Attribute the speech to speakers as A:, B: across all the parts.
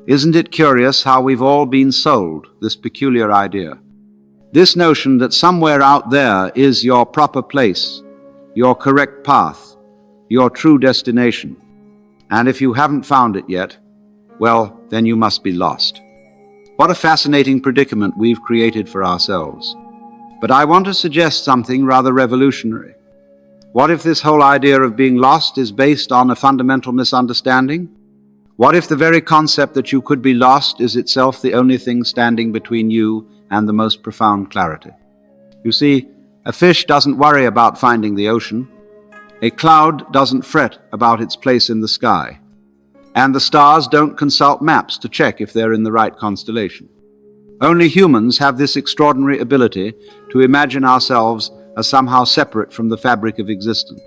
A: Isn't it curious how we've all been sold this peculiar idea? This notion that somewhere out there is your proper place, your correct path, your true destination. And if you haven't found it yet, well, then you must be lost. What a fascinating predicament we've created for ourselves. But I want to suggest something rather revolutionary. What if this whole idea of being lost is based on a fundamental misunderstanding? What if the very concept that you could be lost is itself the only thing standing between you and the most profound clarity? You see, a fish doesn't worry about finding the ocean. A cloud doesn't fret about its place in the sky. And the stars don't consult maps to check if they're in the right constellation. Only humans have this extraordinary ability to imagine ourselves as somehow separate from the fabric of existence.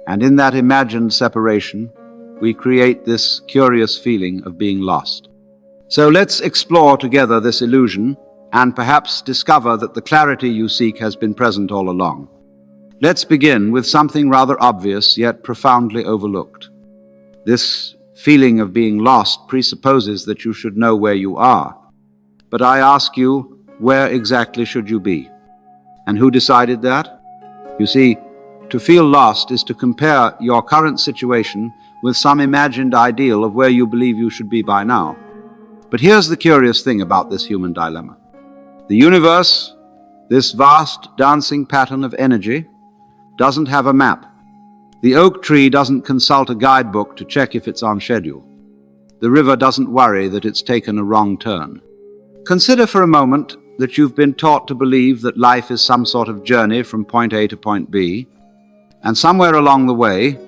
A: And in that imagined separation, we create this curious feeling of being lost. So let's explore together this illusion and perhaps discover that the clarity you seek has been present all along. Let's begin with something rather obvious yet profoundly overlooked. This feeling of being lost presupposes that you should know where you are. But I ask you, where exactly should you be? And who decided that? You see, to feel lost is to compare your current situation with some imagined ideal of where you believe you should be by now. But here's the curious thing about this human dilemma. The universe, this vast dancing pattern of energy, doesn't have a map. The oak tree doesn't consult a guidebook to check if it's on schedule. The river doesn't worry that it's taken a wrong turn. Consider for a moment that you've been taught to believe that life is some sort of journey from point A to point B, and somewhere along the way,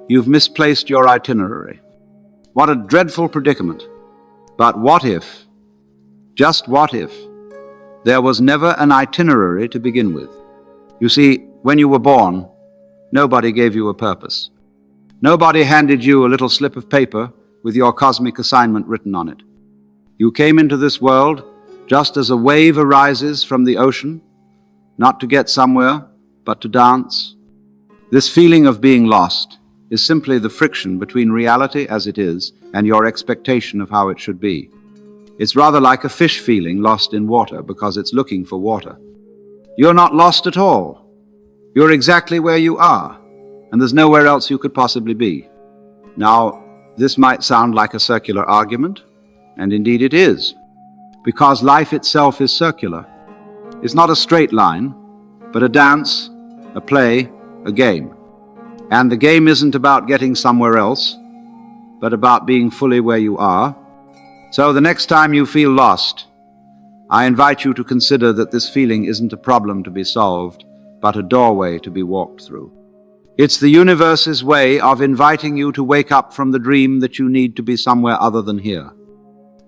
A: you've misplaced your itinerary. What a dreadful predicament. But what if, just what if, there was never an itinerary to begin with? You see, when you were born, nobody gave you a purpose. Nobody handed you a little slip of paper with your cosmic assignment written on it. You came into this world just as a wave arises from the ocean, not to get somewhere, but to dance. This feeling of being lost is simply the friction between reality as it is and your expectation of how it should be. It's rather like a fish feeling lost in water because it's looking for water. You're not lost at all. You're exactly where you are, and there's nowhere else you could possibly be. Now, this might sound like a circular argument, and indeed it is, because life itself is circular. It's not a straight line, but a dance, a play, a game. And the game isn't about getting somewhere else, but about being fully where you are. So the next time you feel lost, I invite you to consider that this feeling isn't a problem to be solved, but a doorway to be walked through. It's the universe's way of inviting you to wake up from the dream that you need to be somewhere other than here.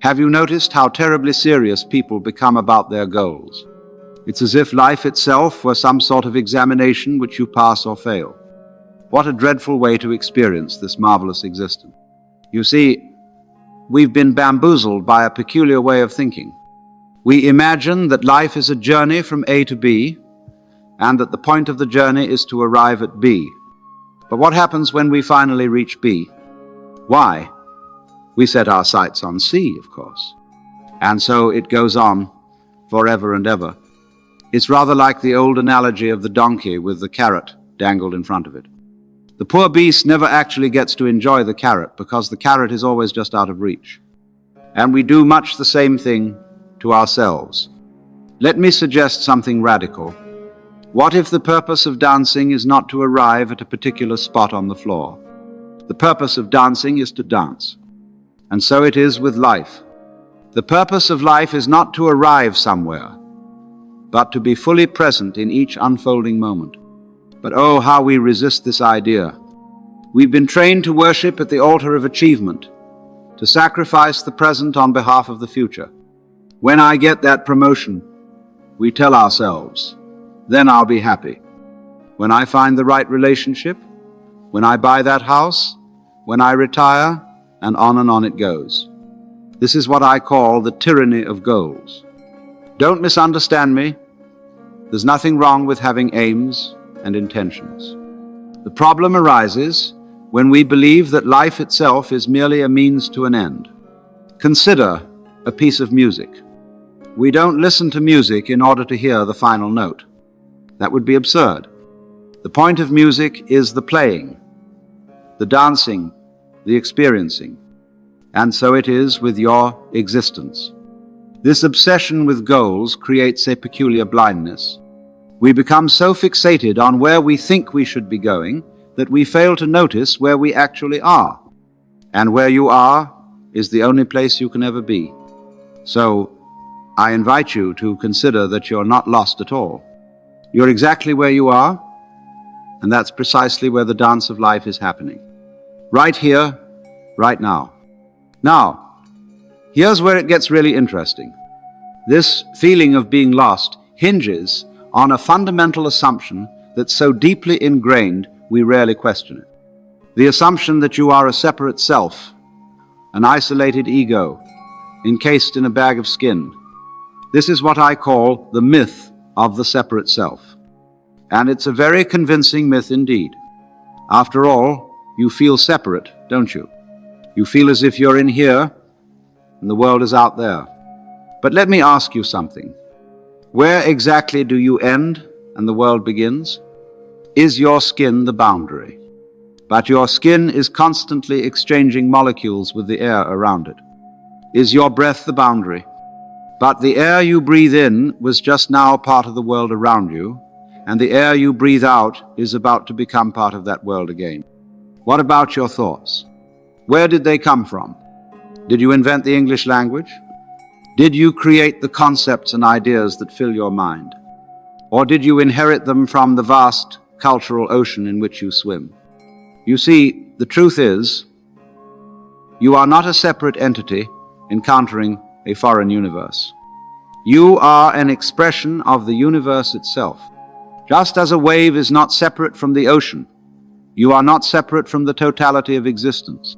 A: Have you noticed how terribly serious people become about their goals? It's as if life itself were some sort of examination which you pass or fail. What a dreadful way to experience this marvelous existence. You see, we've been bamboozled by a peculiar way of thinking. We imagine that life is a journey from A to B, and that the point of the journey is to arrive at B. But what happens when we finally reach B? Why? We set our sights on C, of course. And so it goes on forever and ever. It's rather like the old analogy of the donkey with the carrot dangled in front of it. The poor beast never actually gets to enjoy the carrot because the carrot is always just out of reach. And we do much the same thing to ourselves. Let me suggest something radical. What if the purpose of dancing is not to arrive at a particular spot on the floor? The purpose of dancing is to dance. And so it is with life. The purpose of life is not to arrive somewhere, but to be fully present in each unfolding moment. But oh, how we resist this idea. We've been trained to worship at the altar of achievement, to sacrifice the present on behalf of the future. When I get that promotion, we tell ourselves, then I'll be happy. When I find the right relationship, when I buy that house, when I retire, and on it goes. This is what I call the tyranny of goals. Don't misunderstand me. There's nothing wrong with having aims and intentions. The problem arises when we believe that life itself is merely a means to an end. Consider a piece of music. We don't listen to music in order to hear the final note. That would be absurd. The point of music is the playing, the dancing, the experiencing. And so it is with your existence. This obsession with goals creates a peculiar blindness. We become so fixated on where we think we should be going that we fail to notice where we actually are. And where you are is the only place you can ever be. So, I invite you to consider that you're not lost at all. You're exactly where you are, and that's precisely where the dance of life is happening. Right here, right now. Now, here's where it gets really interesting. This feeling of being lost hinges on a fundamental assumption that's so deeply ingrained we rarely question it. The assumption that you are a separate self, an isolated ego, encased in a bag of skin. This is what I call the myth of the separate self. And it's a very convincing myth indeed. After all, you feel separate, don't you? You feel as if you're in here and the world is out there. But let me ask you something. Where exactly do you end and the world begins? Is your skin the boundary? But your skin is constantly exchanging molecules with the air around it. Is your breath the boundary? But the air you breathe in was just now part of the world around you, and the air you breathe out is about to become part of that world again. What about your thoughts? Where did they come from? Did you invent the English language? Did you create the concepts and ideas that fill your mind? Or did you inherit them from the vast cultural ocean in which you swim? You see, the truth is, you are not a separate entity encountering a foreign universe. You are an expression of the universe itself. Just as a wave is not separate from the ocean, you are not separate from the totality of existence.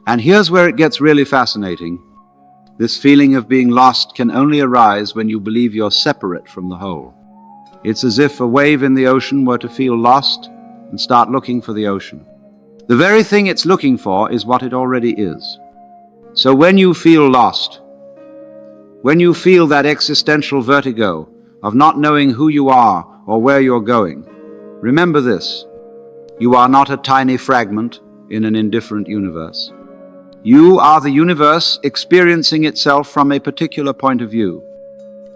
A: And here's where it gets really fascinating. This feeling of being lost can only arise when you believe you're separate from the whole. It's as if a wave in the ocean were to feel lost and start looking for the ocean. The very thing it's looking for is what it already is. So when you feel lost, when you feel that existential vertigo of not knowing who you are or where you're going, remember this: you are not a tiny fragment in an indifferent universe. You are the universe experiencing itself from a particular point of view.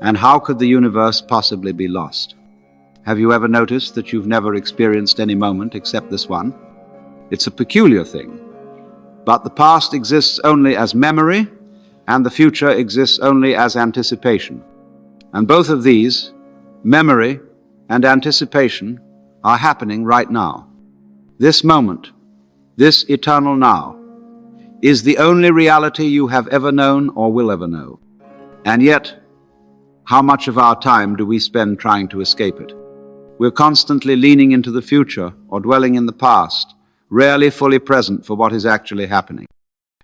A: And how could the universe possibly be lost? Have you ever noticed that you've never experienced any moment except this one? It's a peculiar thing. But the past exists only as memory, and the future exists only as anticipation. And both of these, memory and anticipation, are happening right now. This moment, this eternal now, is the only reality you have ever known or will ever know. And yet, how much of our time do we spend trying to escape it? We're constantly leaning into the future or dwelling in the past, rarely fully present for what is actually happening.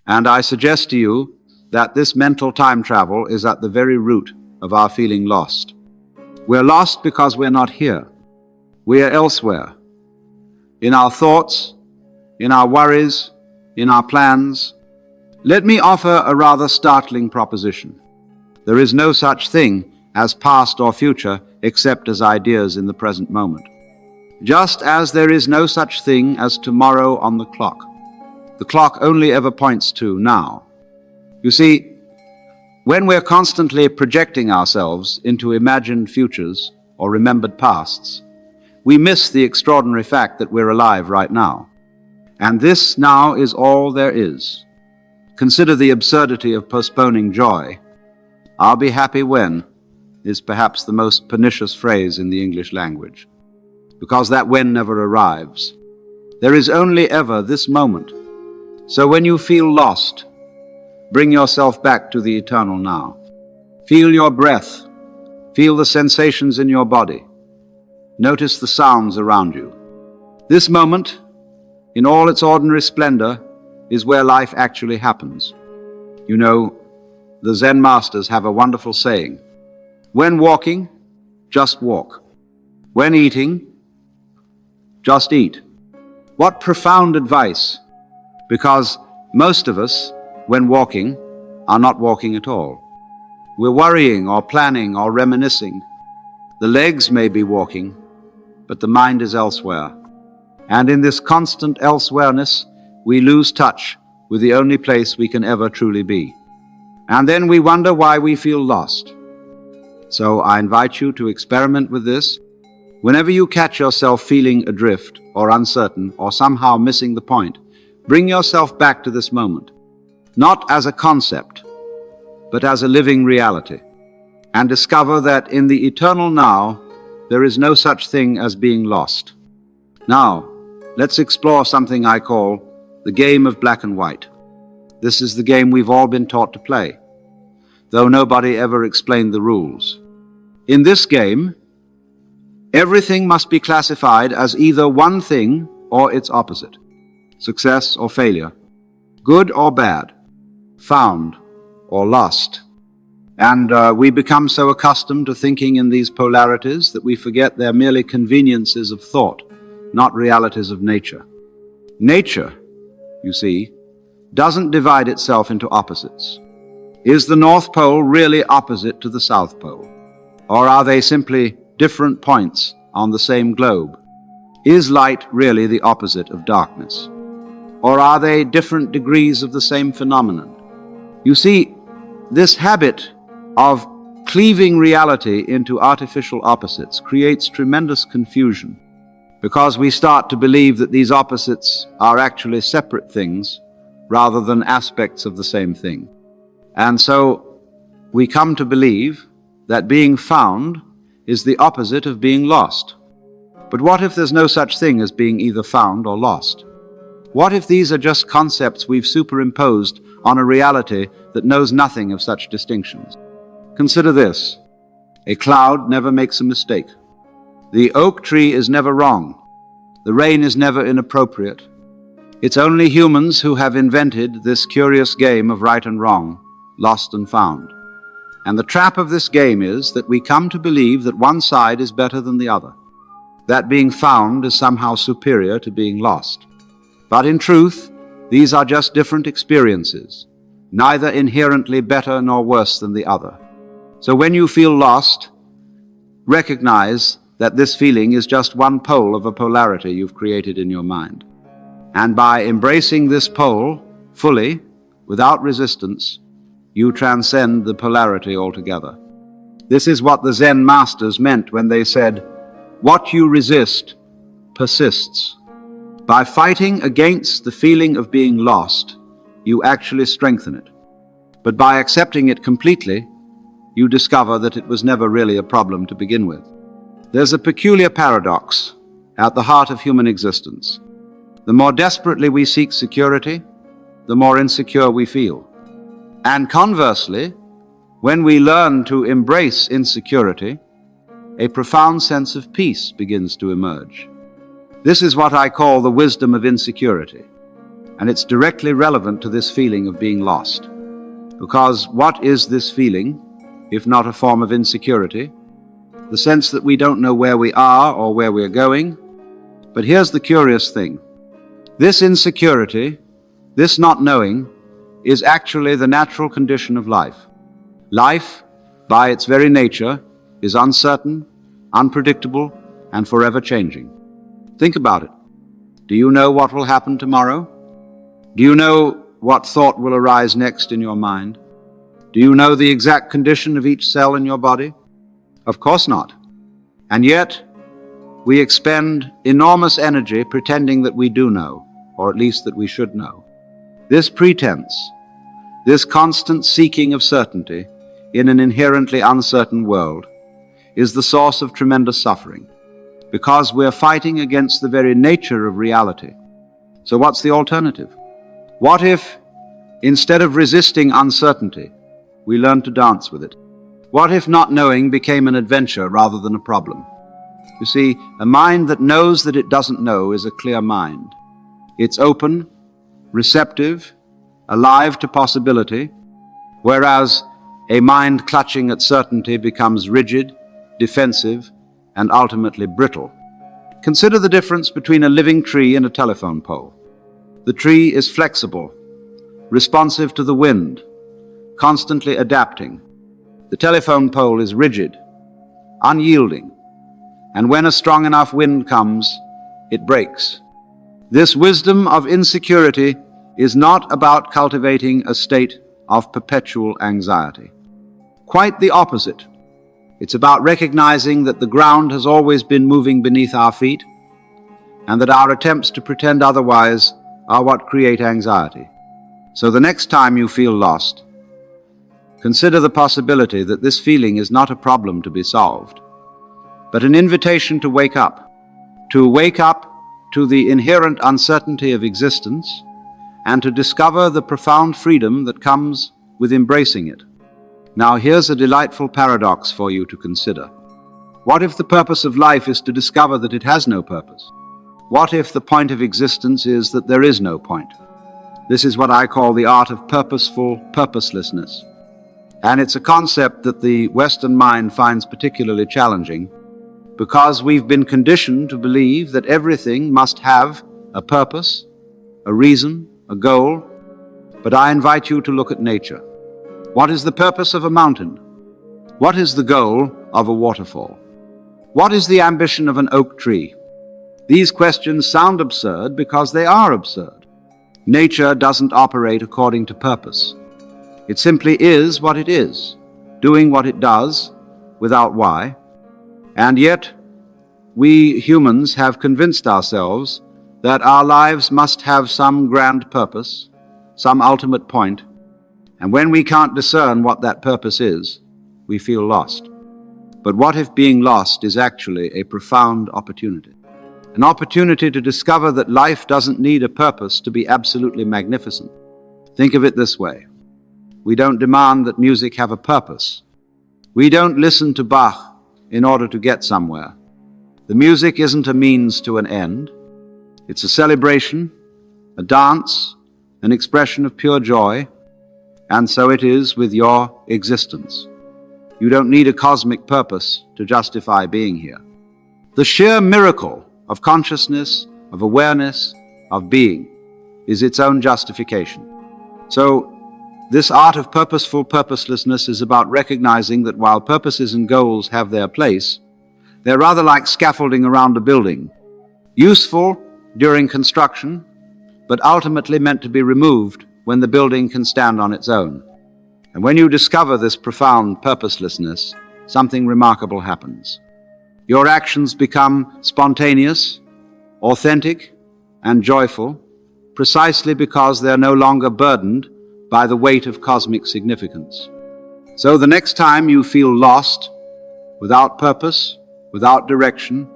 A: And I suggest to you that this mental time travel is at the very root of our feeling lost. We're lost because we're not here. We are elsewhere. In our thoughts, in our worries, in our plans. Let me offer a rather startling proposition. There is no such thing as past or future except as ideas in the present moment. Just as there is no such thing as tomorrow on the clock. The clock only ever points to now. You see, when we're constantly projecting ourselves into imagined futures or remembered pasts, we miss the extraordinary fact that we're alive right now. And this now is all there is. Consider the absurdity of postponing joy. "I'll be happy when" is perhaps the most pernicious phrase in the English language, because that when never arrives. There is only ever this moment. So when you feel lost, bring yourself back to the eternal now. Feel your breath. Feel the sensations in your body. Notice the sounds around you. This moment, in all its ordinary splendor, is where life actually happens. You know, the Zen masters have a wonderful saying: when walking, just walk. When eating, just eat. What profound advice, because most of us, when walking, are not walking at all. We're worrying or planning or reminiscing. The legs may be walking, but the mind is elsewhere. And in this constant elsewhereness, we lose touch with the only place we can ever truly be. And then we wonder why we feel lost. So I invite you to experiment with this. Whenever you catch yourself feeling adrift or uncertain or somehow missing the point, bring yourself back to this moment, not as a concept, but as a living reality, and discover that in the eternal now, there is no such thing as being lost. Now, let's explore something I call the game of black and white. This is the game we've all been taught to play, though nobody ever explained the rules. In this game, everything must be classified as either one thing or its opposite, success or failure, good or bad, found or lost. And we become so accustomed to thinking in these polarities that we forget they're merely conveniences of thought, not realities of nature. Nature, you see, doesn't divide itself into opposites. Is the North Pole really opposite to the South Pole? Or are they simply different points on the same globe? Is light really the opposite of darkness? Or are they different degrees of the same phenomenon? You see, this habit of cleaving reality into artificial opposites creates tremendous confusion, because we start to believe that these opposites are actually separate things rather than aspects of the same thing. And so we come to believe that being found is the opposite of being lost. But what if there's no such thing as being either found or lost? What if these are just concepts we've superimposed on a reality that knows nothing of such distinctions? Consider this. A cloud never makes a mistake. The oak tree is never wrong. The rain is never inappropriate. It's only humans who have invented this curious game of right and wrong, lost and found. And the trap of this game is that we come to believe that one side is better than the other, that being found is somehow superior to being lost. But in truth, these are just different experiences, neither inherently better nor worse than the other. So when you feel lost, recognize that this feeling is just one pole of a polarity you've created in your mind. And by embracing this pole fully, without resistance, you transcend the polarity altogether. This is what the Zen masters meant when they said, "What you resist persists." By fighting against the feeling of being lost, you actually strengthen it. But by accepting it completely, you discover that it was never really a problem to begin with. There's a peculiar paradox at the heart of human existence. The more desperately we seek security, the more insecure we feel. And conversely, when we learn to embrace insecurity, a profound sense of peace begins to emerge. This is what I call the wisdom of insecurity, and it's directly relevant to this feeling of being lost. Because what is this feeling, if not a form of insecurity? The sense that we don't know where we are or where we're going. But here's the curious thing. This insecurity, this not knowing, is actually the natural condition of life. Life, by its very nature, is uncertain, unpredictable, and forever changing. Think about it. Do you know what will happen tomorrow? Do you know what thought will arise next in your mind? Do you know the exact condition of each cell in your body? Of course not. And yet, we expend enormous energy pretending that we do know, or at least that we should know. This pretense, this constant seeking of certainty in an inherently uncertain world, is the source of tremendous suffering, because we're fighting against the very nature of reality. So what's the alternative? What if, instead of resisting uncertainty, we learn to dance with it? What if not knowing became an adventure rather than a problem? You see, a mind that knows that it doesn't know is a clear mind. It's open, receptive, alive to possibility, whereas a mind clutching at certainty becomes rigid, defensive, and ultimately brittle. Consider the difference between a living tree and a telephone pole. The tree is flexible, responsive to the wind, constantly adapting. The telephone pole is rigid, unyielding, and when a strong enough wind comes, it breaks. This wisdom of insecurity is not about cultivating a state of perpetual anxiety. Quite the opposite. It's about recognizing that the ground has always been moving beneath our feet, and that our attempts to pretend otherwise are what create anxiety. So the next time you feel lost, consider the possibility that this feeling is not a problem to be solved, but an invitation to wake up to the inherent uncertainty of existence, and to discover the profound freedom that comes with embracing it. Now here's a delightful paradox for you to consider. What if the purpose of life is to discover that it has no purpose? What if the point of existence is that there is no point? This is what I call the art of purposeful purposelessness. And it's a concept that the Western mind finds particularly challenging, because we've been conditioned to believe that everything must have a purpose, a reason, a goal. But I invite you to look at nature. What is the purpose of a mountain? What is the goal of a waterfall? What is the ambition of an oak tree? These questions sound absurd because they are absurd. Nature doesn't operate according to purpose. It simply is what it is, doing what it does without why. And yet, we humans have convinced ourselves that our lives must have some grand purpose, some ultimate point, and when we can't discern what that purpose is, we feel lost. But what if being lost is actually a profound opportunity? An opportunity to discover that life doesn't need a purpose to be absolutely magnificent. Think of it this way. We don't demand that music have a purpose. We don't listen to Bach in order to get somewhere. The music isn't a means to an end. It's a celebration, a dance, an expression of pure joy, and so it is with your existence. You don't need a cosmic purpose to justify being here. The sheer miracle of consciousness, of awareness, of being is its own justification. So, this art of purposeful purposelessness is about recognizing that while purposes and goals have their place, they're rather like scaffolding around a building, useful during construction, but ultimately meant to be removed when the building can stand on its own. And when you discover this profound purposelessness, something remarkable happens. Your actions become spontaneous, authentic, and joyful, precisely because they're no longer burdened by the weight of cosmic significance. So the next time you feel lost, without purpose, without direction,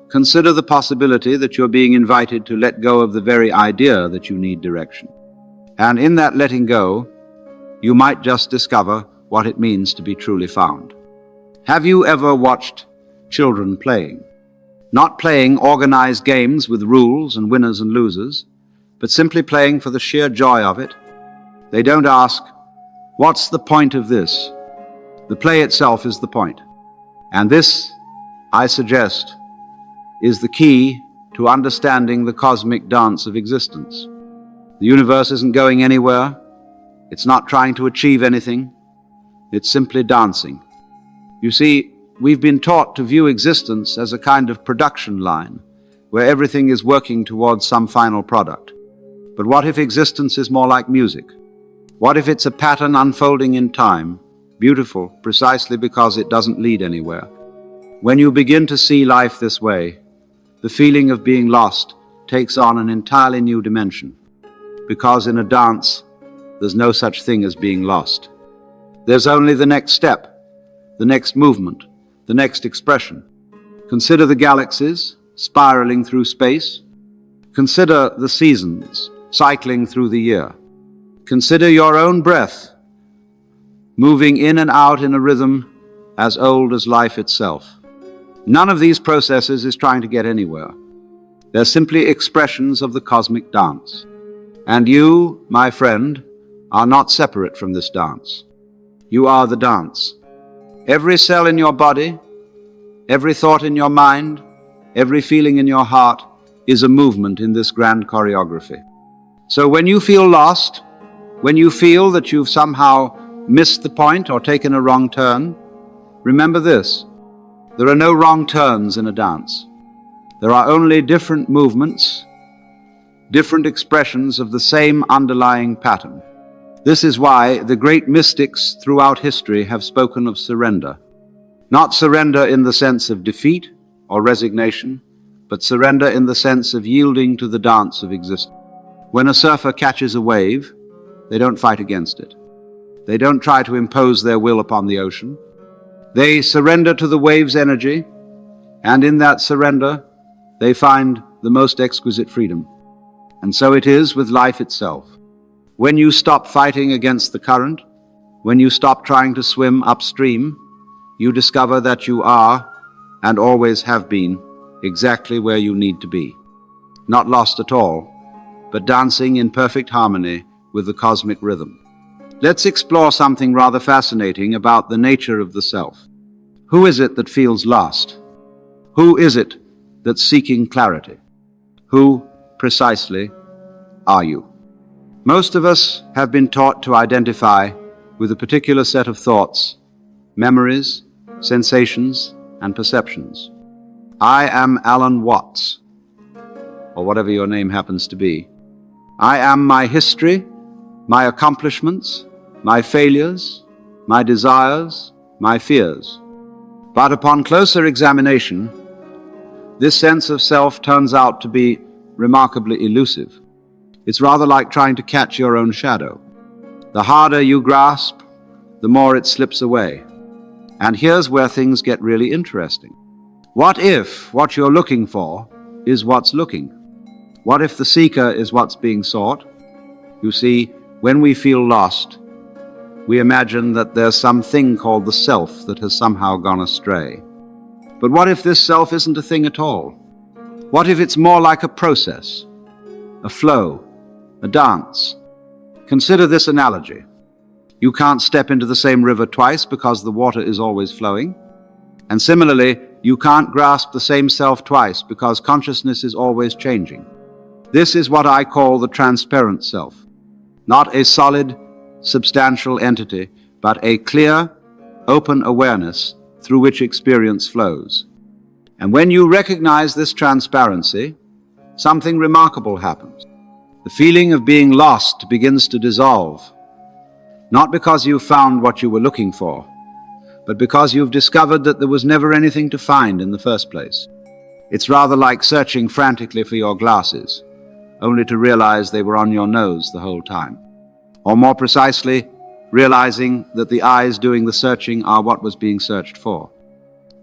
A: consider the possibility that you're being invited to let go of the very idea that you need direction. And in that letting go, you might just discover what it means to be truly found. Have you ever watched children playing? Not playing organized games with rules and winners and losers, but simply playing for the sheer joy of it. They don't ask, what's the point of this? The play itself is the point. And this, I suggest, is the key to understanding the cosmic dance of existence. The universe isn't going anywhere. It's not trying to achieve anything. It's simply dancing. You see, we've been taught to view existence as a kind of production line, where everything is working towards some final product. But what if existence is more like music? What if it's a pattern unfolding in time, beautiful precisely because it doesn't lead anywhere? When you begin to see life this way, the feeling of being lost takes on an entirely new dimension, because in a dance, there's no such thing as being lost. There's only the next step, the next movement, the next expression. Consider the galaxies spiraling through space. Consider the seasons cycling through the year. Consider your own breath, moving in and out in a rhythm as old as life itself. None of these processes is trying to get anywhere. They're simply expressions of the cosmic dance. And you, my friend, are not separate from this dance. You are the dance. Every cell in your body, every thought in your mind, every feeling in your heart is a movement in this grand choreography. So when you feel lost, when you feel that you've somehow missed the point or taken a wrong turn, remember this: there are no wrong turns in a dance. There are only different movements, different expressions of the same underlying pattern. This is why the great mystics throughout history have spoken of surrender. Not surrender in the sense of defeat or resignation, but surrender in the sense of yielding to the dance of existence. When a surfer catches a wave, they don't fight against it. They don't try to impose their will upon the ocean. They surrender to the wave's energy, and in that surrender, they find the most exquisite freedom. And so it is with life itself. When you stop fighting against the current, when you stop trying to swim upstream, you discover that you are, and always have been, exactly where you need to be. Not lost at all, but dancing in perfect harmony with the cosmic rhythm. Let's explore something rather fascinating about the nature of the self. Who is it that feels lost? Who is it that's seeking clarity? Who, precisely, are you? Most of us have been taught to identify with a particular set of thoughts, memories, sensations, and perceptions. I am Alan Watts, or whatever your name happens to be. I am my history, my accomplishments, my failures, my desires, my fears. But upon closer examination, this sense of self turns out to be remarkably elusive. It's rather like trying to catch your own shadow. The harder you grasp, the more it slips away. And here's where things get really interesting. What if what you're looking for is what's looking? What if the seeker is what's being sought? You see, when we feel lost, we imagine that there's something called the self that has somehow gone astray. But what if this self isn't a thing at all? What if it's more like a process, a flow, a dance? Consider this analogy. You can't step into the same river twice because the water is always flowing. And similarly, you can't grasp the same self twice because consciousness is always changing. This is what I call the transparent self. Not a solid, substantial entity, but a clear, open awareness through which experience flows. And when you recognize this transparency, something remarkable happens. The feeling of being lost begins to dissolve, not because you've found what you were looking for, but because you've discovered that there was never anything to find in the first place. It's rather like searching frantically for your glasses, only to realize they were on your nose the whole time. Or more precisely, realizing that the eyes doing the searching are what was being searched for.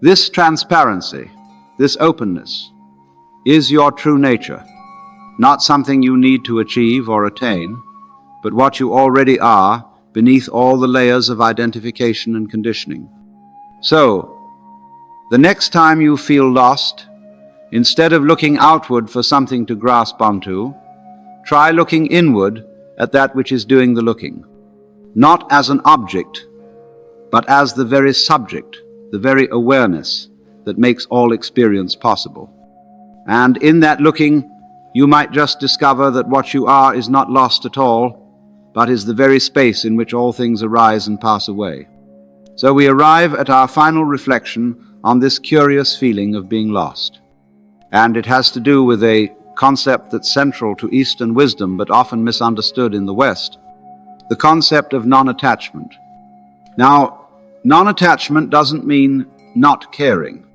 A: This transparency, this openness, is your true nature, not something you need to achieve or attain, but what you already are beneath all the layers of identification and conditioning. So, the next time you feel lost, instead of looking outward for something to grasp onto, try looking inward at that which is doing the looking, not as an object, but as the very subject, the very awareness that makes all experience possible. And in that looking, you might just discover that what you are is not lost at all, but is the very space in which all things arise and pass away. So we arrive at our final reflection on this curious feeling of being lost. And it has to do with a concept that's central to Eastern wisdom, but often misunderstood in the West, the concept of non-attachment. Now, non-attachment doesn't mean not caring.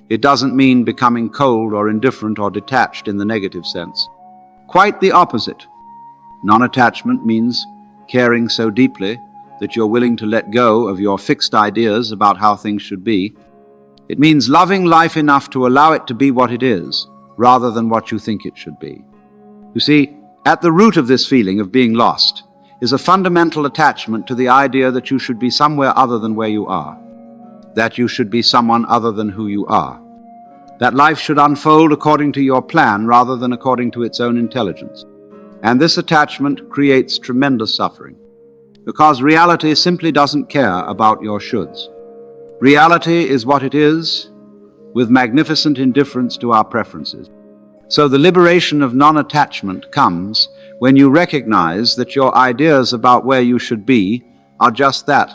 A: It doesn't mean becoming cold or indifferent or detached in the negative sense. Quite the opposite. Non-attachment means caring so deeply that you're willing to let go of your fixed ideas about how things should be. It means loving life enough to allow it to be what it is, rather than what you think it should be. You see, at the root of this feeling of being lost is a fundamental attachment to the idea that you should be somewhere other than where you are, that you should be someone other than who you are, that life should unfold according to your plan rather than according to its own intelligence. And this attachment creates tremendous suffering, because reality simply doesn't care about your shoulds. Reality is what it is, with magnificent indifference to our preferences. So the liberation of non-attachment comes when you recognize that your ideas about where you should be are just that,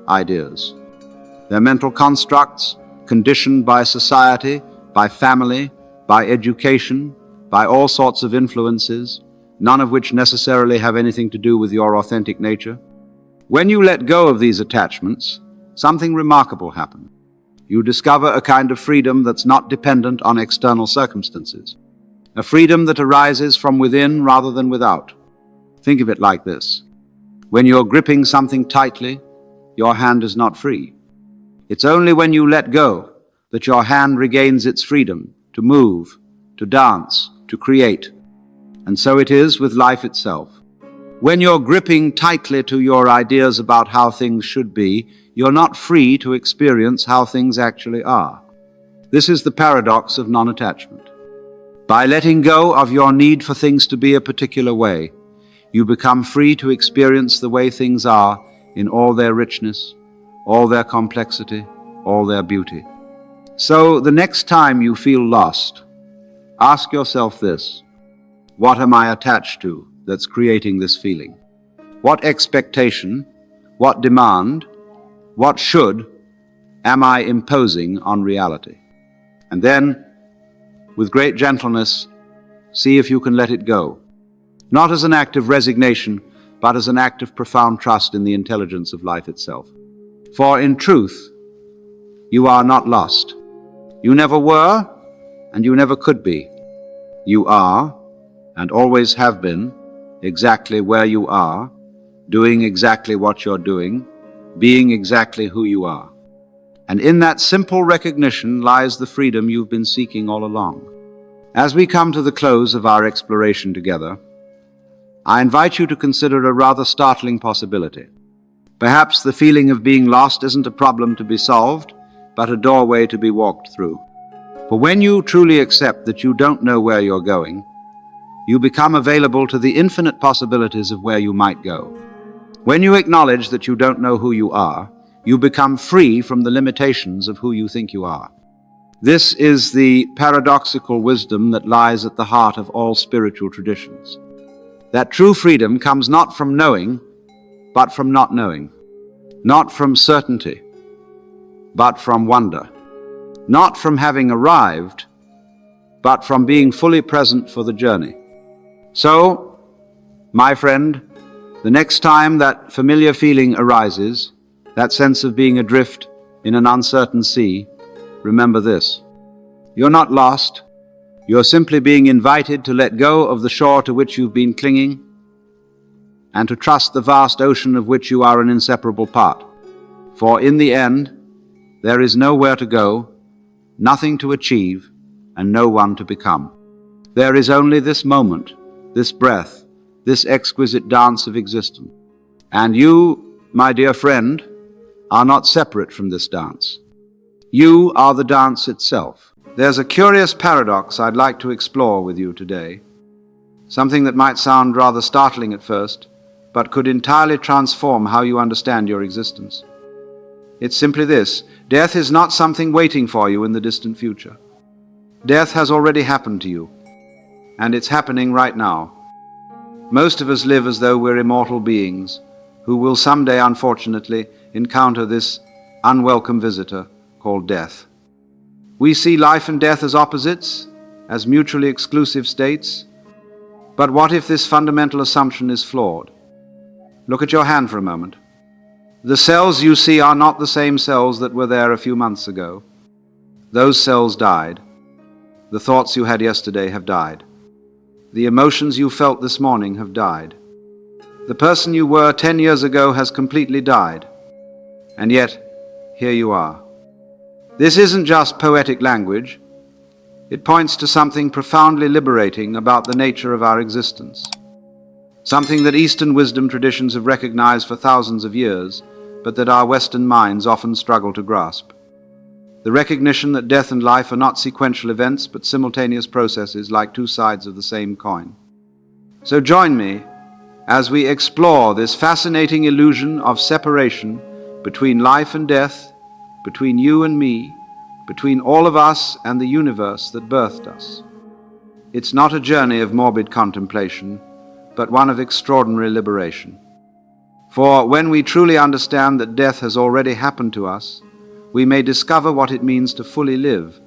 A: ideas. They're mental constructs conditioned by society, by family, by education, by all sorts of influences, none of which necessarily have anything to do with your authentic nature. When you let go of these attachments, something remarkable happens. You discover a kind of freedom that's not dependent on external circumstances, a freedom that arises from within rather than without. Think of it like this. When you're gripping something tightly, your hand is not free. It's only when you let go that your hand regains its freedom to move, to dance, to create. And so it is with life itself. When you're gripping tightly to your ideas about how things should be, you're not free to experience how things actually are. This is the paradox of non-attachment. By letting go of your need for things to be a particular way, you become free to experience the way things are in all their richness, all their complexity, all their beauty. So the next time you feel lost, ask yourself this: what am I attached to that's creating this feeling? What expectation, what demand, what should am I imposing on reality? And then, with great gentleness, see if you can let it go. Not as an act of resignation, but as an act of profound trust in the intelligence of life itself. For in truth, you are not lost. You never were, and you never could be. You are, and always have been, exactly where you are, doing exactly what you're doing, being exactly who you are. And in that simple recognition lies the freedom you've been seeking all along. As we come to the close of our exploration together, I invite you to consider a rather startling possibility. Perhaps the feeling of being lost isn't a problem to be solved, but a doorway to be walked through. For when you truly accept that you don't know where you're going, you become available to the infinite possibilities of where you might go. When you acknowledge that you don't know who you are, you become free from the limitations of who you think you are. This is the paradoxical wisdom that lies at the heart of all spiritual traditions. That true freedom comes not from knowing, but from not knowing. Not from certainty, but from wonder. Not from having arrived, but from being fully present for the journey. So, my friend, the next time that familiar feeling arises, that sense of being adrift in an uncertain sea, remember this: you're not lost. You're simply being invited to let go of the shore to which you've been clinging and to trust the vast ocean of which you are an inseparable part. For in the end, there is nowhere to go, nothing to achieve, and no one to become. There is only this moment, this breath, this exquisite dance of existence. And you, my dear friend, are not separate from this dance. You are the dance itself. There's a curious paradox I'd like to explore with you today, something that might sound rather startling at first, but could entirely transform how you understand your existence. It's simply this: death is not something waiting for you in the distant future. Death has already happened to you, and it's happening right now. Most of us live as though we're immortal beings who will someday, unfortunately, encounter this unwelcome visitor called death. We see life and death as opposites, as mutually exclusive states. But what if this fundamental assumption is flawed? Look at your hand for a moment. The cells you see are not the same cells that were there a few months ago. Those cells died. The thoughts you had yesterday have died. The emotions you felt this morning have died. The person you were 10 years ago has completely died. And yet, here you are. This isn't just poetic language. It points to something profoundly liberating about the nature of our existence. Something that Eastern wisdom traditions have recognized for thousands of years, but that our Western minds often struggle to grasp. The recognition that death and life are not sequential events, but simultaneous processes like two sides of the same coin. So join me as we explore this fascinating illusion of separation between life and death, between you and me, between all of us and the universe that birthed us. It's not a journey of morbid contemplation, but one of extraordinary liberation. For when we truly understand that death has already happened to us, we may discover what it means to fully live.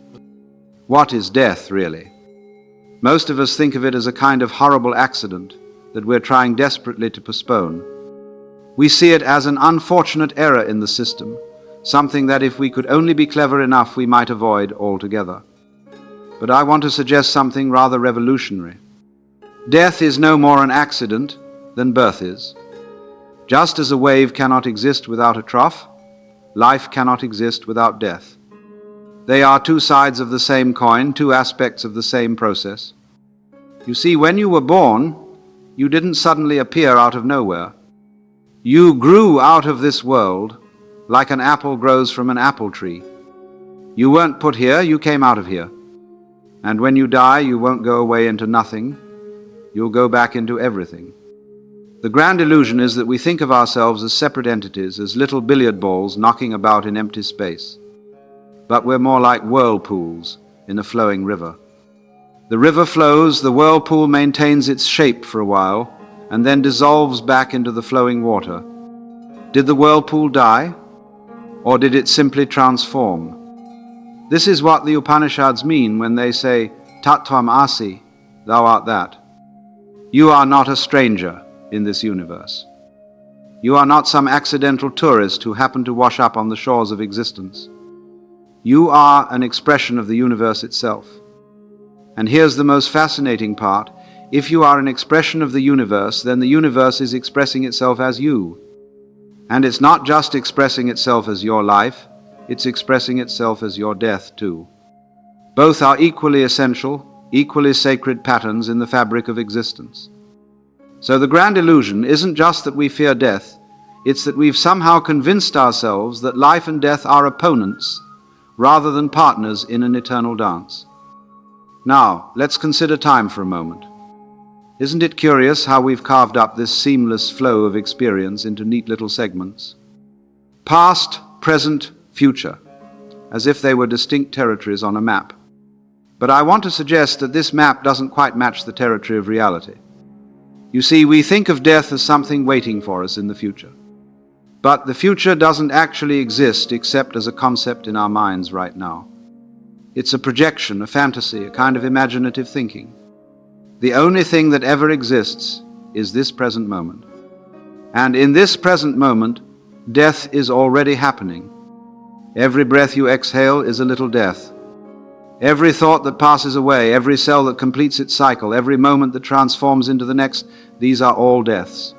A: What is death, really? Most of us think of it as a kind of horrible accident that we're trying desperately to postpone. We see it as an unfortunate error in the system, something that if we could only be clever enough we might avoid altogether. But I want to suggest something rather revolutionary. Death is no more an accident than birth is. Just as a wave cannot exist without a trough, life cannot exist without death. They are two sides of the same coin, two aspects of the same process. You see, when you were born, you didn't suddenly appear out of nowhere. You grew out of this world like an apple grows from an apple tree. You weren't put here, you came out of here. And when you die, you won't go away into nothing. You'll go back into everything. The grand illusion is that we think of ourselves as separate entities, as little billiard balls knocking about in empty space. But we're more like whirlpools in a flowing river. The river flows, the whirlpool maintains its shape for a while, and then dissolves back into the flowing water. Did the whirlpool die? Or did it simply transform? This is what the Upanishads mean when they say, Tattvam asi, thou art that. You are not a stranger in this universe. You are not some accidental tourist who happened to wash up on the shores of existence. You are an expression of the universe itself. And here's the most fascinating part. If you are an expression of the universe, then the universe is expressing itself as you. And it's not just expressing itself as your life, it's expressing itself as your death too. Both are equally essential, equally sacred patterns in the fabric of existence. So the grand illusion isn't just that we fear death, it's that we've somehow convinced ourselves that life and death are opponents rather than partners in an eternal dance. Now, let's consider time for a moment. Isn't it curious how we've carved up this seamless flow of experience into neat little segments? Past, present, future, as if they were distinct territories on a map. But I want to suggest that this map doesn't quite match the territory of reality. You see, we think of death as something waiting for us in the future. But the future doesn't actually exist except as a concept in our minds right now. It's a projection, a fantasy, a kind of imaginative thinking. The only thing that ever exists is this present moment. And in this present moment, death is already happening. Every breath you exhale is a little death. Every thought that passes away, every cell that completes its cycle, every moment that transforms into the next, these are all deaths.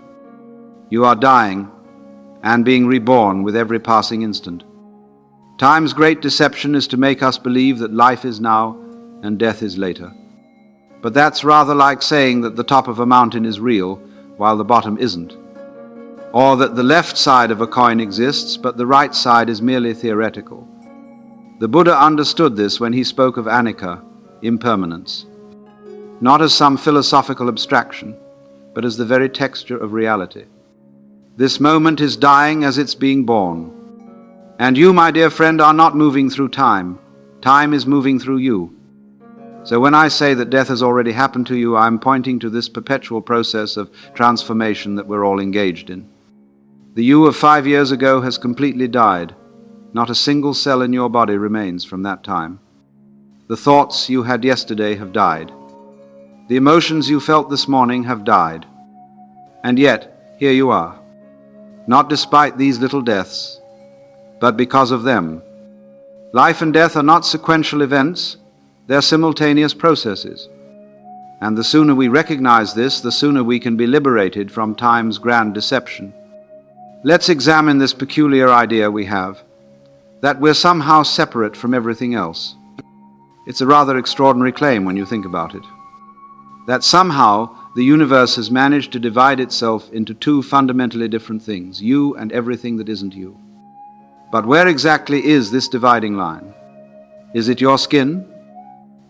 A: You are dying and being reborn with every passing instant. Time's great deception is to make us believe that life is now and death is later. But that's rather like saying that the top of a mountain is real while the bottom isn't. Or that the left side of a coin exists, but the right side is merely theoretical. The Buddha understood this when he spoke of anicca, impermanence, not as some philosophical abstraction, but as the very texture of reality. This moment is dying as it's being born. And you, my dear friend, are not moving through time. Time is moving through you. So when I say that death has already happened to you, I'm pointing to this perpetual process of transformation that we're all engaged in. The you of 5 years ago has completely died. Not a single cell in your body remains from that time. The thoughts you had yesterday have died. The emotions you felt this morning have died. And yet, here you are. Not despite these little deaths, but because of them. Life and death are not sequential events, they're simultaneous processes. And the sooner we recognize this, the sooner we can be liberated from time's grand deception. Let's examine this peculiar idea we have, that we're somehow separate from everything else. It's a rather extraordinary claim when you think about it. That somehow the universe has managed to divide itself into two fundamentally different things, you and everything that isn't you. But where exactly is this dividing line? Is it your skin?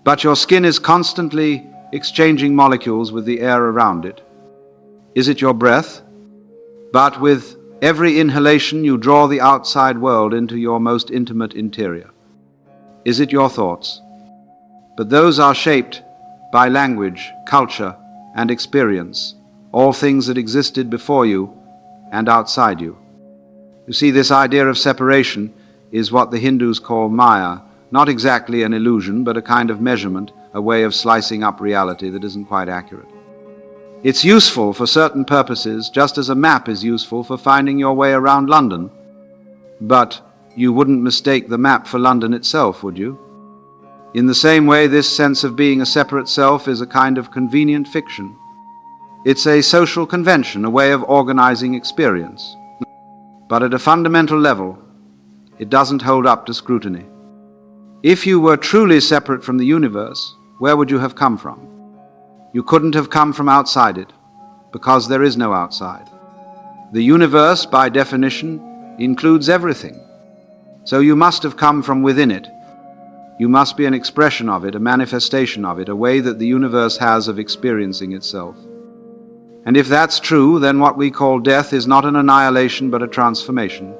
A: But your skin is constantly exchanging molecules with the air around it. Is it your breath? But with every inhalation you draw the outside world into your most intimate interior. Is it your thoughts? But those are shaped by language, culture, and experience, all things that existed before you and outside you. You see, this idea of separation is what the Hindus call Maya, not exactly an illusion, but a kind of measurement, a way of slicing up reality that isn't quite accurate. It's useful for certain purposes, just as a map is useful for finding your way around London. But you wouldn't mistake the map for London itself, would you? In the same way, this sense of being a separate self is a kind of convenient fiction. It's a social convention, a way of organizing experience. But at a fundamental level, it doesn't hold up to scrutiny. If you were truly separate from the universe, where would you have come from? You couldn't have come from outside it, because there is no outside. The universe, by definition, includes everything. So you must have come from within it. You must be an expression of it, a manifestation of it, a way that the universe has of experiencing itself. And if that's true, then what we call death is not an annihilation but a transformation.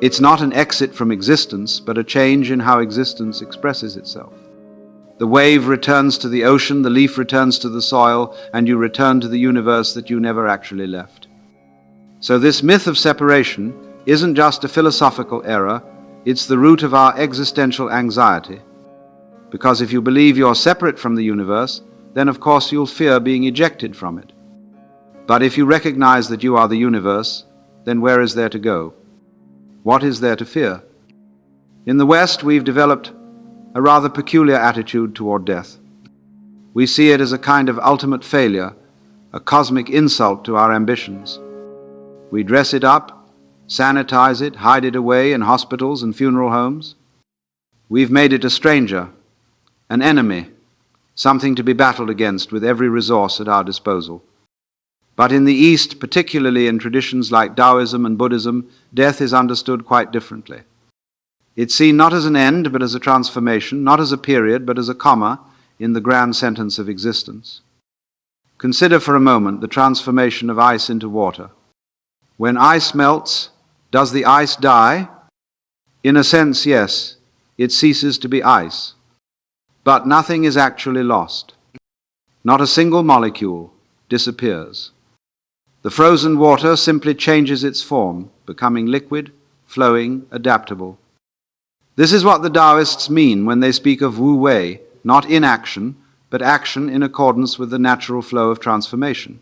A: It's not an exit from existence, but a change in how existence expresses itself. The wave returns to the ocean, the leaf returns to the soil, and you return to the universe that you never actually left. So this myth of separation isn't just a philosophical error, it's the root of our existential anxiety. Because if you believe you're separate from the universe, then of course you'll fear being ejected from it. But if you recognize that you are the universe, then where is there to go? What is there to fear? In the West, we've developed a rather peculiar attitude toward death. We see it as a kind of ultimate failure, a cosmic insult to our ambitions. We dress it up, sanitize it, hide it away in hospitals and funeral homes. We've made it a stranger, an enemy, something to be battled against with every resource at our disposal. But in the East, particularly in traditions like Taoism and Buddhism, death is understood quite differently. It's seen not as an end, but as a transformation, not as a period, but as a comma in the grand sentence of existence. Consider for a moment the transformation of ice into water. When ice melts, does the ice die? In a sense, yes, it ceases to be ice. But nothing is actually lost. Not a single molecule disappears. The frozen water simply changes its form, becoming liquid, flowing, adaptable. This is what the Taoists mean when they speak of Wu Wei, not inaction, but action in accordance with the natural flow of transformation.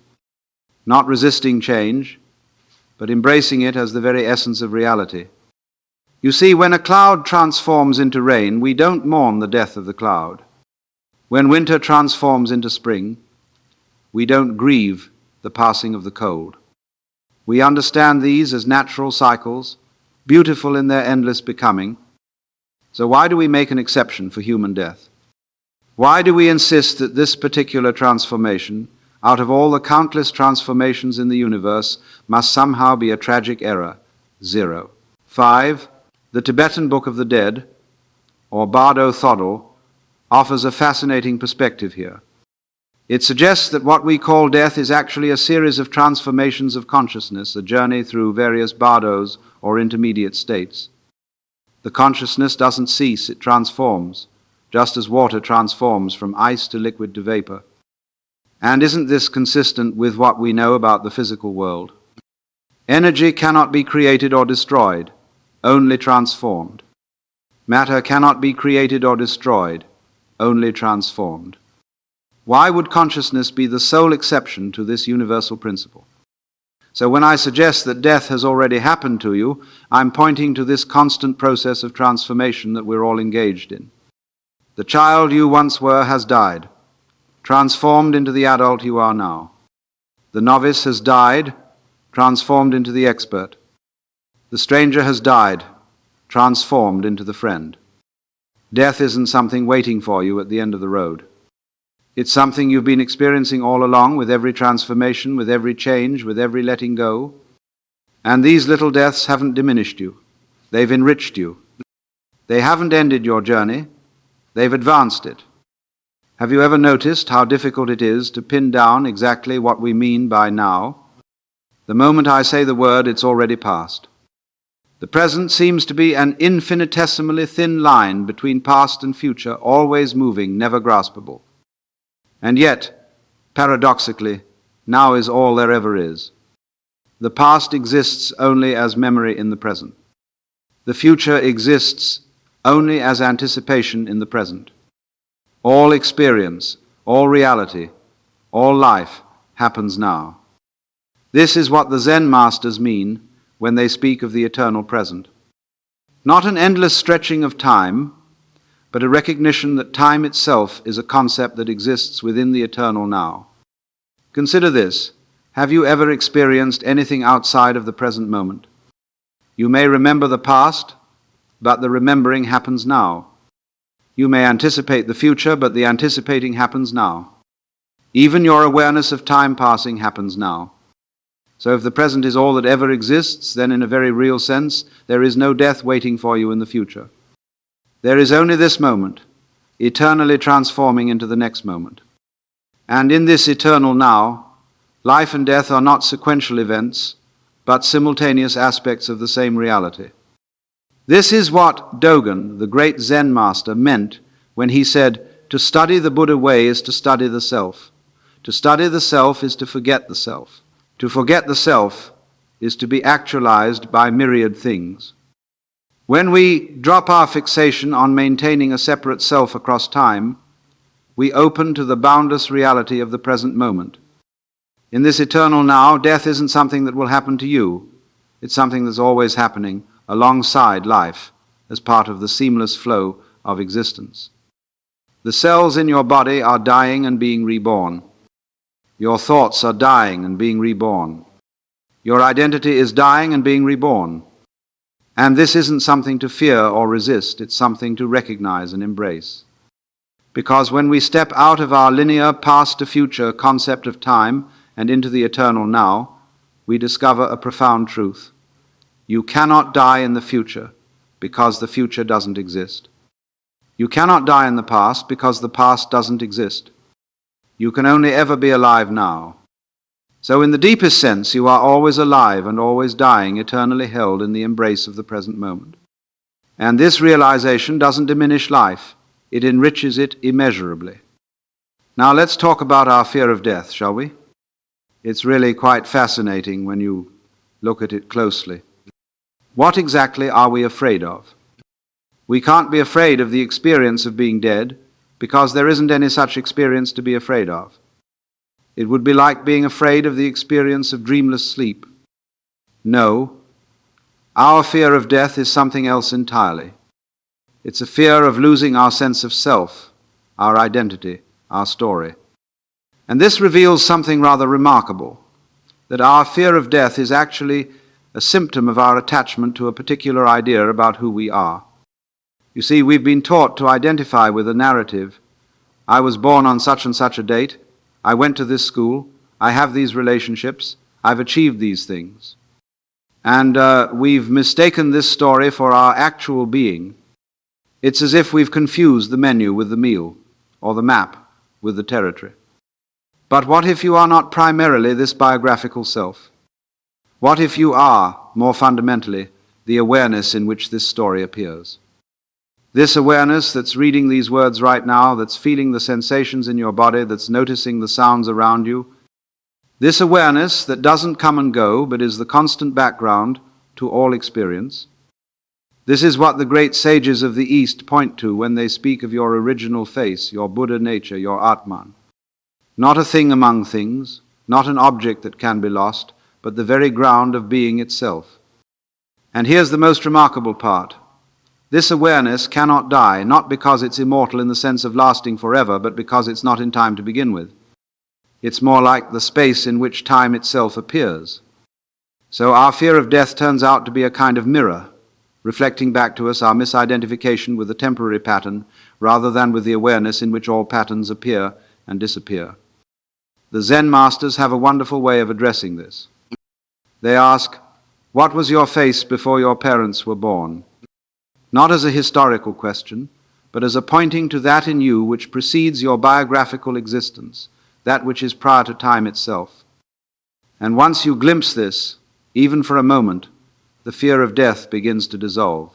A: Not resisting change, but embracing it as the very essence of reality. You see, when a cloud transforms into rain, we don't mourn the death of the cloud. When winter transforms into spring, we don't grieve the passing of the cold. We understand these as natural cycles, beautiful in their endless becoming. So why do we make an exception for human death? Why do we insist that this particular transformation, out of all the countless transformations in the universe, must somehow be a tragic error? 0. 5. The Tibetan Book of the Dead, or Bardo Thodol, offers a fascinating perspective here. It suggests that what we call death is actually a series of transformations of consciousness, a journey through various bardos or intermediate states. The consciousness doesn't cease, it transforms, just as water transforms from ice to liquid to vapor. And isn't this consistent with what we know about the physical world? Energy cannot be created or destroyed, only transformed. Matter cannot be created or destroyed, only transformed. Why would consciousness be the sole exception to this universal principle? So when I suggest that death has already happened to you, I'm pointing to this constant process of transformation that we're all engaged in. The child you once were has died, transformed into the adult you are now. The novice has died, transformed into the expert. The stranger has died, transformed into the friend. Death isn't something waiting for you at the end of the road. It's something you've been experiencing all along, with every transformation, with every change, with every letting go. And these little deaths haven't diminished you. They've enriched you. They haven't ended your journey. They've advanced it. Have you ever noticed how difficult it is to pin down exactly what we mean by now? The moment I say the word, it's already past. The present seems to be an infinitesimally thin line between past and future, always moving, never graspable. And yet, paradoxically, now is all there ever is. The past exists only as memory in the present. The future exists only as anticipation in the present. All experience, all reality, all life happens now. This is what the Zen masters mean when they speak of the eternal present. Not an endless stretching of time, but a recognition that time itself is a concept that exists within the eternal now. Consider this. Have you ever experienced anything outside of the present moment? You may remember the past, but the remembering happens now. You may anticipate the future, but the anticipating happens now. Even your awareness of time passing happens now. So if the present is all that ever exists, then in a very real sense, there is no death waiting for you in the future. There is only this moment, eternally transforming into the next moment. And in this eternal now, life and death are not sequential events, but simultaneous aspects of the same reality. This is what Dogen, the great Zen master, meant when he said, "To study the Buddha way is to study the self. To study the self is to forget the self. To forget the self is to be actualized by myriad things." When we drop our fixation on maintaining a separate self across time, we open to the boundless reality of the present moment. In this eternal now, death isn't something that will happen to you. It's something that's always happening alongside life as part of the seamless flow of existence. The cells in your body are dying and being reborn. Your thoughts are dying and being reborn. Your identity is dying and being reborn. And this isn't something to fear or resist, it's something to recognize and embrace. Because when we step out of our linear past to future concept of time and into the eternal now, we discover a profound truth. You cannot die in the future because the future doesn't exist. You cannot die in the past because the past doesn't exist. You can only ever be alive now. So in the deepest sense, you are always alive and always dying, eternally held in the embrace of the present moment. And this realization doesn't diminish life. It enriches it immeasurably. Now let's talk about our fear of death, shall we? It's really quite fascinating when you look at it closely. What exactly are we afraid of? We can't be afraid of the experience of being dead because there isn't any such experience to be afraid of. It would be like being afraid of the experience of dreamless sleep. No, our fear of death is something else entirely. It's a fear of losing our sense of self, our identity, our story. And this reveals something rather remarkable, that our fear of death is actually a symptom of our attachment to a particular idea about who we are. You see, we've been taught to identify with a narrative. I was born on such and such a date. I went to this school, I have these relationships, I've achieved these things. And we've mistaken this story for our actual being. It's as if we've confused the menu with the meal, or the map with the territory. But what if you are not primarily this biographical self? What if you are, more fundamentally, the awareness in which this story appears? This awareness that's reading these words right now, that's feeling the sensations in your body, that's noticing the sounds around you. This awareness that doesn't come and go, but is the constant background to all experience. This is what the great sages of the East point to when they speak of your original face, your Buddha nature, your Atman. Not a thing among things, not an object that can be lost, but the very ground of being itself. And here's the most remarkable part. This awareness cannot die, not because it's immortal in the sense of lasting forever, but because it's not in time to begin with. It's more like the space in which time itself appears. So our fear of death turns out to be a kind of mirror, reflecting back to us our misidentification with a temporary pattern, rather than with the awareness in which all patterns appear and disappear. The Zen masters have a wonderful way of addressing this. They ask, "What was your face before your parents were born?" Not as a historical question, but as a pointing to that in you which precedes your biographical existence, that which is prior to time itself. And once you glimpse this, even for a moment, the fear of death begins to dissolve.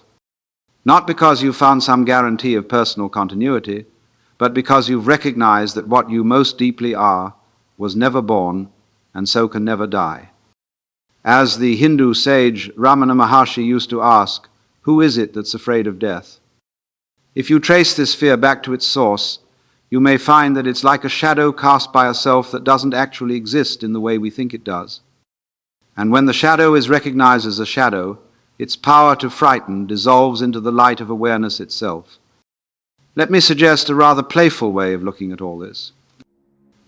A: Not because you've found some guarantee of personal continuity, but because you've recognized that what you most deeply are was never born and so can never die. As the Hindu sage Ramana Maharshi used to ask, who is it that's afraid of death? If you trace this fear back to its source, you may find that it's like a shadow cast by a self that doesn't actually exist in the way we think it does. And when the shadow is recognized as a shadow, its power to frighten dissolves into the light of awareness itself. Let me suggest a rather playful way of looking at all this.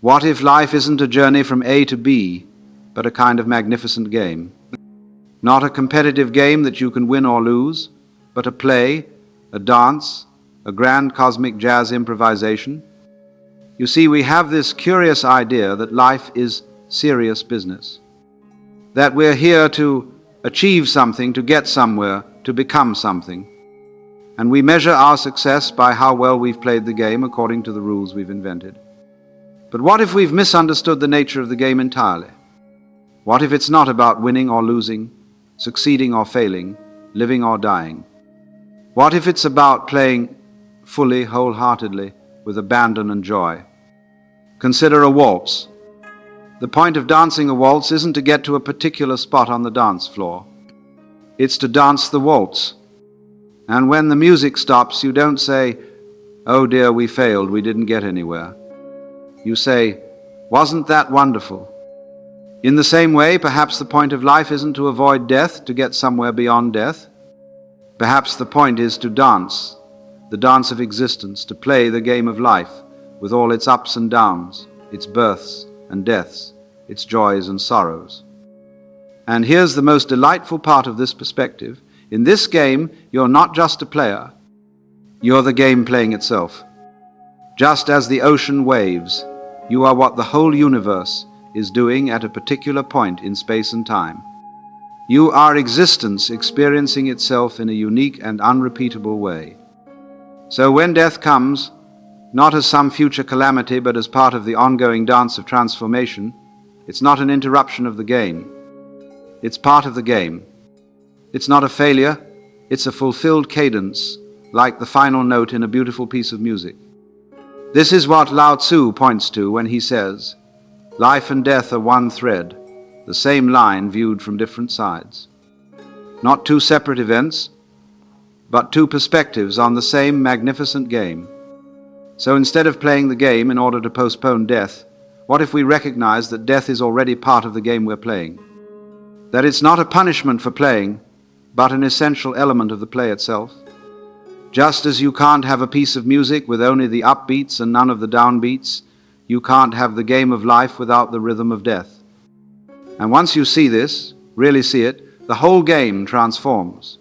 A: What if life isn't a journey from A to B, but a kind of magnificent game? Not a competitive game that you can win or lose, but a play, a dance, a grand cosmic jazz improvisation. You see, we have this curious idea that life is serious business, that we're here to achieve something, to get somewhere, to become something. And we measure our success by how well we've played the game according to the rules we've invented. But what if we've misunderstood the nature of the game entirely? What if it's not about winning or losing, succeeding or failing, living or dying? What if it's about playing fully, wholeheartedly, with abandon and joy? Consider a waltz. The point of dancing a waltz isn't to get to a particular spot on the dance floor. It's to dance the waltz. And when the music stops, you don't say, "Oh dear, we failed, we didn't get anywhere." You say, "Wasn't that wonderful?" In the same way, perhaps the point of life isn't to avoid death, to get somewhere beyond death. Perhaps the point is to dance, the dance of existence, to play the game of life with all its ups and downs, its births and deaths, its joys and sorrows. And here's the most delightful part of this perspective. In this game, you're not just a player, you're the game playing itself. Just as the ocean waves, you are what the whole universe is doing at a particular point in space and time. You are existence experiencing itself in a unique and unrepeatable way. So when death comes, not as some future calamity, but as part of the ongoing dance of transformation, it's not an interruption of the game. It's part of the game. It's not a failure, it's a fulfilled cadence, like the final note in a beautiful piece of music. This is what Lao Tzu points to when he says, "Life and death are one thread, the same line viewed from different sides." Not two separate events, but two perspectives on the same magnificent game. So instead of playing the game in order to postpone death, what if we recognize that death is already part of the game we're playing? That it's not a punishment for playing, but an essential element of the play itself? Just as you can't have a piece of music with only the upbeats and none of the downbeats, you can't have the game of life without the rhythm of death. And once you see this, really see it, the whole game transforms.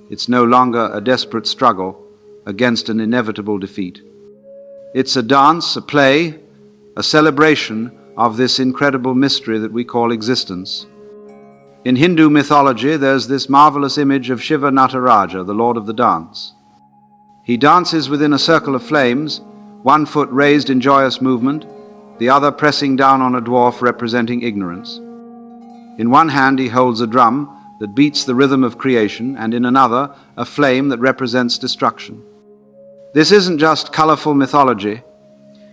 A: It's no longer a desperate struggle against an inevitable defeat. It's a dance, a play, a celebration of this incredible mystery that we call existence. In Hindu mythology, there's this marvelous image of Shiva Nataraja, the Lord of the Dance. He dances within a circle of flames, one foot raised in joyous movement, the other pressing down on a dwarf representing ignorance. In one hand he holds a drum that beats the rhythm of creation, and in another a flame that represents destruction. This isn't just colorful mythology,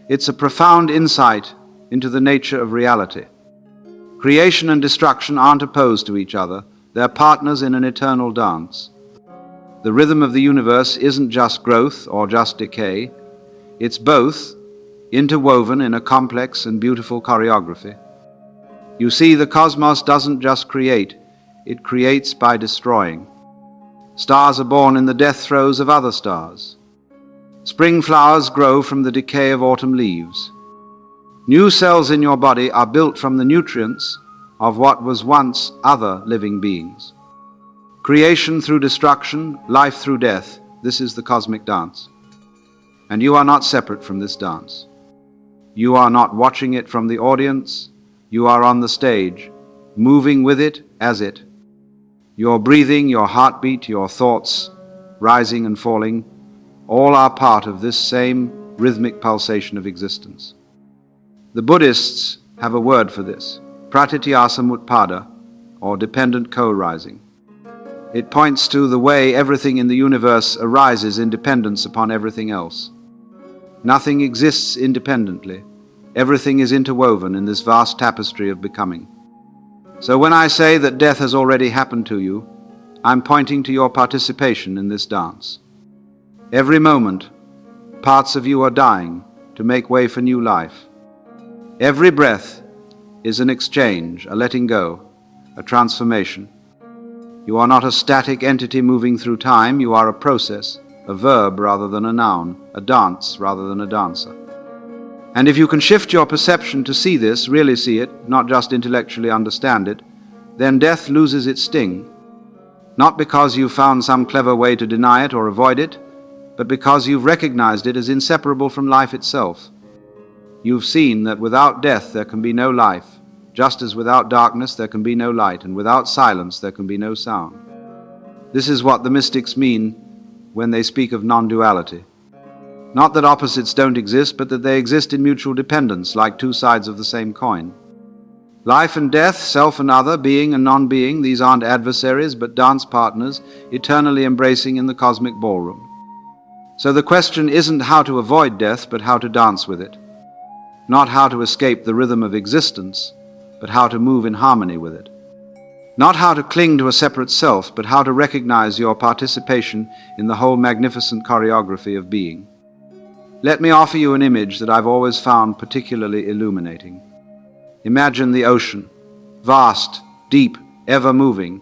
A: it's a profound insight into the nature of reality. Creation and destruction aren't opposed to each other, they're partners in an eternal dance. The rhythm of the universe isn't just growth or just decay, it's both, interwoven in a complex and beautiful choreography. You see, the cosmos doesn't just create, it creates by destroying. Stars are born in the death throes of other stars. Spring flowers grow from the decay of autumn leaves. New cells in your body are built from the nutrients of what was once other living beings. Creation through destruction, life through death, this is the cosmic dance. And you are not separate from this dance. You are not watching it from the audience, you are on the stage, moving with it as it. Your breathing, your heartbeat, your thoughts, rising and falling, all are part of this same rhythmic pulsation of existence. The Buddhists have a word for this, pratityasamutpada, or dependent co-rising. It points to the way everything in the universe arises in dependence upon everything else. Nothing exists independently. Everything is interwoven in this vast tapestry of becoming. So when I say that death has already happened to you, I'm pointing to your participation in this dance. Every moment, parts of you are dying to make way for new life. Every breath is an exchange, a letting go, a transformation. You are not a static entity moving through time, you are a process, a verb rather than a noun, a dance rather than a dancer. And if you can shift your perception to see this, really see it, not just intellectually understand it, then death loses its sting. Not because you've found some clever way to deny it or avoid it, but because you've recognized it as inseparable from life itself. You've seen that without death there can be no life, just as without darkness there can be no light, and without silence there can be no sound. This is what the mystics mean when they speak of non-duality. Not that opposites don't exist, but that they exist in mutual dependence, like two sides of the same coin. Life and death, self and other, being and non-being, these aren't adversaries, but dance partners, eternally embracing in the cosmic ballroom. So the question isn't how to avoid death, but how to dance with it. Not how to escape the rhythm of existence, but how to move in harmony with it. Not how to cling to a separate self, but how to recognize your participation in the whole magnificent choreography of being. Let me offer you an image that I've always found particularly illuminating. Imagine the ocean, vast, deep, ever moving,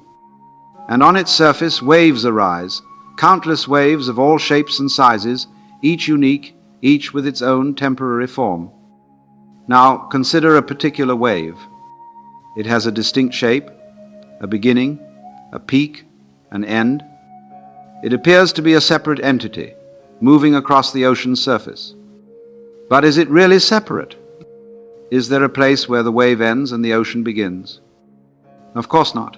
A: and on its surface waves arise, countless waves of all shapes and sizes, each unique, each with its own temporary form. Now consider a particular wave. It has a distinct shape, a beginning, a peak, an end. It appears to be a separate entity, moving across the ocean's surface. But is it really separate? Is there a place where the wave ends and the ocean begins? Of course not.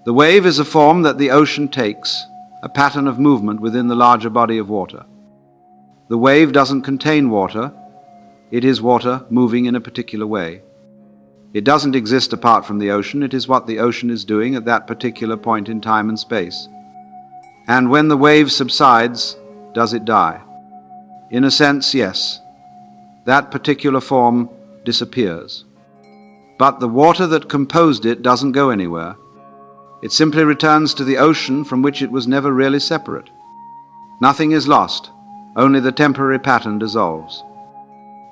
A: The wave is a form that the ocean takes, a pattern of movement within the larger body of water. The wave doesn't contain water. It is water moving in a particular way. It doesn't exist apart from the ocean. It is what the ocean is doing at that particular point in time and space. And when the wave subsides, does it die? In a sense, yes. That particular form disappears. But the water that composed it doesn't go anywhere. It simply returns to the ocean from which it was never really separate. Nothing is lost, only the temporary pattern dissolves.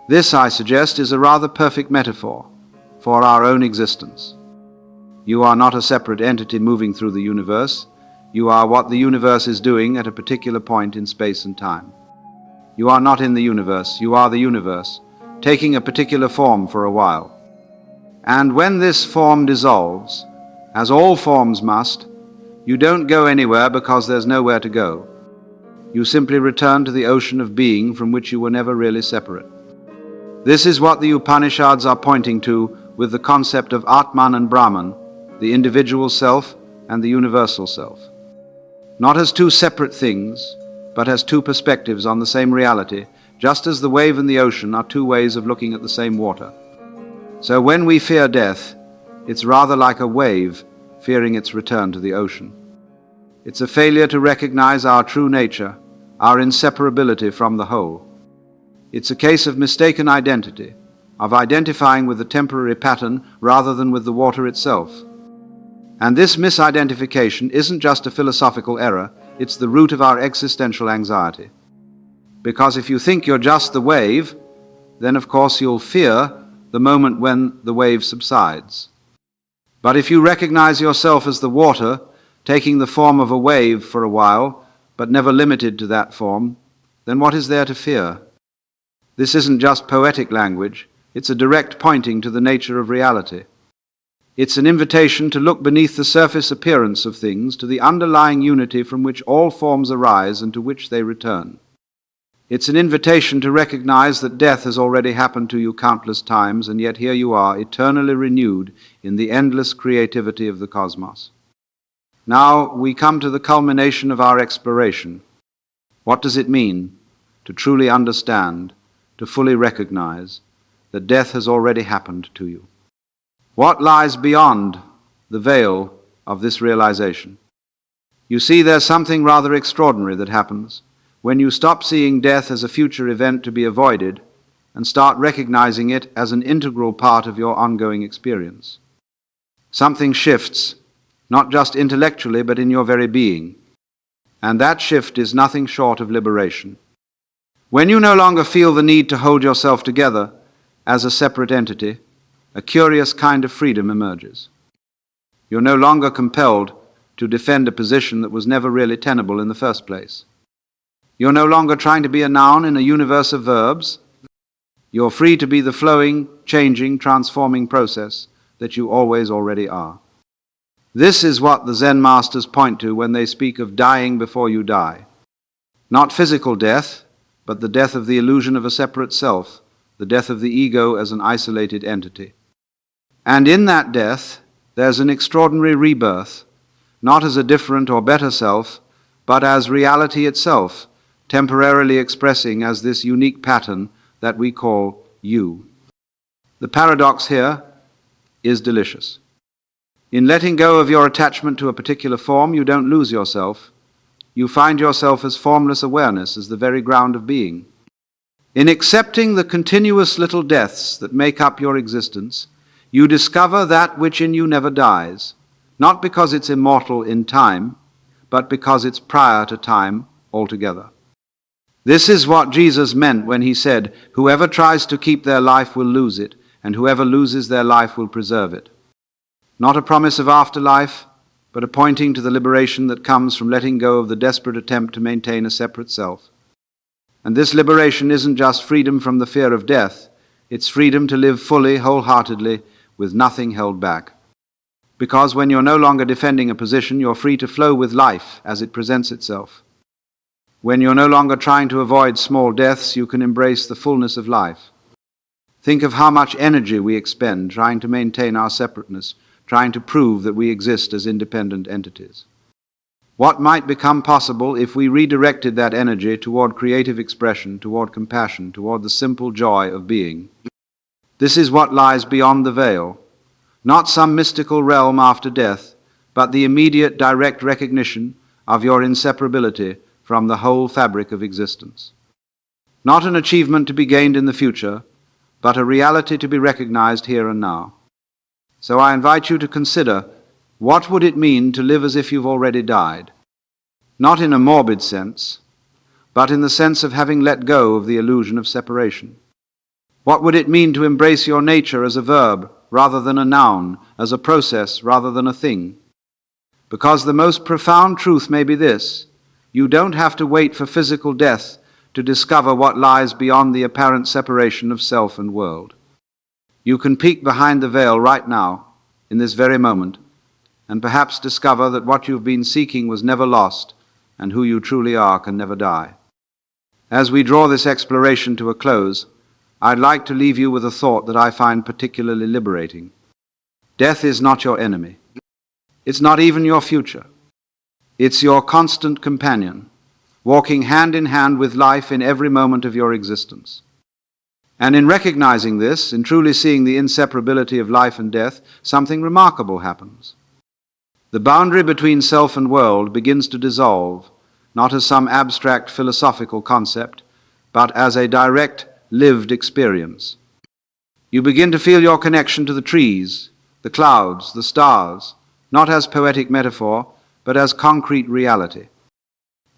A: This, I suggest, is a rather perfect metaphor for our own existence. You are not a separate entity moving through the universe. You are what the universe is doing at a particular point in space and time. You are not in the universe, you are the universe, taking a particular form for a while. And when this form dissolves, as all forms must, you don't go anywhere because there's nowhere to go. You simply return to the ocean of being from which you were never really separate. This is what the Upanishads are pointing to with the concept of Atman and Brahman, the individual self and the universal self. Not as two separate things, but as two perspectives on the same reality, just as the wave and the ocean are two ways of looking at the same water. So when we fear death, it's rather like a wave fearing its return to the ocean. It's a failure to recognize our true nature, our inseparability from the whole. It's a case of mistaken identity, of identifying with the temporary pattern rather than with the water itself. And this misidentification isn't just a philosophical error, it's the root of our existential anxiety. Because if you think you're just the wave, then of course you'll fear the moment when the wave subsides. But if you recognize yourself as the water, taking the form of a wave for a while, but never limited to that form, then what is there to fear? This isn't just poetic language, it's a direct pointing to the nature of reality. It's an invitation to look beneath the surface appearance of things to the underlying unity from which all forms arise and to which they return. It's an invitation to recognize that death has already happened to you countless times, and yet here you are, eternally renewed in the endless creativity of the cosmos. Now we come to the culmination of our exploration. What does it mean to truly understand, to fully recognize that death has already happened to you? What lies beyond the veil of this realization? You see, there's something rather extraordinary that happens when you stop seeing death as a future event to be avoided and start recognizing it as an integral part of your ongoing experience. Something shifts, not just intellectually, but in your very being. And that shift is nothing short of liberation. When you no longer feel the need to hold yourself together as a separate entity, a curious kind of freedom emerges. You're no longer compelled to defend a position that was never really tenable in the first place. You're no longer trying to be a noun in a universe of verbs. You're free to be the flowing, changing, transforming process that you always already are. This is what the Zen masters point to when they speak of dying before you die. Not physical death, but the death of the illusion of a separate self, the death of the ego as an isolated entity. And in that death, there's an extraordinary rebirth, not as a different or better self, but as reality itself, temporarily expressing as this unique pattern that we call you. The paradox here is delicious. In letting go of your attachment to a particular form, you don't lose yourself. You find yourself as formless awareness, as the very ground of being. In accepting the continuous little deaths that make up your existence, you discover that which in you never dies, not because it's immortal in time, but because it's prior to time altogether. This is what Jesus meant when he said, "Whoever tries to keep their life will lose it, and whoever loses their life will preserve it." Not a promise of afterlife, but a pointing to the liberation that comes from letting go of the desperate attempt to maintain a separate self. And this liberation isn't just freedom from the fear of death, it's freedom to live fully, wholeheartedly, with nothing held back. Because when you're no longer defending a position, you're free to flow with life as it presents itself. When you're no longer trying to avoid small deaths, you can embrace the fullness of life. Think of how much energy we expend trying to maintain our separateness, trying to prove that we exist as independent entities. What might become possible if we redirected that energy toward creative expression, toward compassion, toward the simple joy of being? This is what lies beyond the veil, not some mystical realm after death, but the immediate direct recognition of your inseparability from the whole fabric of existence. Not an achievement to be gained in the future, but a reality to be recognized here and now. So I invite you to consider, what would it mean to live as if you've already died? Not in a morbid sense, but in the sense of having let go of the illusion of separation. What would it mean to embrace your nature as a verb rather than a noun, as a process rather than a thing? Because the most profound truth may be this: you don't have to wait for physical death to discover what lies beyond the apparent separation of self and world. You can peek behind the veil right now, in this very moment, and perhaps discover that what you've been seeking was never lost, and who you truly are can never die. As we draw this exploration to a close, I'd like to leave you with a thought that I find particularly liberating. Death is not your enemy. It's not even your future. It's your constant companion, walking hand in hand with life in every moment of your existence. And in recognizing this, in truly seeing the inseparability of life and death, something remarkable happens. The boundary between self and world begins to dissolve, not as some abstract philosophical concept, but as a direct, lived experience. You begin to feel your connection to the trees, the clouds, the stars, not as poetic metaphor, but as concrete reality.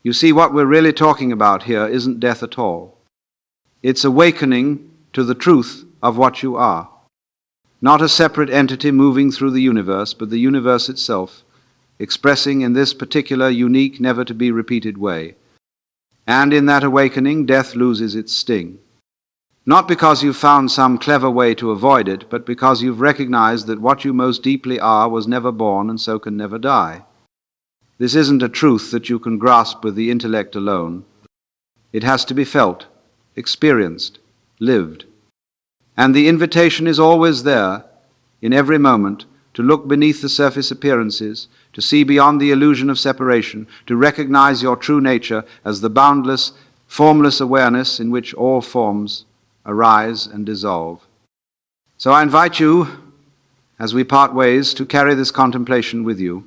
A: You see, what we're really talking about here isn't death at all. It's awakening to the truth of what you are. Not a separate entity moving through the universe, but the universe itself, expressing in this particular, unique, never-to-be-repeated way. And in that awakening, death loses its sting. Not because you've found some clever way to avoid it, but because you've recognized that what you most deeply are was never born and so can never die. This isn't a truth that you can grasp with the intellect alone. It has to be felt, experienced, lived. And the invitation is always there, in every moment, to look beneath the surface appearances, to see beyond the illusion of separation, to recognize your true nature as the boundless, formless awareness in which all forms arise and dissolve. So I invite you, as we part ways, to carry this contemplation with you,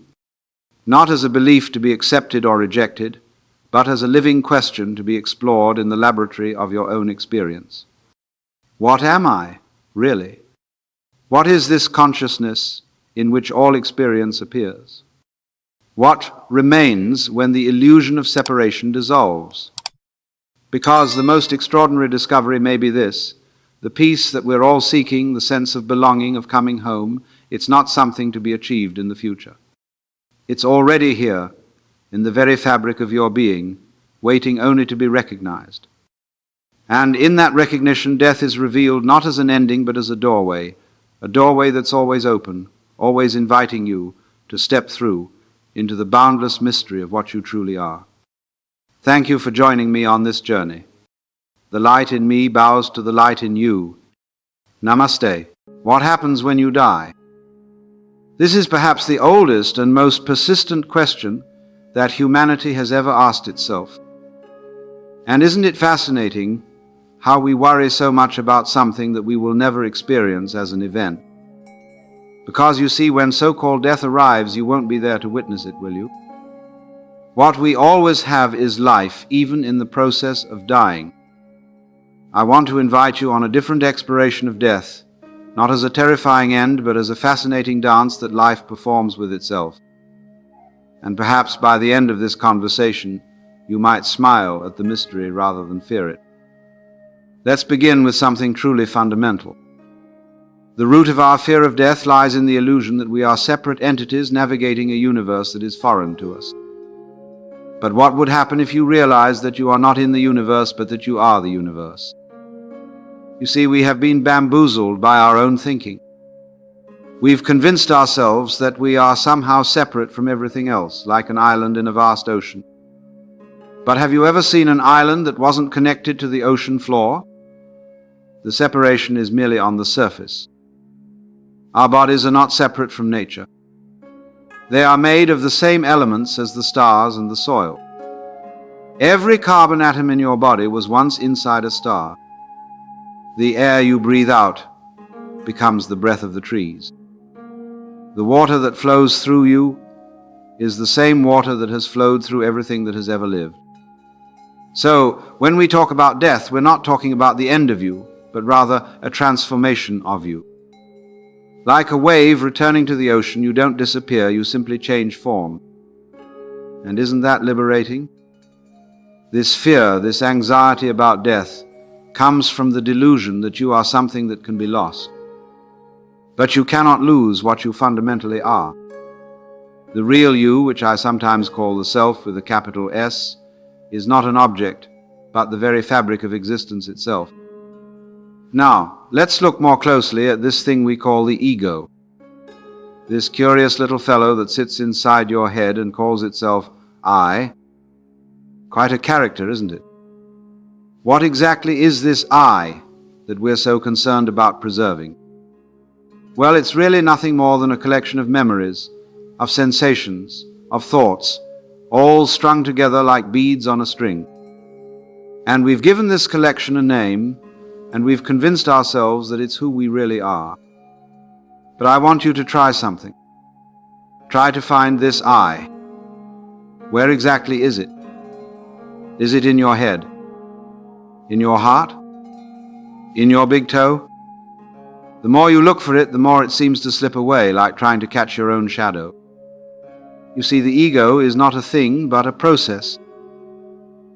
A: not as a belief to be accepted or rejected, but as a living question to be explored in the laboratory of your own experience. What am I, really? What is this consciousness in which all experience appears? What remains when the illusion of separation dissolves? Because the most extraordinary discovery may be this: the peace that we're all seeking, the sense of belonging, of coming home, it's not something to be achieved in the future. It's already here, in the very fabric of your being, waiting only to be recognized. And in that recognition, death is revealed not as an ending, but as a doorway that's always open, always inviting you to step through into the boundless mystery of what you truly are. Thank you for joining me on this journey. The light in me bows to the light in you. Namaste. What happens when you die? This is perhaps the oldest and most persistent question that humanity has ever asked itself. And isn't it fascinating how we worry so much about something that we will never experience as an event? Because you see, when so-called death arrives, you won't be there to witness it, will you? What we always have is life, even in the process of dying. I want to invite you on a different exploration of death, not as a terrifying end, but as a fascinating dance that life performs with itself. And perhaps by the end of this conversation, you might smile at the mystery rather than fear it. Let's begin with something truly fundamental. The root of our fear of death lies in the illusion that we are separate entities navigating a universe that is foreign to us. But what would happen if you realized that you are not in the universe, but that you are the universe? You see, we have been bamboozled by our own thinking. We've convinced ourselves that we are somehow separate from everything else, like an island in a vast ocean. But have you ever seen an island that wasn't connected to the ocean floor? The separation is merely on the surface. Our bodies are not separate from nature. They are made of the same elements as the stars and the soil. Every carbon atom in your body was once inside a star. The air you breathe out becomes the breath of the trees. The water that flows through you is the same water that has flowed through everything that has ever lived. So, when we talk about death, we're not talking about the end of you, but rather a transformation of you. Like a wave returning to the ocean, you don't disappear, you simply change form. And isn't that liberating? This fear, this anxiety about death, comes from the delusion that you are something that can be lost. But you cannot lose what you fundamentally are. The real you, which I sometimes call the self with a capital S, is not an object, but the very fabric of existence itself. Now, let's look more closely at this thing we call the ego. This curious little fellow that sits inside your head and calls itself I. Quite a character, isn't it? What exactly is this I that we're so concerned about preserving? Well, it's really nothing more than a collection of memories, of sensations, of thoughts, all strung together like beads on a string. And we've given this collection a name, and we've convinced ourselves that it's who we really are. But I want you to try something. Try to find this I. Where exactly is it? Is it in your head? In your heart? In your big toe? The more you look for it, the more it seems to slip away, like trying to catch your own shadow. You see, the ego is not a thing, but a process.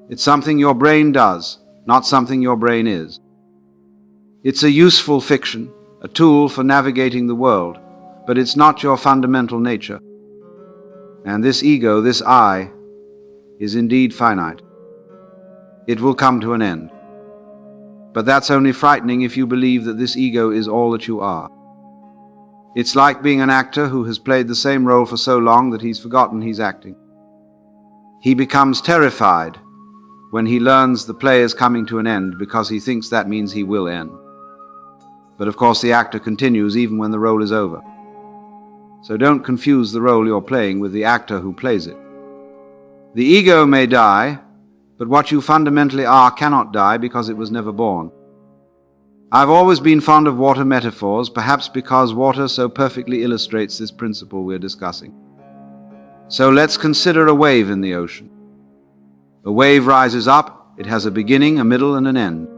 A: It's something your brain does, not something your brain is. It's a useful fiction, a tool for navigating the world, but it's not your fundamental nature. And this ego, this I, is indeed finite. It will come to an end. But that's only frightening if you believe that this ego is all that you are. It's like being an actor who has played the same role for so long that he's forgotten he's acting. He becomes terrified when he learns the play is coming to an end, because he thinks that means he will end. But of course the actor continues even when the role is over. So don't confuse the role you're playing with the actor who plays it. The ego may die, but what you fundamentally are cannot die because it was never born. I've always been fond of water metaphors, perhaps because water so perfectly illustrates this principle we're discussing. So let's consider a wave in the ocean. A wave rises up, it has a beginning, a middle, and an end.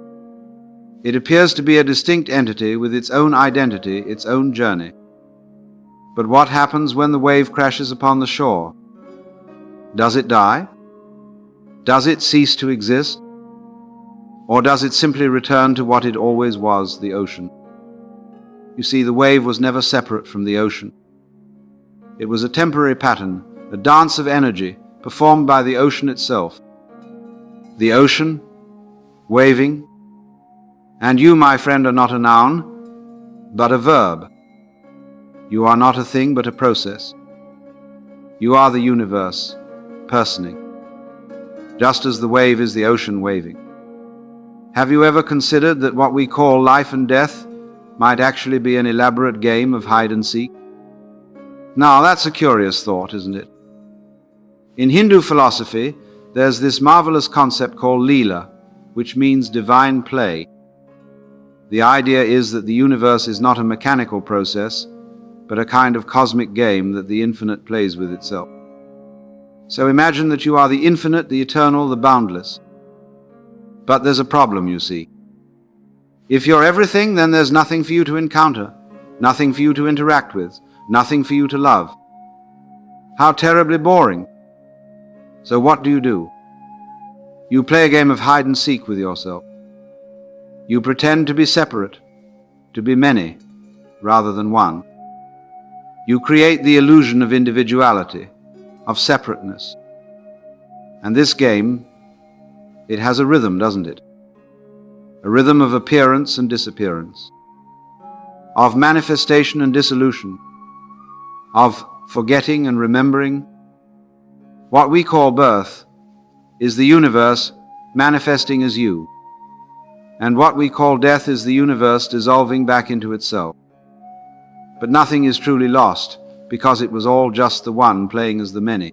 A: It appears to be a distinct entity with its own identity, its own journey. But what happens when the wave crashes upon the shore? Does it die? Does it cease to exist? Or does it simply return to what it always was, the ocean? You see, the wave was never separate from the ocean. It was a temporary pattern, a dance of energy performed by the ocean itself. The ocean, waving, and you, my friend, are not a noun, but a verb. You are not a thing, but a process. You are the universe, personing, just as the wave is the ocean waving. Have you ever considered that what we call life and death might actually be an elaborate game of hide and seek? Now, that's a curious thought, isn't it? In Hindu philosophy, there's this marvelous concept called Leela, which means divine play. The idea is that the universe is not a mechanical process, but a kind of cosmic game that the infinite plays with itself. So imagine that you are the infinite, the eternal, the boundless. But there's a problem, you see. If you're everything, then there's nothing for you to encounter, nothing for you to interact with, nothing for you to love. How terribly boring. So what do? You play a game of hide and seek with yourself. You pretend to be separate, to be many, rather than one. You create the illusion of individuality, of separateness. And this game, it has a rhythm, doesn't it? A rhythm of appearance and disappearance, of manifestation and dissolution, of forgetting and remembering. What we call birth is the universe manifesting as you, and what we call death is the universe dissolving back into itself. But nothing is truly lost, because it was all just the one playing as the many.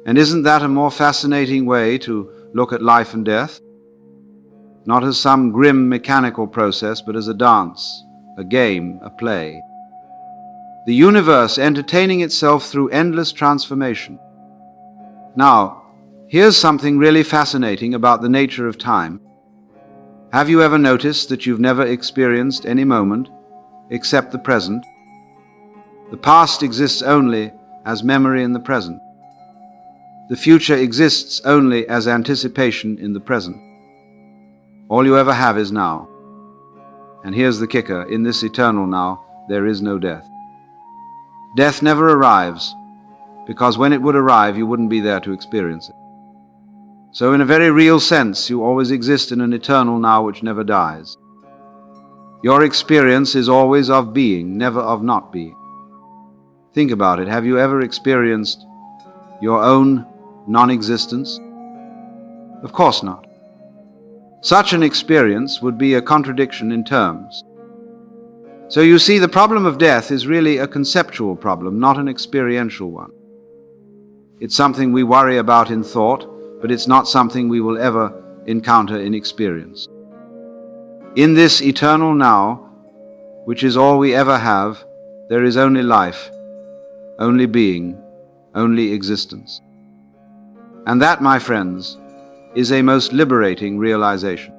A: And isn't that a more fascinating way to look at life and death? Not as some grim mechanical process, but as a dance, a game, a play. The universe entertaining itself through endless transformation. Now, here's something really fascinating about the nature of time. Have you ever noticed that you've never experienced any moment except the present? The past exists only as memory in the present. The future exists only as anticipation in the present. All you ever have is now. And here's the kicker, in this eternal now, there is no death. Death never arrives, because when it would arrive, you wouldn't be there to experience it. So in a very real sense, you always exist in an eternal now which never dies. Your experience is always of being, never of not being. Think about it. Have you ever experienced your own non-existence? Of course not. Such an experience would be a contradiction in terms. So you see, the problem of death is really a conceptual problem, not an experiential one. It's something we worry about in thought, but it's not something we will ever encounter in experience. In this eternal now, which is all we ever have, there is only life, only being, only existence. And that, my friends, is a most liberating realization.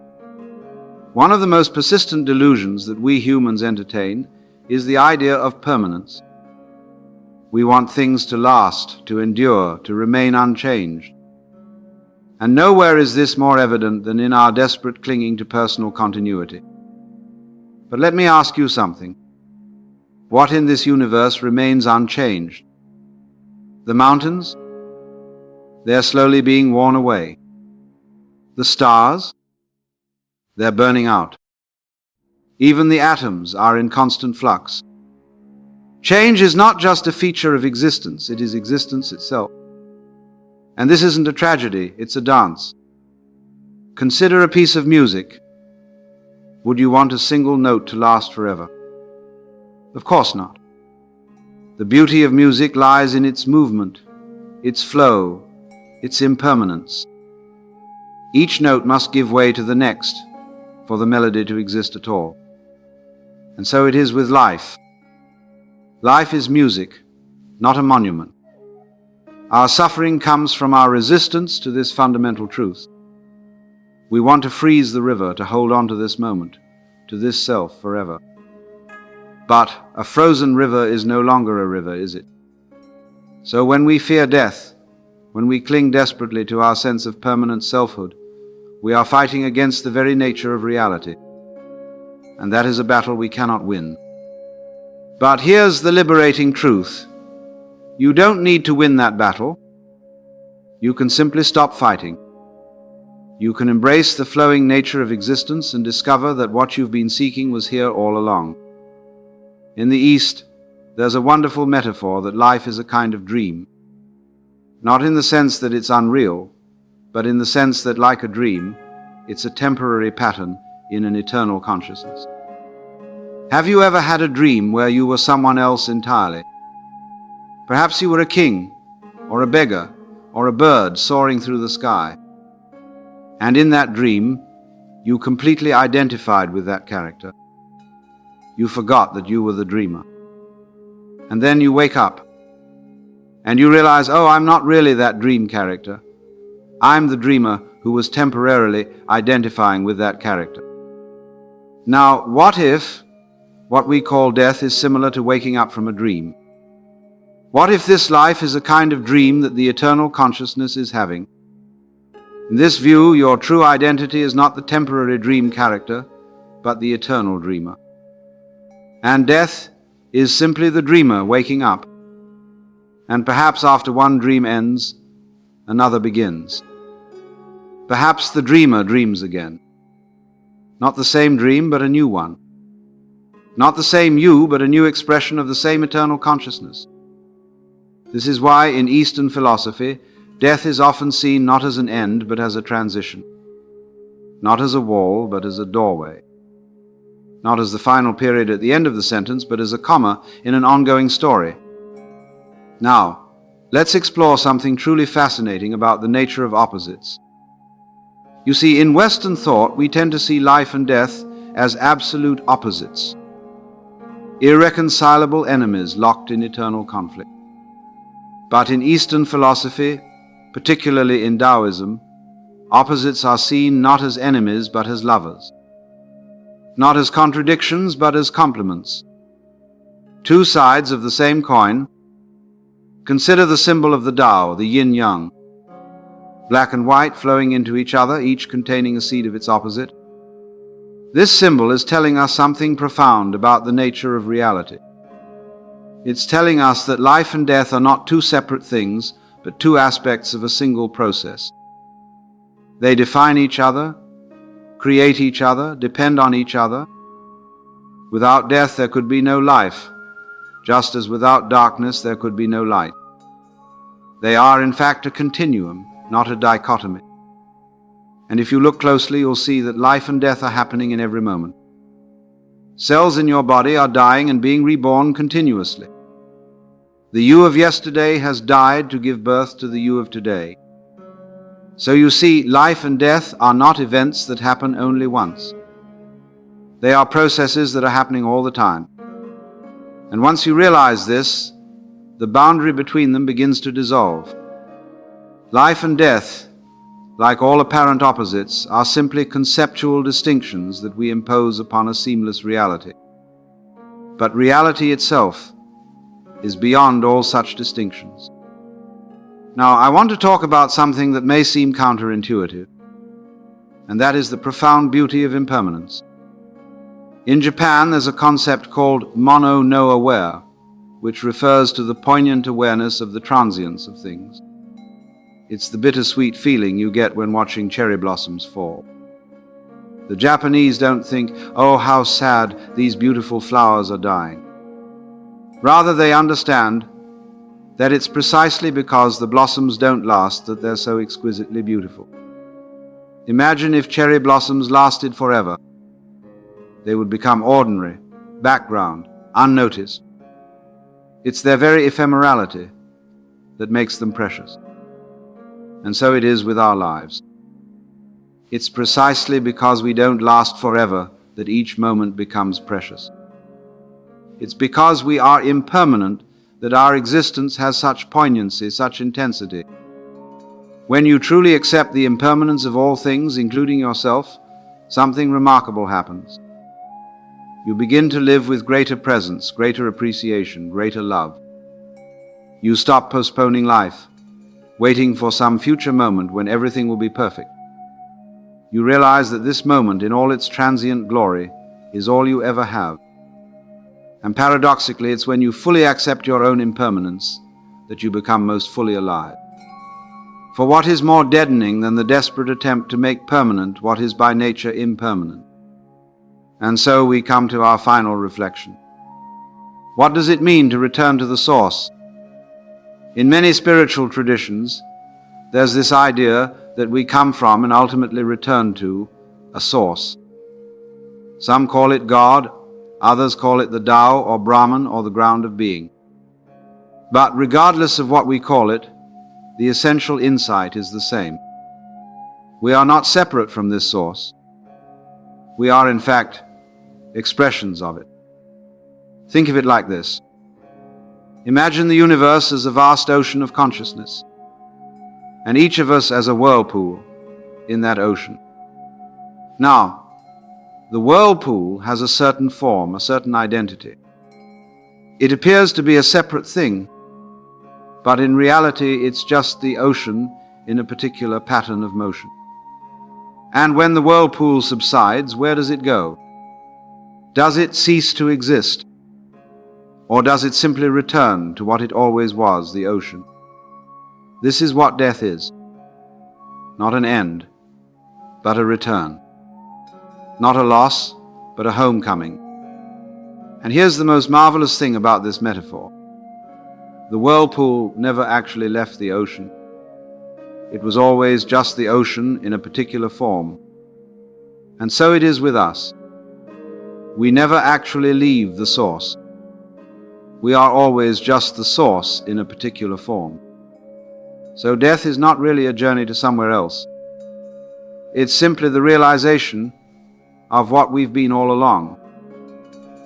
A: One of the most persistent delusions that we humans entertain is the idea of permanence. We want things to last, to endure, to remain unchanged. And nowhere is this more evident than in our desperate clinging to personal continuity. But let me ask you something. What in this universe remains unchanged? The mountains? They're slowly being worn away. The stars? They're burning out. Even the atoms are in constant flux. Change is not just a feature of existence, it is existence itself. And this isn't a tragedy, it's a dance. Consider a piece of music. Would you want a single note to last forever? Of course not. The beauty of music lies in its movement, its flow, its impermanence. Each note must give way to the next for the melody to exist at all. And so it is with life. Life is music, not a monument. Our suffering comes from our resistance to this fundamental truth. We want to freeze the river, to hold on to this moment, to this self forever. But a frozen river is no longer a river, is it? So when we fear death, when we cling desperately to our sense of permanent selfhood, we are fighting against the very nature of reality. And that is a battle we cannot win. But here's the liberating truth. You don't need to win that battle. You can simply stop fighting. You can embrace the flowing nature of existence and discover that what you've been seeking was here all along. In the East, there's a wonderful metaphor that life is a kind of dream. Not in the sense that it's unreal, but in the sense that, like a dream, it's a temporary pattern in an eternal consciousness. Have you ever had a dream where you were someone else entirely? Perhaps you were a king, or a beggar, or a bird soaring through the sky. And in that dream, you completely identified with that character. You forgot that you were the dreamer. And then you wake up, and you realize, oh, I'm not really that dream character. I'm the dreamer who was temporarily identifying with that character. Now, what if what we call death is similar to waking up from a dream? What if this life is a kind of dream that the eternal consciousness is having? In this view, your true identity is not the temporary dream character, but the eternal dreamer. And death is simply the dreamer waking up. And perhaps after one dream ends, another begins. Perhaps the dreamer dreams again. Not the same dream, but a new one. Not the same you, but a new expression of the same eternal consciousness. This is why in Eastern philosophy, death is often seen not as an end, but as a transition. Not as a wall, but as a doorway. Not as the final period at the end of the sentence, but as a comma in an ongoing story. Now, let's explore something truly fascinating about the nature of opposites. You see, in Western thought, we tend to see life and death as absolute opposites, irreconcilable enemies locked in eternal conflict. But in Eastern philosophy, particularly in Taoism, opposites are seen not as enemies but as lovers, not as contradictions but as complements. Two sides of the same coin. Consider the symbol of the Tao, the yin-yang. Black and white flowing into each other, each containing a seed of its opposite. This symbol is telling us something profound about the nature of reality. It's telling us that life and death are not two separate things, but two aspects of a single process. They define each other, create each other, depend on each other. Without death there could be no life, just as without darkness there could be no light. They are in fact a continuum, not a dichotomy. And if you look closely, you'll see that life and death are happening in every moment. Cells in your body are dying and being reborn continuously. The you of yesterday has died to give birth to the you of today. So you see, life and death are not events that happen only once. They are processes that are happening all the time. And once you realize this, the boundary between them begins to dissolve. Life and death, like all apparent opposites, are simply conceptual distinctions that we impose upon a seamless reality. But reality itself is beyond all such distinctions. Now, I want to talk about something that may seem counterintuitive, and that is the profound beauty of impermanence. In Japan, there's a concept called mono no aware, which refers to the poignant awareness of the transience of things. It's the bittersweet feeling you get when watching cherry blossoms fall. The Japanese don't think, oh, how sad, these beautiful flowers are dying. Rather, they understand that it's precisely because the blossoms don't last that they're so exquisitely beautiful. Imagine if cherry blossoms lasted forever. They would become ordinary, background, unnoticed. It's their very ephemerality that makes them precious. And so it is with our lives. It's precisely because we don't last forever that each moment becomes precious. It's because we are impermanent that our existence has such poignancy, such intensity. When you truly accept the impermanence of all things, including yourself, something remarkable happens. You begin to live with greater presence, greater appreciation, greater love. You stop postponing life, waiting for some future moment when everything will be perfect. You realize that this moment in all its transient glory is all you ever have. And paradoxically, it's when you fully accept your own impermanence that you become most fully alive. For what is more deadening than the desperate attempt to make permanent what is by nature impermanent? And so we come to our final reflection. What does it mean to return to the source? In many spiritual traditions, there's this idea that we come from and ultimately return to a source. Some call it God, others call it the Tao or Brahman or the ground of being. But regardless of what we call it, the essential insight is the same. We are not separate from this source. We are, in fact, expressions of it. Think of it like this. Imagine the universe as a vast ocean of consciousness, and each of us as a whirlpool in that ocean. Now, the whirlpool has a certain form, a certain identity. It appears to be a separate thing, but in reality it's just the ocean in a particular pattern of motion. And when the whirlpool subsides, where does it go? Does it cease to exist? Or does it simply return to what it always was, the ocean? This is what death is. Not an end, but a return. Not a loss, but a homecoming. And here's the most marvelous thing about this metaphor. The whirlpool never actually left the ocean. It was always just the ocean in a particular form. And so it is with us. We never actually leave the source. We are always just the source in a particular form. So death is not really a journey to somewhere else. It's simply the realization of what we've been all along.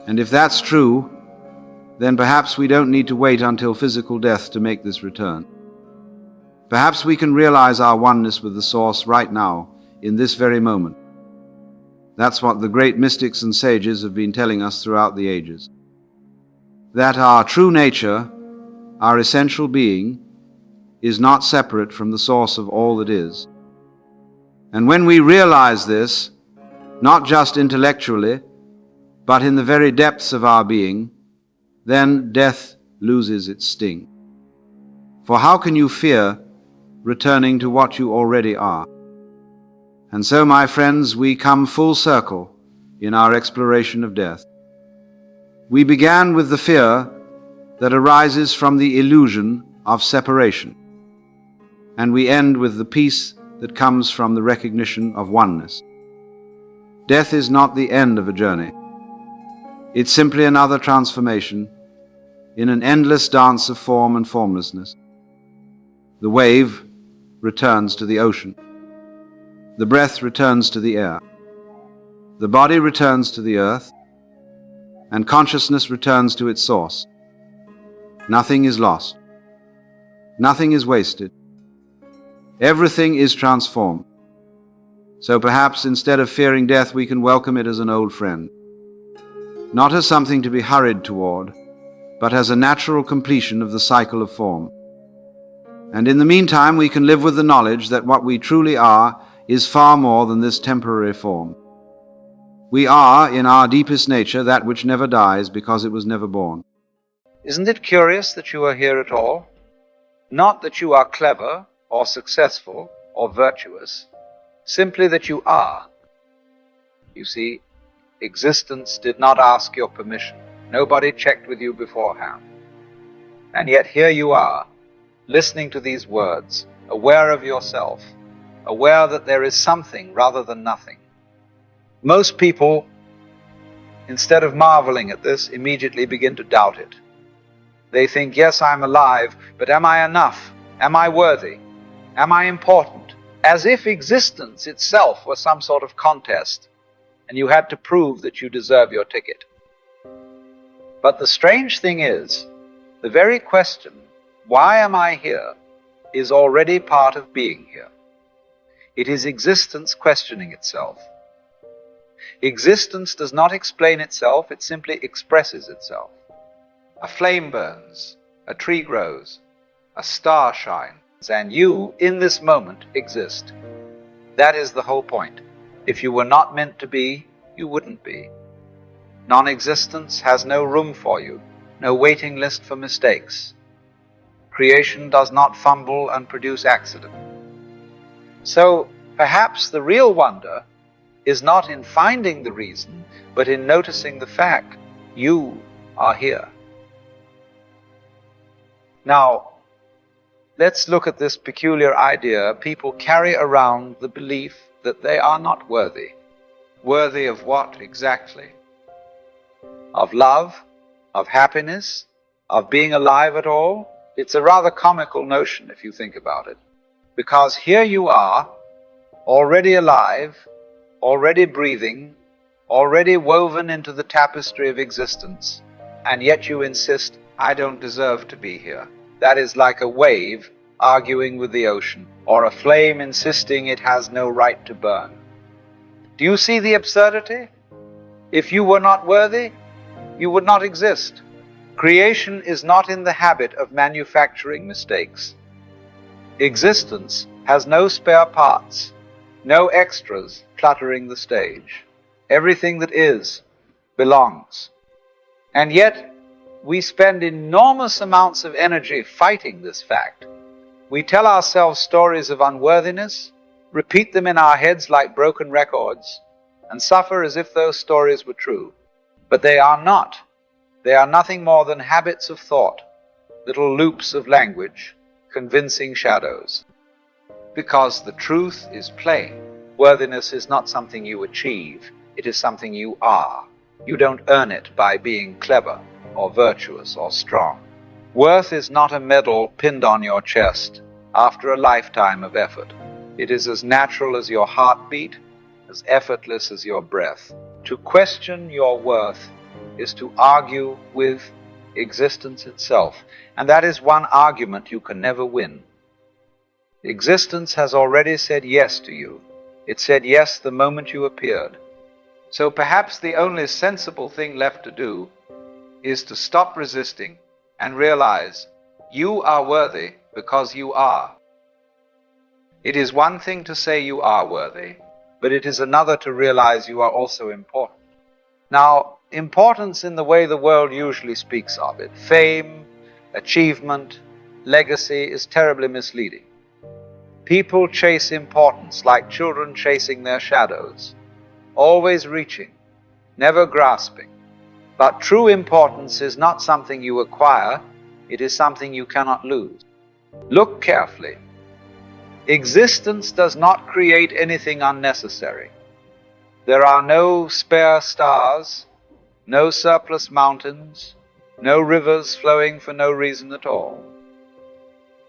A: And if that's true, then perhaps we don't need to wait until physical death to make this return. Perhaps we can realize our oneness with the source right now, in this very moment. That's what the great mystics and sages have been telling us throughout the ages. That our true nature, our essential being, is not separate from the source of all that is. And when we realize this, not just intellectually, but in the very depths of our being, then death loses its sting. For how can you fear returning to what you already are? And so, my friends, we come full circle in our exploration of death. We began with the fear that arises from the illusion of separation, and we end with the peace that comes from the recognition of oneness. Death is not the end of a journey. It's simply another transformation in an endless dance of form and formlessness. The wave returns to the ocean. The breath returns to the air. The body returns to the earth, and consciousness returns to its source. Nothing is lost. Nothing is wasted. Everything is transformed. So perhaps instead of fearing death, we can welcome it as an old friend. Not as something to be hurried toward, but as a natural completion of the cycle of form. And in the meantime, we can live with the knowledge that what we truly are is far more than this temporary form. We are, in our deepest nature, that which never dies because it was never born.
B: Isn't it curious that you are here at all? Not that you are clever or successful or virtuous, simply that you are. You see, existence did not ask your permission. Nobody checked with you beforehand. And yet here you are, listening to these words, aware of yourself, aware that there is something rather than nothing. Most people, instead of marveling at this, immediately begin to doubt it. They think, yes, I'm alive, but am I enough? Am I worthy? Am I important? As if existence itself were some sort of contest, and you had to prove that you deserve your ticket. But the strange thing is, the very question, why am I here, is already part of being here. It is existence questioning itself. Existence does not explain itself, it simply expresses itself. A flame burns, a tree grows, a star shines, and you, in this moment, exist. That is the whole point. If you were not meant to be, you wouldn't be. Non-existence has no room for you, no waiting list for mistakes. Creation does not fumble and produce accident. So, perhaps the real wonder is not in finding the reason, but in noticing the fact you are here. Now, let's look at this peculiar idea. People carry around the belief that they are not worthy. Worthy of what exactly? Of love, of happiness, of being alive at all? It's a rather comical notion if you think about it. Because here you are, already alive, already breathing, already woven into the tapestry of existence, and yet you insist, I don't deserve to be here. That is like a wave arguing with the ocean, or a flame insisting it has no right to burn. Do you see the absurdity? If you were not worthy, you would not exist. Creation is not in the habit of manufacturing mistakes. Existence has no spare parts, no extras cluttering the stage. Everything that is belongs. And yet, we spend enormous amounts of energy fighting this fact. We tell ourselves stories of unworthiness, repeat them in our heads like broken records, and suffer as if those stories were true. But they are not. They are nothing more than habits of thought, little loops of language, convincing shadows. Because the truth is plain. Worthiness is not something you achieve, it is something you are. You don't earn it by being clever or virtuous or strong. Worth is not a medal pinned on your chest after a lifetime of effort. It is as natural as your heartbeat, as effortless as your breath. To question your worth is to argue with existence itself, and that is one argument you can never win. Existence has already said yes to you. It said yes the moment you appeared. So perhaps the only sensible thing left to do is to stop resisting and realize you are worthy because you are. It is one thing to say you are worthy, but it is another to realize you are also important. Now, importance in the way the world usually speaks of it, fame, achievement, legacy, is terribly misleading. People chase importance like children chasing their shadows, always reaching, never grasping. But true importance is not something you acquire, it is something you cannot lose. Look carefully. Existence does not create anything unnecessary. There are no spare stars, no surplus mountains, no rivers flowing for no reason at all.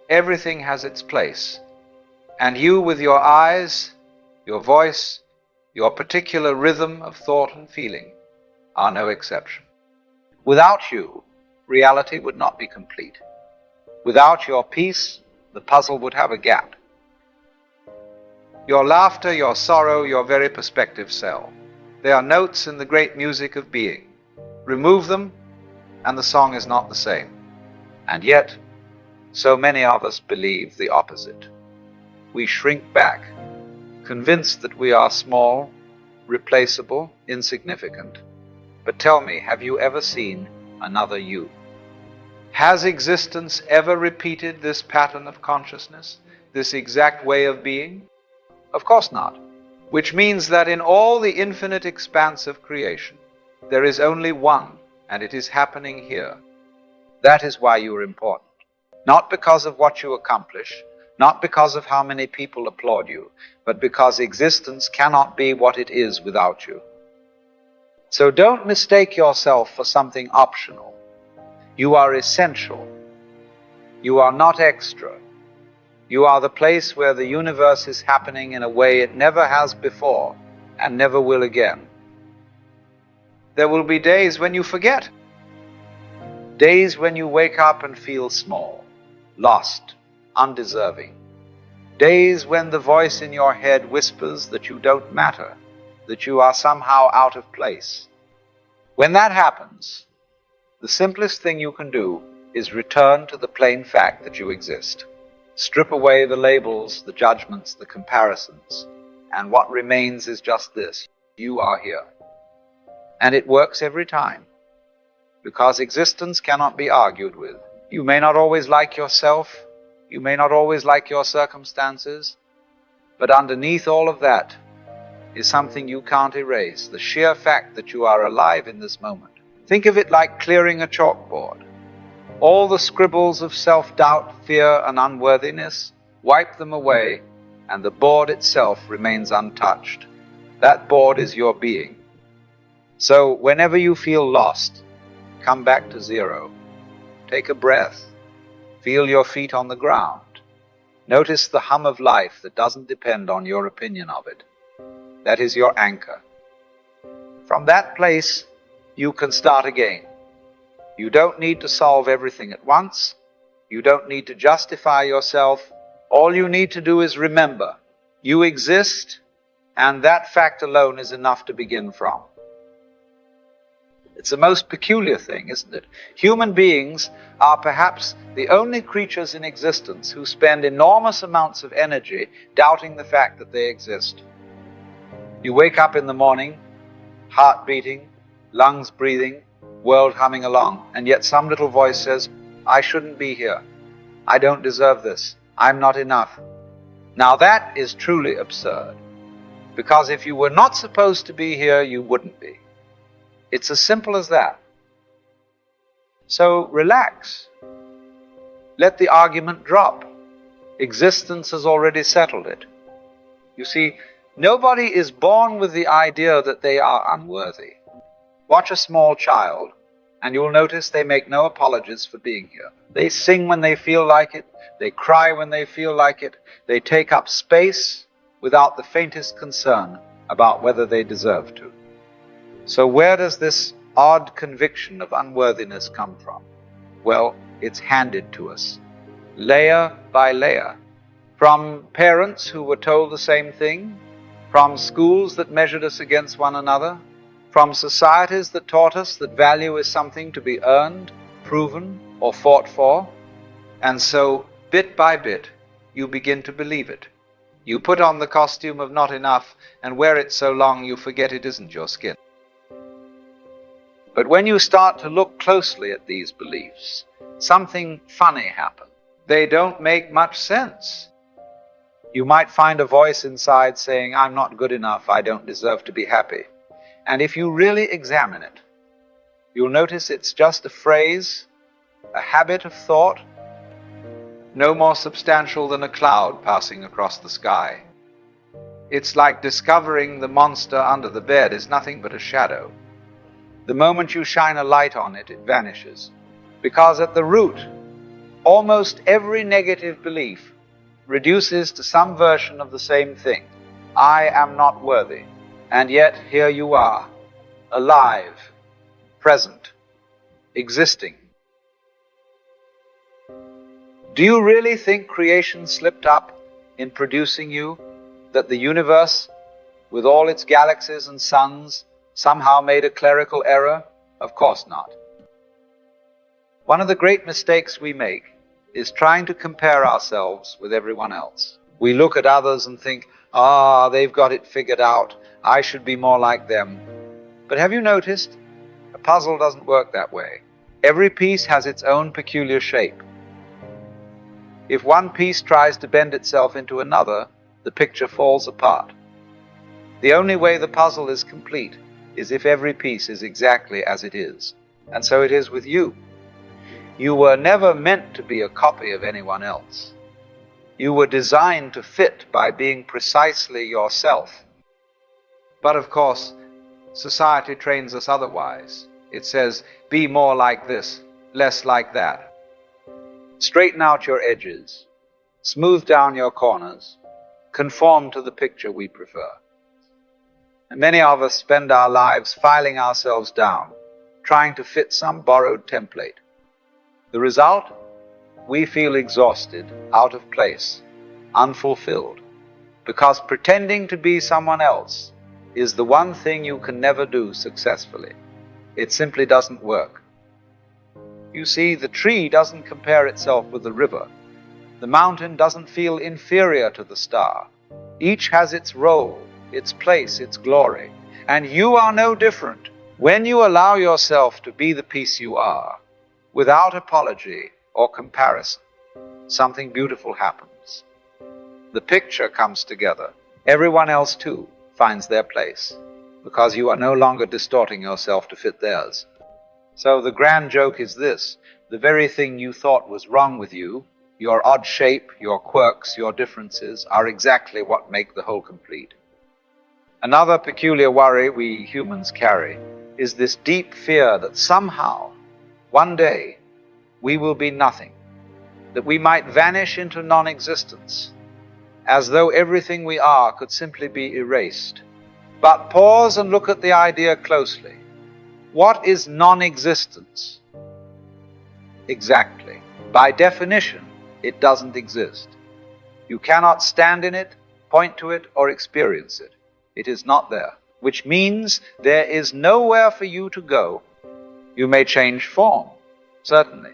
B: Everything has its place, and you with your eyes, your voice, your particular rhythm of thought and feeling are no exception. Without you, reality would not be complete. Without your peace, the puzzle would have a gap. Your laughter, your sorrow, your very perspective sell. They are notes in the great music of being. Remove them, and the song is not the same. And yet, so many of us believe the opposite. We shrink back, convinced that we are small, replaceable, insignificant. But tell me, have you ever seen another you? Has existence ever repeated this pattern of consciousness, this exact way of being? Of course not. Which means that in all the infinite expanse of creation, there is only one, and it is happening here. That is why you are important. Not because of what you accomplish, not because of how many people applaud you, but because existence cannot be what it is without you. So don't mistake yourself for something optional. You are essential. You are not extra. You are the place where the universe is happening in a way it never has before and never will again. There will be days when you forget. Days when you wake up and feel small, lost, undeserving. Days when the voice in your head whispers that you don't matter, that you are somehow out of place. When that happens, the simplest thing you can do is return to the plain fact that you exist. Strip away the labels, the judgments, the comparisons, and what remains is just this: you are here. And it works every time, because existence cannot be argued with. You may not always like yourself, you may not always like your circumstances, but underneath all of that is something you can't erase, the sheer fact that you are alive in this moment. Think of it like clearing a chalkboard. All the scribbles of self-doubt, fear, and unworthiness, wipe them away, and the board itself remains untouched. That board is your being. So whenever you feel lost, come back to zero. Take a breath. Feel your feet on the ground. Notice the hum of life that doesn't depend on your opinion of it. That is your anchor. From that place, you can start again. You don't need to solve everything at once. You don't need to justify yourself. All you need to do is remember, you exist, and that fact alone is enough to begin from. It's the most peculiar thing, isn't it? Human beings are perhaps the only creatures in existence who spend enormous amounts of energy doubting the fact that they exist. You wake up in the morning, heart beating, lungs breathing, world humming along, and yet some little voice says, I shouldn't be here. I don't deserve this. I'm not enough. Now that is truly absurd, because if you were not supposed to be here, you wouldn't be. It's as simple as that. So relax. Let the argument drop. Existence has already settled it. You see, nobody is born with the idea that they are unworthy. Watch a small child, and you'll notice they make no apologies for being here. They sing when they feel like it. They cry when they feel like it. They take up space without the faintest concern about whether they deserve to. So where does this odd conviction of unworthiness come from? Well, it's handed to us, layer by layer, from parents who were told the same thing, from schools that measured us against one another, from societies that taught us that value is something to be earned, proven, or fought for. And so, bit by bit, you begin to believe it. You put on the costume of not enough and wear it so long you forget it isn't your skin. But when you start to look closely at these beliefs, something funny happens. They don't make much sense. You might find a voice inside saying, I'm not good enough, I don't deserve to be happy. And if you really examine it, you'll notice it's just a phrase, a habit of thought, no more substantial than a cloud passing across the sky. It's like discovering the monster under the bed is nothing but a shadow. The moment you shine a light on it, it vanishes. Because at the root, almost every negative belief reduces to some version of the same thing. I am not worthy. And yet here you are, alive, present, existing. Do you really think creation slipped up in producing you? That the universe, with all its galaxies and suns, somehow made a clerical error? Of course not. One of the great mistakes we make is trying to compare ourselves with everyone else. We look at others and think, they've got it figured out. I should be more like them. But have you noticed? A puzzle doesn't work that way. Every piece has its own peculiar shape. If one piece tries to bend itself into another, the picture falls apart. The only way the puzzle is complete is if every piece is exactly as it is. And so it is with you. You were never meant to be a copy of anyone else. You were designed to fit by being precisely yourself. But of course, society trains us otherwise. It says, be more like this, less like that. Straighten out your edges, smooth down your corners, conform to the picture we prefer. And many of us spend our lives filing ourselves down, trying to fit some borrowed template. The result? We feel exhausted, out of place, unfulfilled, because pretending to be someone else is the one thing you can never do successfully. It simply doesn't work. You see, the tree doesn't compare itself with the river. The mountain doesn't feel inferior to the star. Each has its role, its place, its glory. And you are no different. When you allow yourself to be the peace you are, without apology or comparison, something beautiful happens. The picture comes together. Everyone else, too, finds their place, because you are no longer distorting yourself to fit theirs. So the grand joke is this: the very thing you thought was wrong with you, your odd shape, your quirks, your differences, are exactly what make the whole complete. Another peculiar worry we humans carry is this deep fear that somehow, one day, we will be nothing, that we might vanish into non-existence, as though everything we are could simply be erased. But pause and look at the idea closely. What is non-existence? Exactly. By definition, it doesn't exist. You cannot stand in it, point to it, or experience it. It is not there, which means there is nowhere for you to go. You may change form, certainly.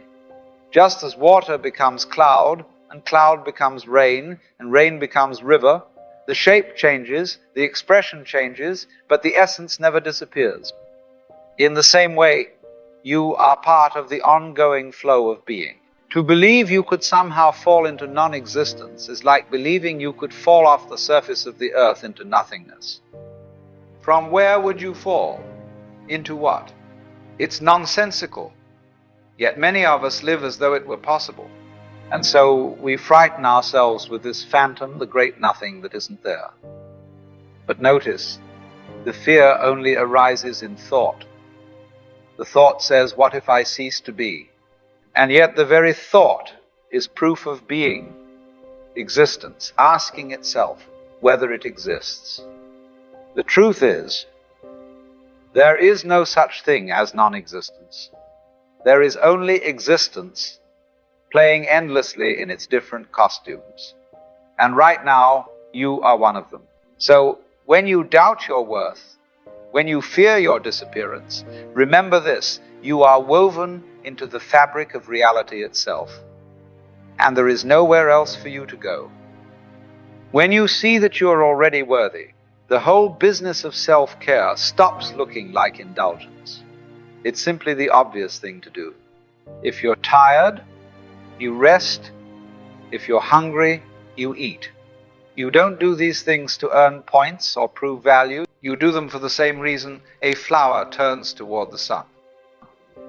B: Just as water becomes cloud, and cloud becomes rain, and rain becomes river, the shape changes, the expression changes, but the essence never disappears. In the same way, you are part of the ongoing flow of being. To believe you could somehow fall into non-existence is like believing you could fall off the surface of the earth into nothingness. From where would you fall? Into what? It's nonsensical. Yet many of us live as though it were possible. And so we frighten ourselves with this phantom, the great nothing that isn't there. But notice, the fear only arises in thought. The thought says, what if I cease to be? And yet the very thought is proof of being, existence, asking itself whether it exists. The truth is, there is no such thing as non-existence. There is only existence playing endlessly in its different costumes. And right now, you are one of them. So when you doubt your worth, when you fear your disappearance, remember this: you are woven into the fabric of reality itself, and there is nowhere else for you to go. When you see that you are already worthy, the whole business of self-care stops looking like indulgence. It's simply the obvious thing to do. If you're tired, you rest. If you're hungry, you eat. You don't do these things to earn points or prove value. You do them for the same reason a flower turns toward the sun.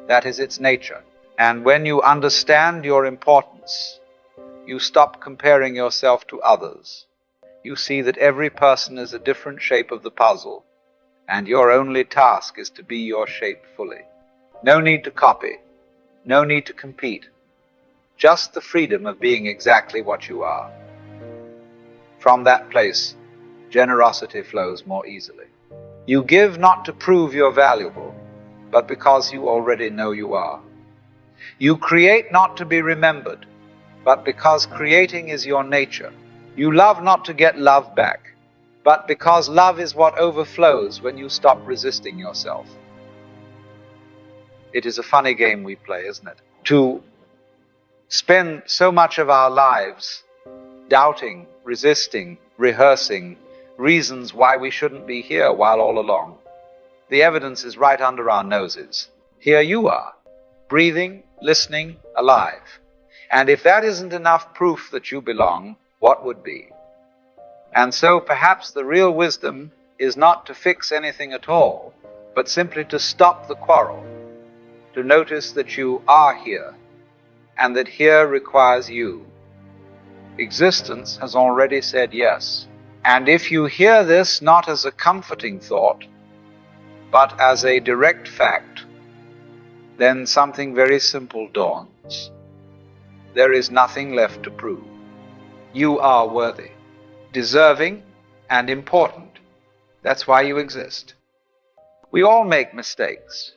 B: That is its nature. And when you understand your importance, you stop comparing yourself to others. You see that every person is a different shape of the puzzle, and your only task is to be your shape fully. No need to copy, no need to compete, just the freedom of being exactly what you are. From that place, generosity flows more easily. You give not to prove you're valuable, but because you already know you are. You create not to be remembered, but because creating is your nature. You love not to get love back, but because love is what overflows when you stop resisting yourself. It is a funny game we play, isn't it? To spend so much of our lives doubting, resisting, rehearsing reasons why we shouldn't be here while all along. The evidence is right under our noses. Here you are, breathing, listening, alive. And if that isn't enough proof that you belong, what would be? And so perhaps the real wisdom is not to fix anything at all, but simply to stop the quarrel, to notice that you are here, and that here requires you. Existence has already said yes. And if you hear this not as a comforting thought, but as a direct fact, then something very simple dawns. There is nothing left to prove. You are worthy, deserving, and important. That's why you exist. We all make mistakes.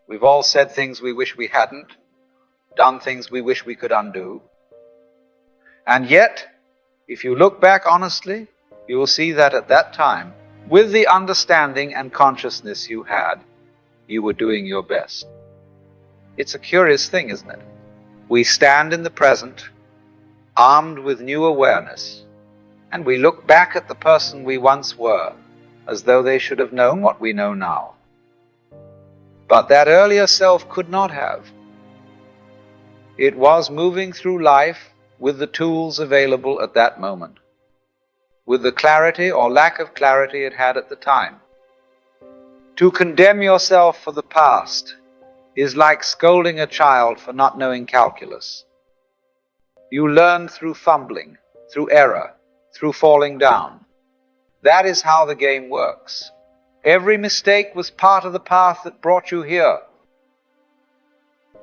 B: We've all said things we wish we hadn't, done things we wish we could undo. And yet, if you look back honestly, you will see that at that time, with the understanding and consciousness you had, you were doing your best. It's a curious thing, isn't it? We stand in the present, armed with new awareness, and we look back at the person we once were, as though they should have known what we know now. But that earlier self could not have. It was moving through life with the tools available at that moment, with the clarity or lack of clarity it had at the time. To condemn yourself for the past is like scolding a child for not knowing calculus. You learn through fumbling, through error, through falling down. That is how the game works. Every mistake was part of the path that brought you here.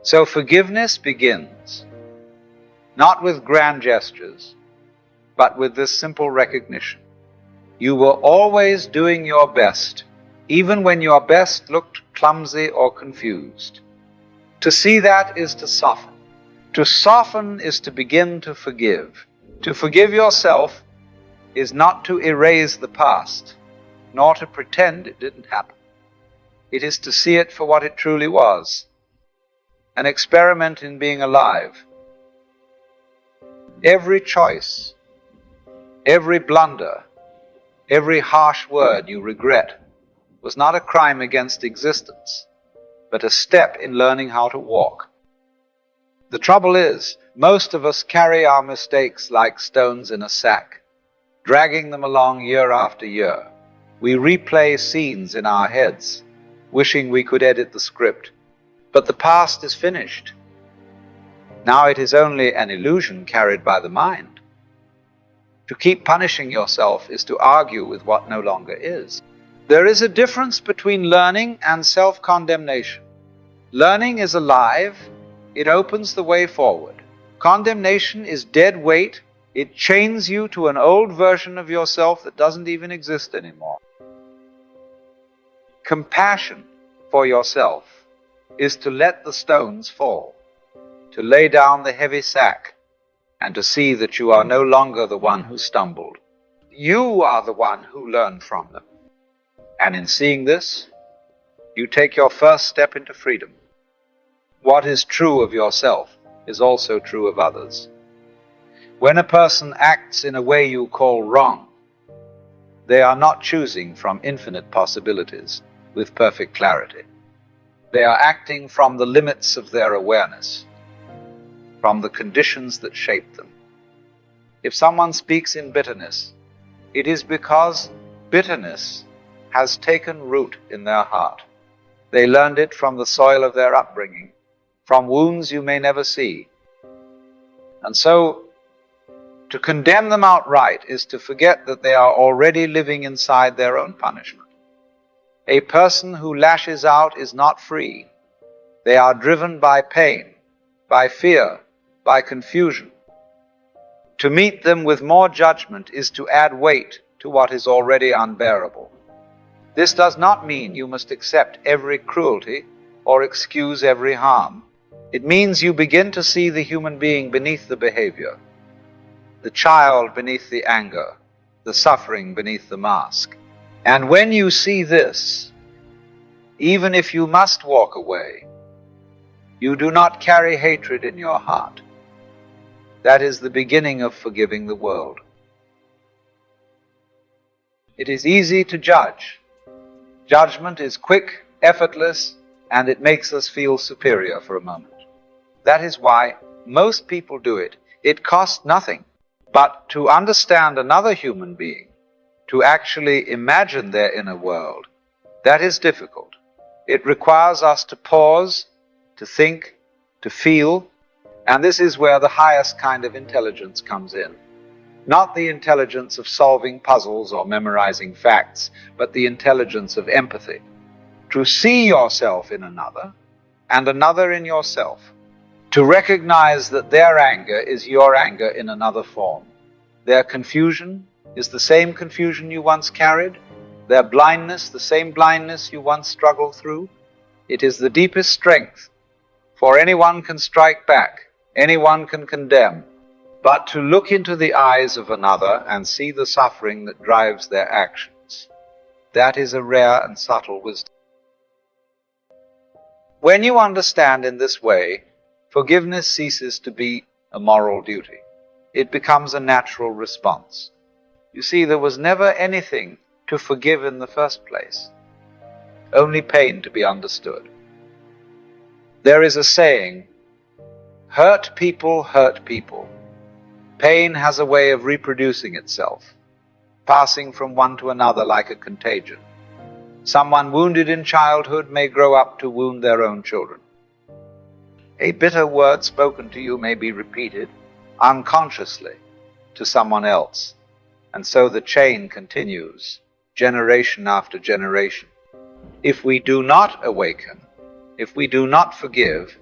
B: So forgiveness begins, not with grand gestures, but with this simple recognition. You were always doing your best, even when your best looked clumsy or confused. To see that is to soften. To soften is to begin to forgive. To forgive yourself is not to erase the past, nor to pretend it didn't happen. It is to see it for what it truly was, an experiment in being alive. Every choice, every blunder, every harsh word you regret was not a crime against existence, but a step in learning how to walk. The trouble is, most of us carry our mistakes like stones in a sack, dragging them along year after year. We replay scenes in our heads, wishing we could edit the script. But the past is finished. Now it is only an illusion carried by the mind. To keep punishing yourself is to argue with what no longer is. There is a difference between learning and self-condemnation. Learning is alive. It opens the way forward. Condemnation is dead weight. It chains you to an old version of yourself that doesn't even exist anymore. Compassion for yourself is to let the stones fall, to lay down the heavy sack, and to see that you are no longer the one who stumbled. You are the one who learned from them. And in seeing this, you take your first step into freedom. What is true of yourself is also true of others. When a person acts in a way you call wrong, they are not choosing from infinite possibilities with perfect clarity. They are acting from the limits of their awareness, from the conditions that shape them. If someone speaks in bitterness, it is because bitterness has taken root in their heart. They learned it from the soil of their upbringing, from wounds you may never see. And so, to condemn them outright is to forget that they are already living inside their own punishment. A person who lashes out is not free. They are driven by pain, by fear, by confusion. To meet them with more judgment is to add weight to what is already unbearable. This does not mean you must accept every cruelty or excuse every harm. It means you begin to see the human being beneath the behavior, the child beneath the anger, the suffering beneath the mask. And when you see this, even if you must walk away, you do not carry hatred in your heart. That is the beginning of forgiving the world. It is easy to judge. Judgment is quick, effortless, and it makes us feel superior for a moment. That is why most people do it. It costs nothing. But to understand another human being, to actually imagine their inner world, that is difficult. It requires us to pause, to think, to feel, and this is where the highest kind of intelligence comes in. Not the intelligence of solving puzzles or memorizing facts, but the intelligence of empathy. To see yourself in another, and another in yourself. To recognize that their anger is your anger in another form. Their confusion is the same confusion you once carried. Their blindness, the same blindness you once struggled through. It is the deepest strength, for anyone can strike back, anyone can condemn. But to look into the eyes of another and see the suffering that drives their actions, That is a rare and subtle wisdom. When you understand in this way, forgiveness ceases to be a moral duty. It becomes a natural response. You see, there was never anything to forgive in the first place, only pain to be understood. There is a saying, hurt people hurt people. Pain has a way of reproducing itself, passing from one to another like a contagion. Someone wounded in childhood may grow up to wound their own children. A bitter word spoken to you may be repeated unconsciously to someone else, and so the chain continues, generation after generation. If we do not awaken, if we do not forgive,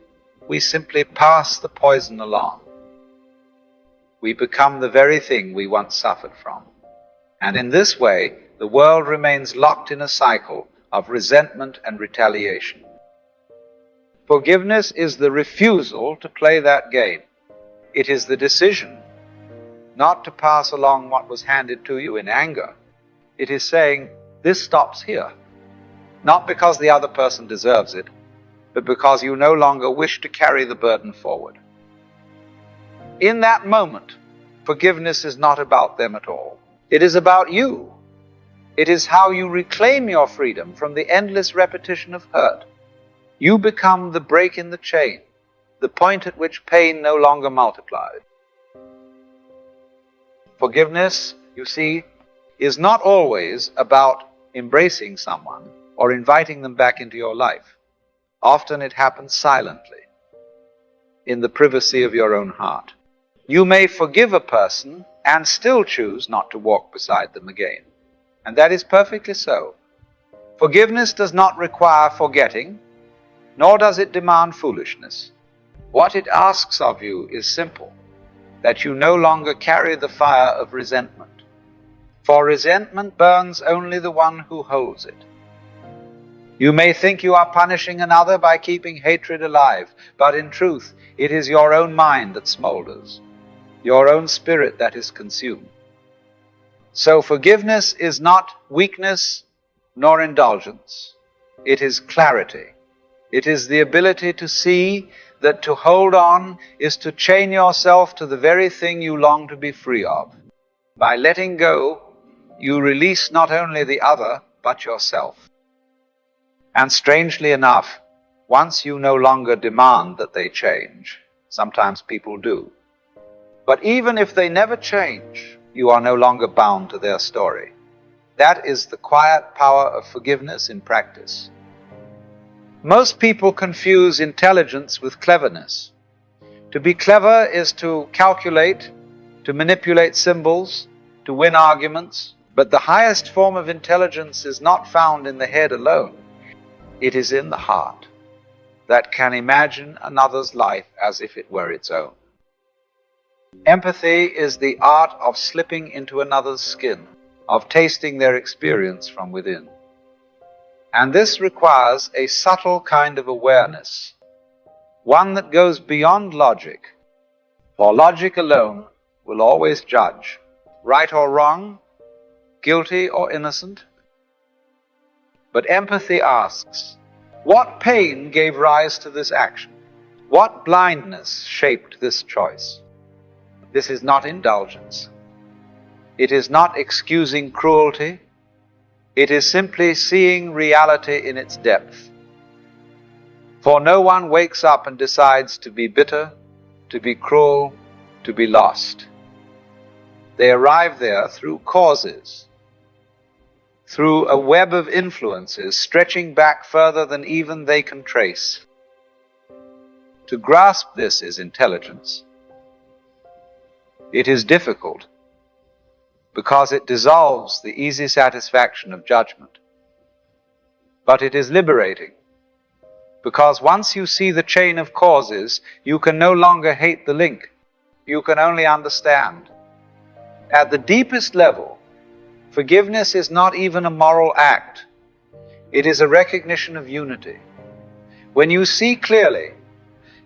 B: we simply pass the poison along. We become the very thing we once suffered from. And in this way, the world remains locked in a cycle of resentment and retaliation. Forgiveness is the refusal to play that game. It is the decision not to pass along what was handed to you in anger. It is saying, this stops here. Not because the other person deserves it, but because you no longer wish to carry the burden forward. In that moment, forgiveness is not about them at all. It is about you. It is how you reclaim your freedom from the endless repetition of hurt. You become the break in the chain, the point at which pain no longer multiplies. Forgiveness, you see, is not always about embracing someone or inviting them back into your life. Often it happens silently, in the privacy of your own heart. You may forgive a person and still choose not to walk beside them again. And that is perfectly so. Forgiveness does not require forgetting, nor does it demand foolishness. What it asks of you is simple, that you no longer carry the fire of resentment. For resentment burns only the one who holds it. You may think you are punishing another by keeping hatred alive, but in truth, it is your own mind that smolders, your own spirit that is consumed. So forgiveness is not weakness nor indulgence. It is clarity. It is the ability to see that to hold on is to chain yourself to the very thing you long to be free of. By letting go, you release not only the other, but yourself. And strangely enough, once you no longer demand that they change, sometimes people do. But even if they never change, you are no longer bound to their story. That is the quiet power of forgiveness in practice. Most people confuse intelligence with cleverness. To be clever is to calculate, to manipulate symbols, to win arguments. But the highest form of intelligence is not found in the head alone. It is in the heart that can imagine another's life as if it were its own. Empathy is the art of slipping into another's skin, of tasting their experience from within. And this requires a subtle kind of awareness, one that goes beyond logic, for logic alone will always judge, right or wrong, guilty or innocent. But empathy asks, what pain gave rise to this action? What blindness shaped this choice? This is not indulgence. It is not excusing cruelty. It is simply seeing reality in its depth. For no one wakes up and decides to be bitter, to be cruel, to be lost. They arrive there through causes, through a web of influences stretching back further than even they can trace. To grasp this is intelligence. It is difficult because it dissolves the easy satisfaction of judgment. But it is liberating because once you see the chain of causes, you can no longer hate the link. You can only understand. At the deepest level, forgiveness is not even a moral act. It is a recognition of unity. When you see clearly,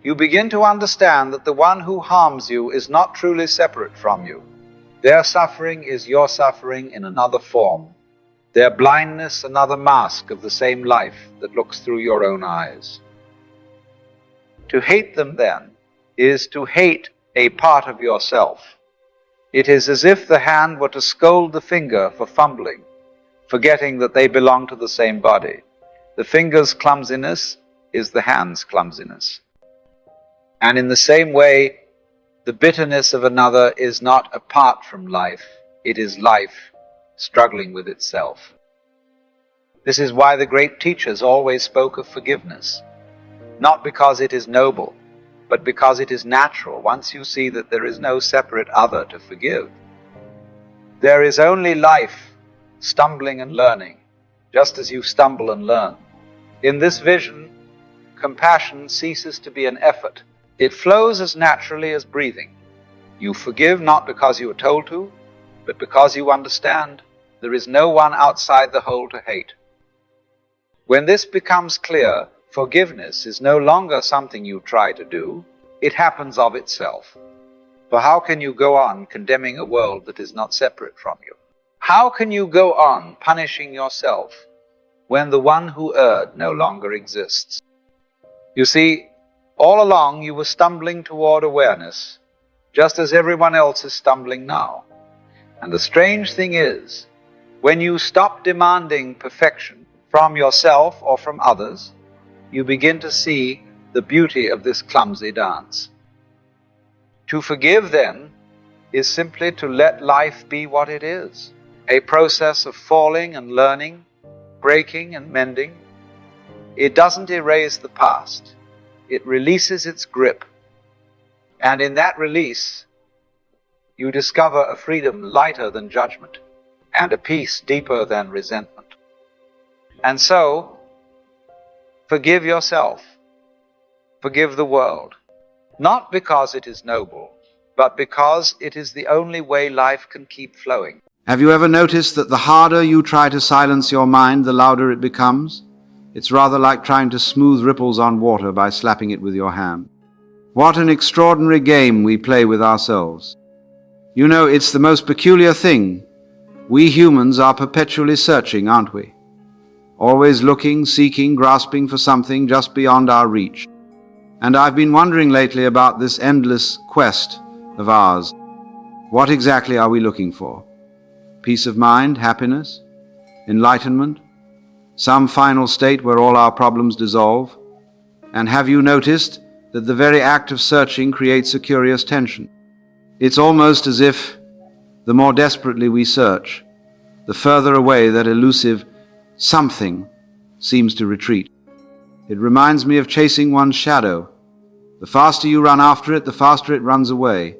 B: you begin to understand that the one who harms you is not truly separate from you. Their suffering is your suffering in another form. their blindness another mask of the same life that looks through your own eyes. To hate them, then, is to hate a part of yourself. It is as if the hand were to scold the finger for fumbling, forgetting that they belong to the same body. The finger's clumsiness is the hand's clumsiness. And in the same way, the bitterness of another is not apart from life. It is life struggling with itself. This is why the great teachers always spoke of forgiveness, not because it is noble, but because it is natural once you see that there is no separate other to forgive. There is only life, stumbling and learning, just as you stumble and learn. In this vision, compassion ceases to be an effort. It flows as naturally as breathing. You forgive not because you are told to, but because you understand there is no one outside the whole to hate. When this becomes clear, forgiveness is no longer something you try to do. It happens of itself. For how can you go on condemning a world that is not separate from you? How can you go on punishing yourself when the one who erred no longer exists? You see, all along you were stumbling toward awareness, just as everyone else is stumbling now. And the strange thing is, when you stop demanding perfection from yourself or from others, you begin to see the beauty of this clumsy dance. To forgive, then, is simply to let life be what it is, a process of falling and learning, breaking and mending. It doesn't erase the past. It releases its grip. And in that release, you discover a freedom lighter than judgment and a peace deeper than resentment. And so, forgive yourself. Forgive the world. Not because it is noble, but because it is the only way life can keep flowing.
A: Have you ever noticed that the harder you try to silence your mind, the louder it becomes? It's rather like trying to smooth ripples on water by slapping it with your hand. What an extraordinary game we play with ourselves. You know, it's the most peculiar thing. We humans are perpetually searching, aren't we? Always looking, seeking, grasping for something just beyond our reach. And I've been wondering lately about this endless quest of ours. What exactly are we looking for? Peace of mind, happiness, enlightenment, some final state where all our problems dissolve? And have you noticed that the very act of searching creates a curious tension? It's almost as if the more desperately we search, the further away that elusive something seems to retreat. It reminds me of chasing one's shadow. The faster you run after it, the faster it runs away.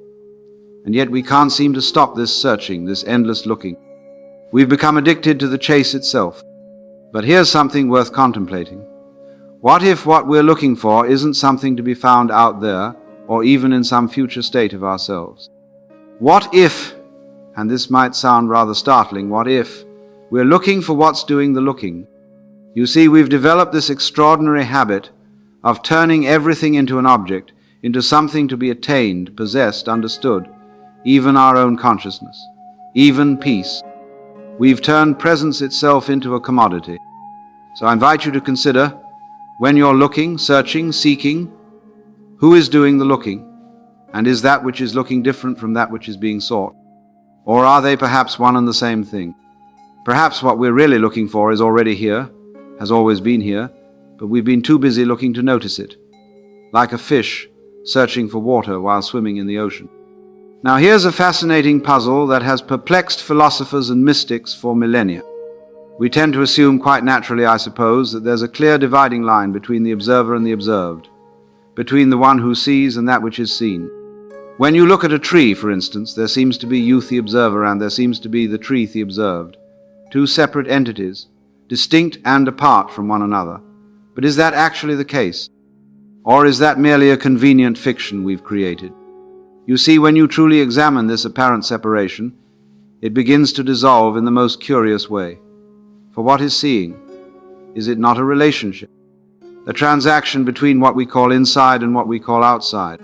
A: And yet we can't seem to stop this searching, this endless looking. We've become addicted to the chase itself. But here's something worth contemplating. What if what we're looking for isn't something to be found out there, or even in some future state of ourselves? What if, and this might sound rather startling, what if we're looking for what's doing the looking? You see, we've developed this extraordinary habit of turning everything into an object, into something to be attained, possessed, understood, even our own consciousness, even peace. We've turned presence itself into a commodity. So I invite you to consider, when you're looking, searching, seeking, who is doing the looking? And is that which is looking different from that which is being sought? Or are they perhaps one and the same thing? Perhaps what we're really looking for is already here, has always been here, but we've been too busy looking to notice it, like a fish searching for water while swimming in the ocean. Now here's a fascinating puzzle that has perplexed philosophers and mystics for millennia. We tend to assume, quite naturally I suppose, that there's a clear dividing line between the observer and the observed, between the one who sees and that which is seen. When you look at a tree, for instance, there seems to be you the observer and there seems to be the tree the observed, two separate entities, distinct and apart from one another. But is that actually the case? Or is that merely a convenient fiction we've created? You see, when you truly examine this apparent separation, it begins to dissolve in the most curious way. For what is seeing? Is it not a relationship? A transaction between what we call inside and what we call outside.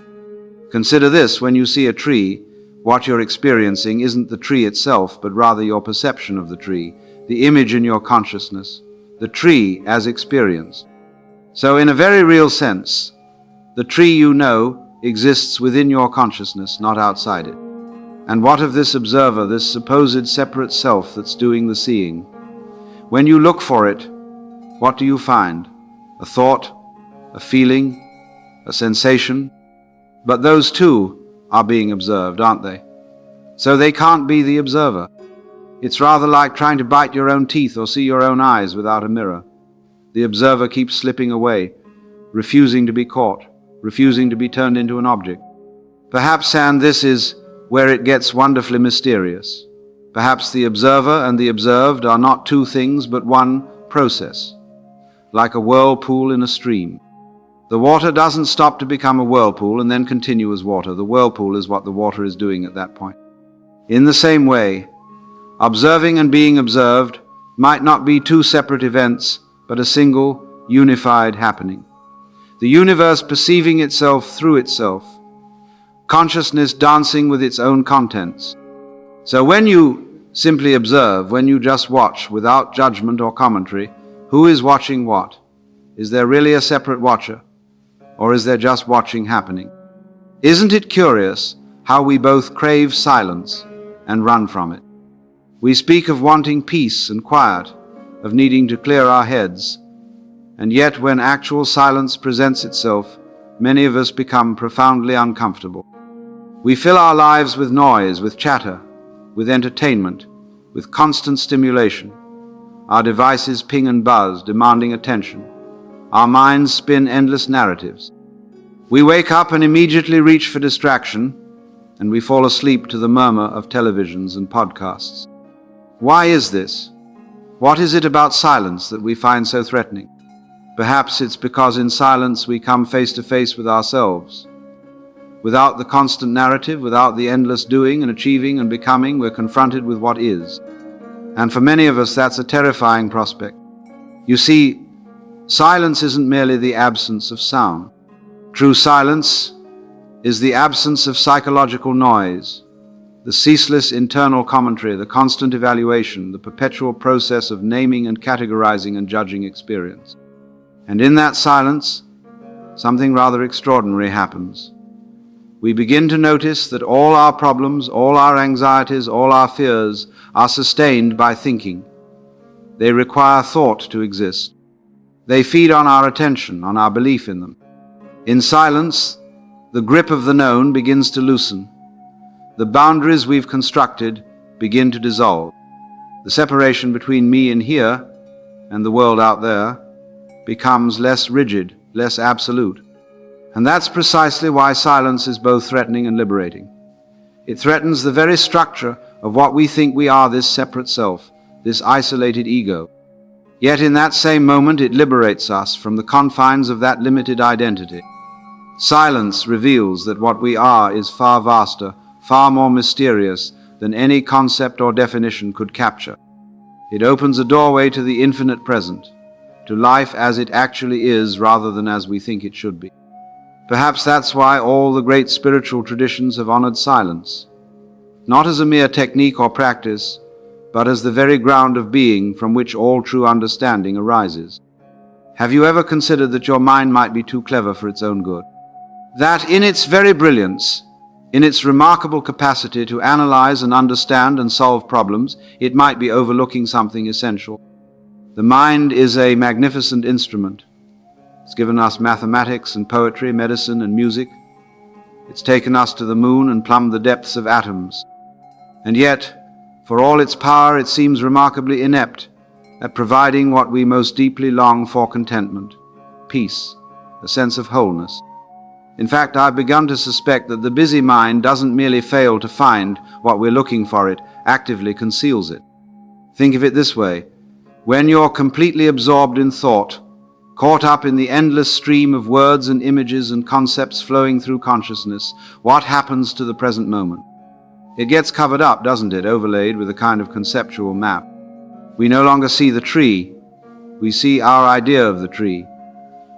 A: Consider this: when you see a tree, what you're experiencing isn't the tree itself, but rather your perception of the tree, the image in your consciousness, the tree as experienced. So in a very real sense, the tree you know exists within your consciousness, not outside it. And what of this observer, this supposed separate self that's doing the seeing? When you look for it, what do you find? A thought, a feeling, a sensation? But those too are being observed, aren't they? So they can't be the observer. It's rather like trying to bite your own teeth or see your own eyes without a mirror. The observer keeps slipping away, refusing to be caught, refusing to be turned into an object. Perhaps, and this is where it gets wonderfully mysterious, perhaps the observer and the observed are not two things but one process, like a whirlpool in a stream. The water doesn't stop to become a whirlpool and then continue as water. The whirlpool is what the water is doing at that point. In the same way, observing and being observed might not be two separate events, but a single, unified happening. The universe perceiving itself through itself, consciousness dancing with its own contents. So when you simply observe, when you just watch without judgment or commentary, who is watching what? Is there really a separate watcher? Or is there just watching happening? Isn't it curious how we both crave silence and run from it? We speak of wanting peace and quiet, of needing to clear our heads, and yet when actual silence presents itself, many of us become profoundly uncomfortable. We fill our lives with noise, with chatter, with entertainment, with constant stimulation. Our devices ping and buzz, demanding attention. Our minds spin endless narratives. We wake up and immediately reach for distraction, and we fall asleep to the murmur of televisions and podcasts. Why is this? What is it about silence that we find so threatening? Perhaps it's because in silence we come face to face with ourselves. Without the constant narrative, without the endless doing and achieving and becoming, we're confronted with what is. And for many of us, that's a terrifying prospect. You see, silence isn't merely the absence of sound. True silence is the absence of psychological noise, the ceaseless internal commentary, the constant evaluation, the perpetual process of naming and categorizing and judging experience. And in that silence, something rather extraordinary happens. We begin to notice that all our problems, all our anxieties, all our fears are sustained by thinking. They require thought to exist. They feed on our attention, on our belief in them. In silence, the grip of the known begins to loosen. The boundaries we've constructed begin to dissolve. The separation between me and here and the world out there becomes less rigid, less absolute. And that's precisely why silence is both threatening and liberating. It threatens the very structure of what we think we are, this separate self, this isolated ego. Yet in that same moment it liberates us from the confines of that limited identity. Silence reveals that what we are is far vaster, far more mysterious than any concept or definition could capture. It opens a doorway to the infinite present, to life as it actually is rather than as we think it should be. Perhaps that's why all the great spiritual traditions have honored silence, not as a mere technique or practice, but as the very ground of being from which all true understanding arises. Have you ever considered that your mind might be too clever for its own good? That in its very brilliance, in its remarkable capacity to analyze and understand and solve problems, it might be overlooking something essential. The mind is a magnificent instrument. It's given us mathematics and poetry, medicine and music. It's taken us to the moon and plumbed the depths of atoms. And yet, for all its power, it seems remarkably inept at providing what we most deeply long for: contentment, peace, a sense of wholeness. In fact, I've begun to suspect that the busy mind doesn't merely fail to find what we're looking for, it actively conceals it. Think of it this way. When you're completely absorbed in thought, caught up in the endless stream of words and images and concepts flowing through consciousness, what happens to the present moment? It gets covered up, doesn't it, overlaid with a kind of conceptual map. We no longer see the tree, we see our idea of the tree.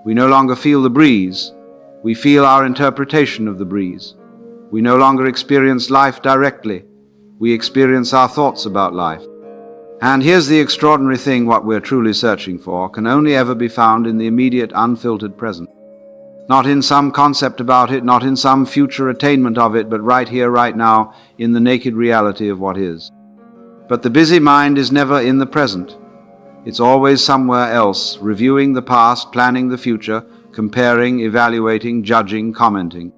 A: We no longer feel the breeze, we feel our interpretation of the breeze. We no longer experience life directly, we experience our thoughts about life. And here's the extraordinary thing: what we're truly searching for can only ever be found in the immediate, unfiltered present. Not in some concept about it, not in some future attainment of it, but right here, right now, in the naked reality of what is. But the busy mind is never in the present. It's always somewhere else, reviewing the past, planning the future, comparing, evaluating, judging, commenting.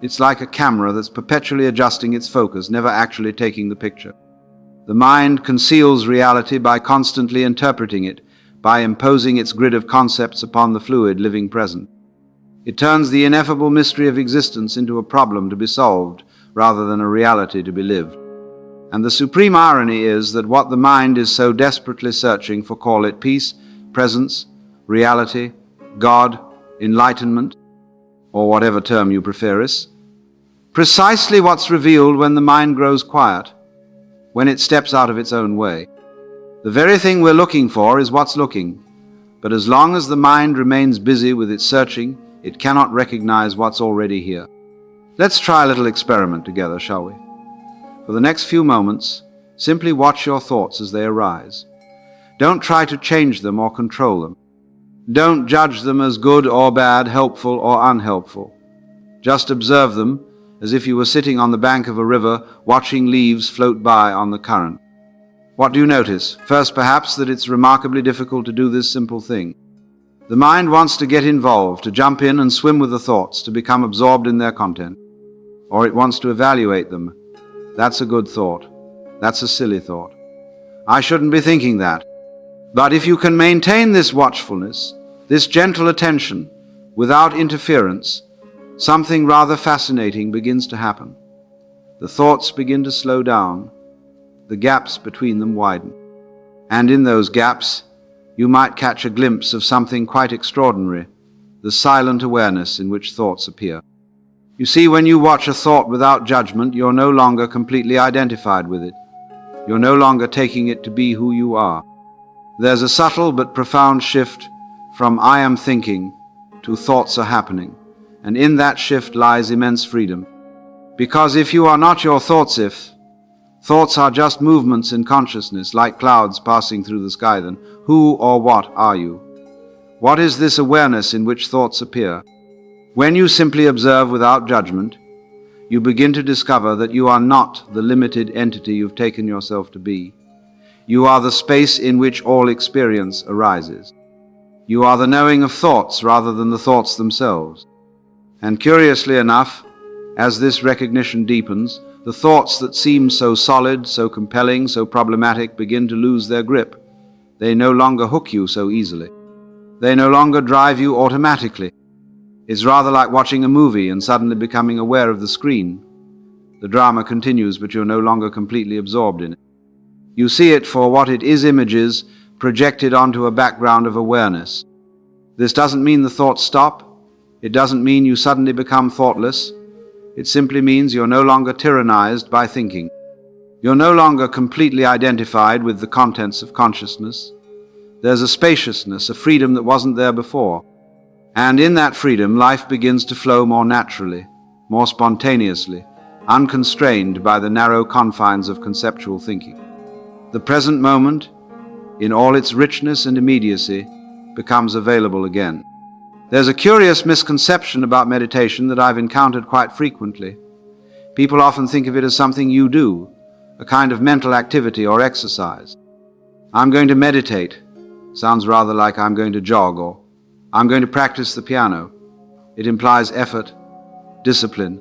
A: It's like a camera that's perpetually adjusting its focus, never actually taking the picture. The mind conceals reality by constantly interpreting it, by imposing its grid of concepts upon the fluid, living present. It turns the ineffable mystery of existence into a problem to be solved, rather than a reality to be lived. And the supreme irony is that what the mind is so desperately searching for, call it peace, presence, reality, God, enlightenment, or whatever term you prefer, is precisely what's revealed when the mind grows quiet, when it steps out of its own way. The very thing we're looking for is what's looking, but as long as the mind remains busy with its searching, it cannot recognize what's already here. Let's try a little experiment together, shall we? For the next few moments, simply watch your thoughts as they arise. Don't try to change them or control them. Don't judge them as good or bad, helpful or unhelpful. Just observe them as if you were sitting on the bank of a river, watching leaves float by on the current. What do you notice? First, perhaps, that it's remarkably difficult to do this simple thing. The mind wants to get involved, to jump in and swim with the thoughts, to become absorbed in their content. Or it wants to evaluate them. That's a good thought. That's a silly thought. I shouldn't be thinking that. But if you can maintain this watchfulness, this gentle attention, without interference, something rather fascinating begins to happen. The thoughts begin to slow down. The gaps between them widen. And in those gaps, you might catch a glimpse of something quite extraordinary, the silent awareness in which thoughts appear. You see, when you watch a thought without judgment, you're no longer completely identified with it. You're no longer taking it to be who you are. There's a subtle but profound shift from I am thinking to thoughts are happening, and in that shift lies immense freedom. Because if you are not your thoughts, if thoughts are just movements in consciousness, like clouds passing through the sky, then who or what are you? What is this awareness in which thoughts appear? When you simply observe without judgment, you begin to discover that you are not the limited entity you've taken yourself to be. You are the space in which all experience arises. You are the knowing of thoughts rather than the thoughts themselves. And curiously enough, as this recognition deepens, the thoughts that seem so solid, so compelling, so problematic begin to lose their grip. They no longer hook you so easily. They no longer drive you automatically. It's rather like watching a movie and suddenly becoming aware of the screen. The drama continues, but you're no longer completely absorbed in it. You see it for what it is: images projected onto a background of awareness. This doesn't mean the thoughts stop. It doesn't mean you suddenly become thoughtless. It simply means you're no longer tyrannized by thinking. You're no longer completely identified with the contents of consciousness. There's a spaciousness, a freedom that wasn't there before. And in that freedom, life begins to flow more naturally, more spontaneously, unconstrained by the narrow confines of conceptual thinking. The present moment, in all its richness and immediacy, becomes available again. There's a curious misconception about meditation that I've encountered quite frequently. People often think of it as something you do, a kind of mental activity or exercise. I'm going to meditate. Sounds rather like I'm going to jog, or I'm going to practice the piano. It implies effort, discipline,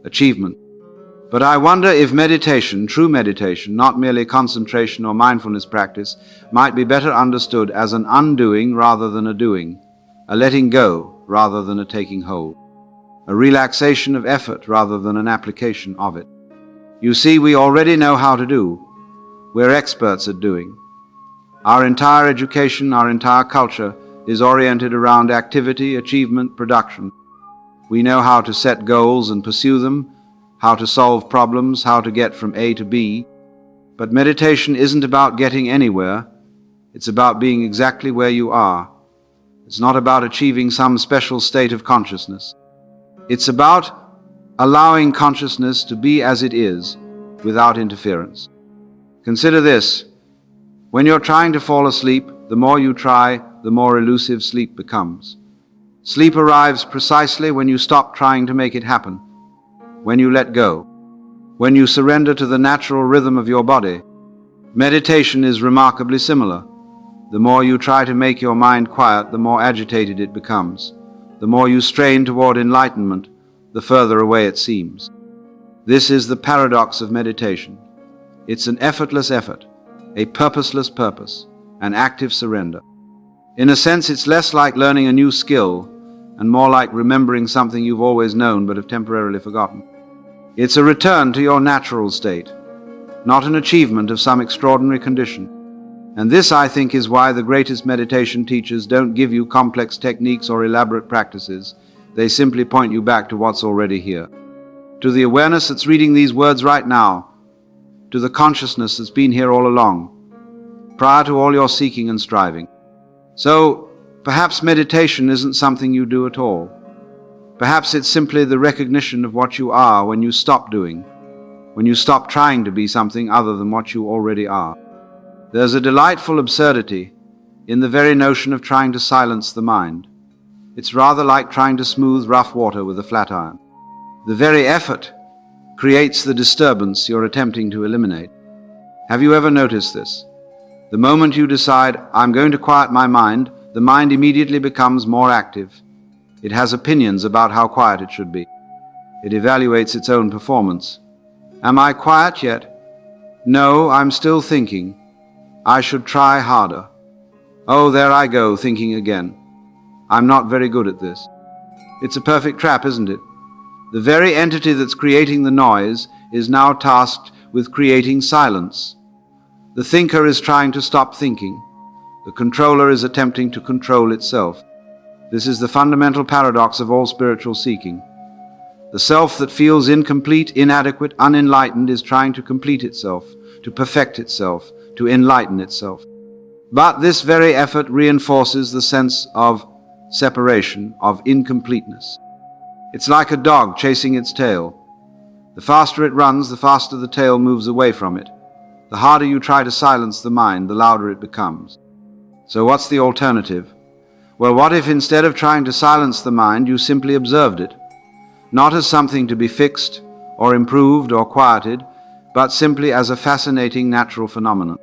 A: achievement. But I wonder if meditation, true meditation, not merely concentration or mindfulness practice, might be better understood as an undoing rather than a doing, a letting go rather than a taking hold, a relaxation of effort rather than an application of it. You see, we already know how to do. We're experts at doing. Our entire education, our entire culture is oriented around activity, achievement, production. We know how to set goals and pursue them, how to solve problems, how to get from A to B. But meditation isn't about getting anywhere. It's about being exactly where you are. It's not about achieving some special state of consciousness. It's about allowing consciousness to be as it is, without interference. Consider this. When you're trying to fall asleep, the more you try, the more elusive sleep becomes. Sleep arrives precisely when you stop trying to make it happen, when you let go, when you surrender to the natural rhythm of your body. Meditation is remarkably similar. The more you try to make your mind quiet, the more agitated it becomes. The more you strain toward enlightenment, the further away it seems. This is the paradox of meditation. It's an effortless effort, a purposeless purpose, an active surrender. In a sense, it's less like learning a new skill and more like remembering something you've always known but have temporarily forgotten. It's a return to your natural state, not an achievement of some extraordinary condition. And this, I think, is why the greatest meditation teachers don't give you complex techniques or elaborate practices. They simply point you back to what's already here, to the awareness that's reading these words right now, to the consciousness that's been here all along, prior to all your seeking and striving. So, perhaps meditation isn't something you do at all. Perhaps it's simply the recognition of what you are when you stop doing, when you stop trying to be something other than what you already are. There's a delightful absurdity in the very notion of trying to silence the mind. It's rather like trying to smooth rough water with a flat iron. The very effort creates the disturbance you're attempting to eliminate. Have you ever noticed this? The moment you decide, I'm going to quiet my mind, the mind immediately becomes more active. It has opinions about how quiet it should be. It evaluates its own performance. Am I quiet yet? No, I'm still thinking. I should try harder. Oh, there I go, thinking again. I'm not very good at this. It's a perfect trap, isn't it? The very entity that's creating the noise is now tasked with creating silence. The thinker is trying to stop thinking. The controller is attempting to control itself. This is the fundamental paradox of all spiritual seeking. The self that feels incomplete, inadequate, unenlightened is trying to complete itself, to perfect itself, to enlighten itself. But this very effort reinforces the sense of separation, of incompleteness. It's like a dog chasing its tail. The faster it runs, the faster the tail moves away from it. The harder you try to silence the mind, the louder it becomes. So what's the alternative? Well, what if instead of trying to silence the mind, you simply observed it? Not as something to be fixed, or improved, or quieted, but simply as a fascinating natural phenomenon.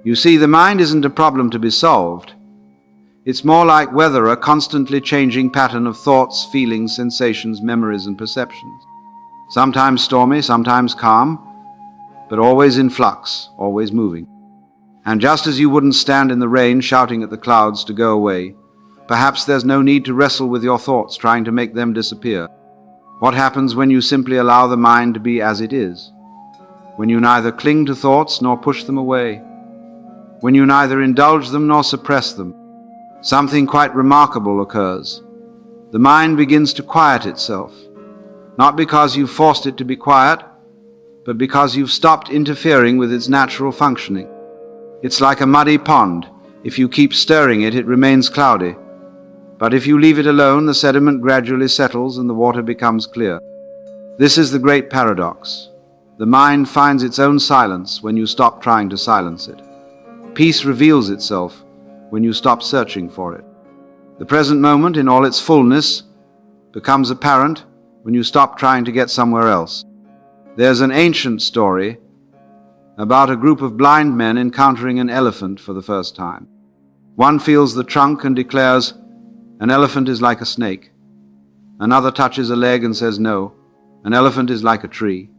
A: You see, the mind isn't a problem to be solved. It's more like weather, a constantly changing pattern of thoughts, feelings, sensations, memories, and perceptions. Sometimes stormy, sometimes calm, but always in flux, always moving. And just as you wouldn't stand in the rain shouting at the clouds to go away, perhaps there's no need to wrestle with your thoughts, trying to make them disappear. What happens when you simply allow the mind to be as it is? When you neither cling to thoughts nor push them away? When you neither indulge them nor suppress them? Something quite remarkable occurs. The mind begins to quiet itself, not because you've forced it to be quiet, but because you've stopped interfering with its natural functioning. It's like a muddy pond. If you keep stirring it, it remains cloudy. But if you leave it alone, the sediment gradually settles and the water becomes clear. This is the great paradox. The mind finds its own silence when you stop trying to silence it. Peace reveals itself when you stop searching for it. The present moment in all its fullness becomes apparent when you stop trying to get somewhere else. There's an ancient story about a group of blind men encountering an elephant for the first time. One feels the trunk and declares, "An elephant is like a snake." Another touches a leg and says, "No, an elephant is like a tree."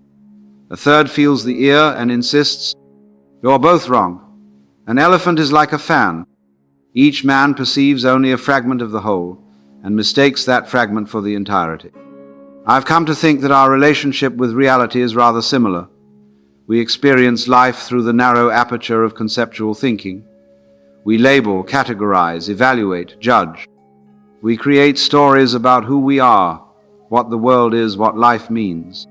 A: A third feels the ear and insists, "You're both wrong. An elephant is like a fan." Each man perceives only a fragment of the whole and mistakes that fragment for the entirety. I've come to think that our relationship with reality is rather similar. We experience life through the narrow aperture of conceptual thinking. We label, categorize, evaluate, judge. We create stories about who we are, what the world is, what life means.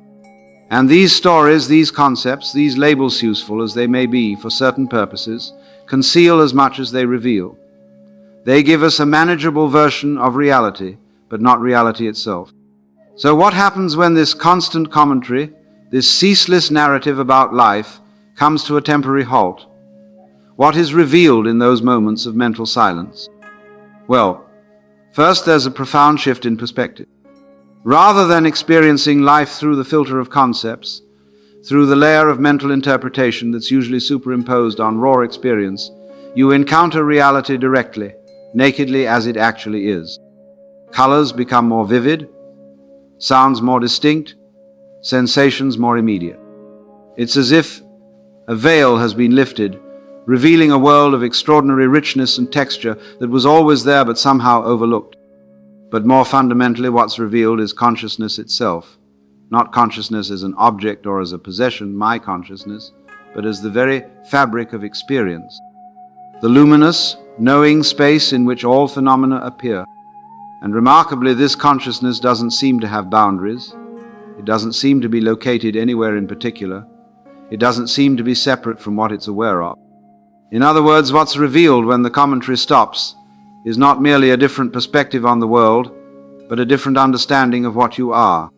A: And these stories, these concepts, these labels, useful as they may be for certain purposes, conceal as much as they reveal. They give us a manageable version of reality, but not reality itself. So what happens when this constant commentary, this ceaseless narrative about life, comes to a temporary halt? What is revealed in those moments of mental silence? Well, first there's a profound shift in perspective. Rather than experiencing life through the filter of concepts, through the layer of mental interpretation that's usually superimposed on raw experience, you encounter reality directly, nakedly as it actually is. Colors become more vivid, sounds more distinct, sensations more immediate. It's as if a veil has been lifted, revealing a world of extraordinary richness and texture that was always there but somehow overlooked. But more fundamentally, what's revealed is consciousness itself. Not consciousness as an object or as a possession, my consciousness, but as the very fabric of experience. The luminous, knowing space in which all phenomena appear. And remarkably, this consciousness doesn't seem to have boundaries. It doesn't seem to be located anywhere in particular. It doesn't seem to be separate from what it's aware of. In other words, what's revealed when the commentary stops is not merely a different perspective on the world, but a different understanding of what you are.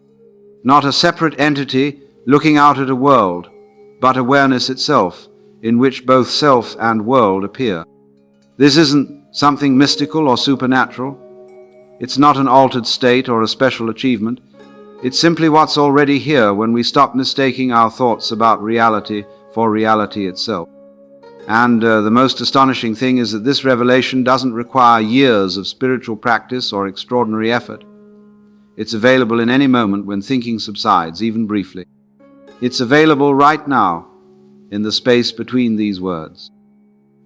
A: Not a separate entity looking out at a world, but awareness itself, in which both self and world appear. This isn't something mystical or supernatural. It's not an altered state or a special achievement. It's simply what's already here when we stop mistaking our thoughts about reality for reality itself. And the most astonishing thing is that this revelation doesn't require years of spiritual practice or extraordinary effort. It's available in any moment when thinking subsides, even briefly. It's available right now, in the space between these words.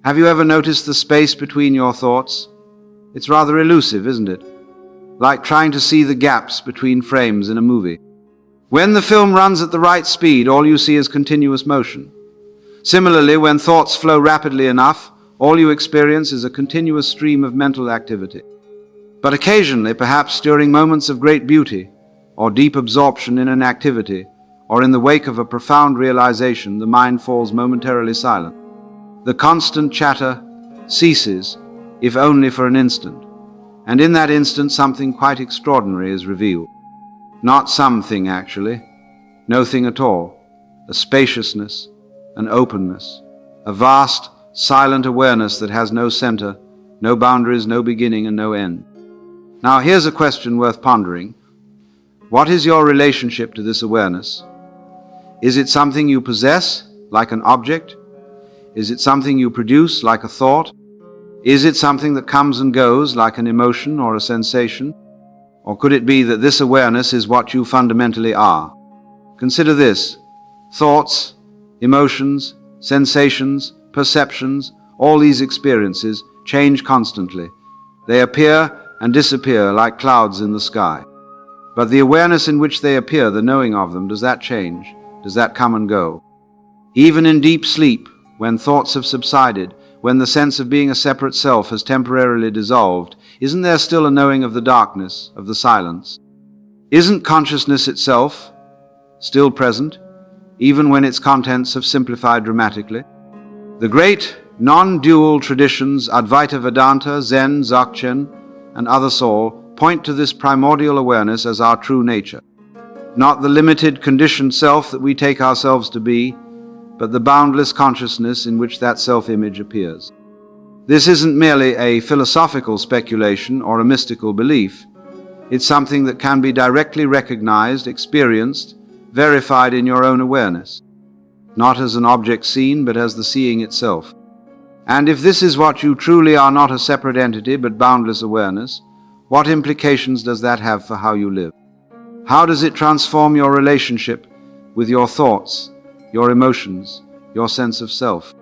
A: Have you ever noticed the space between your thoughts? It's rather elusive, isn't it? Like trying to see the gaps between frames in a movie. When the film runs at the right speed, all you see is continuous motion. Similarly, when thoughts flow rapidly enough, all you experience is a continuous stream of mental activity. But occasionally, perhaps during moments of great beauty, or deep absorption in an activity, or in the wake of a profound realization, the mind falls momentarily silent. The constant chatter ceases, if only for an instant, and in that instant something quite extraordinary is revealed. Not something, actually, no thing at all, a spaciousness, an openness, a vast, silent awareness that has no center, no boundaries, no beginning, and no end. Now here's a question worth pondering. What is your relationship to this awareness? Is it something you possess, like an object? Is it something you produce, like a thought? Is it something that comes and goes, like an emotion or a sensation? Or could it be that this awareness is what you fundamentally are? Consider this. Thoughts, emotions, sensations, perceptions, all these experiences change constantly. They appear and disappear like clouds in the sky. But the awareness in which they appear, the knowing of them, does that change? Does that come and go? Even in deep sleep, when thoughts have subsided, when the sense of being a separate self has temporarily dissolved, isn't there still a knowing of the darkness, of the silence? Isn't consciousness itself still present, even when its contents have simplified dramatically? The great non-dual traditions, Advaita Vedanta, Zen, Dzogchen, and others all, point to this primordial awareness as our true nature. Not the limited, conditioned self that we take ourselves to be, but the boundless consciousness in which that self-image appears. This isn't merely a philosophical speculation or a mystical belief. It's something that can be directly recognized, experienced, verified in your own awareness, not as an object seen, but as the seeing itself. And if this is what you truly are, not a separate entity, but boundless awareness, what implications does that have for how you live? How does it transform your relationship with your thoughts, your emotions, your sense of self?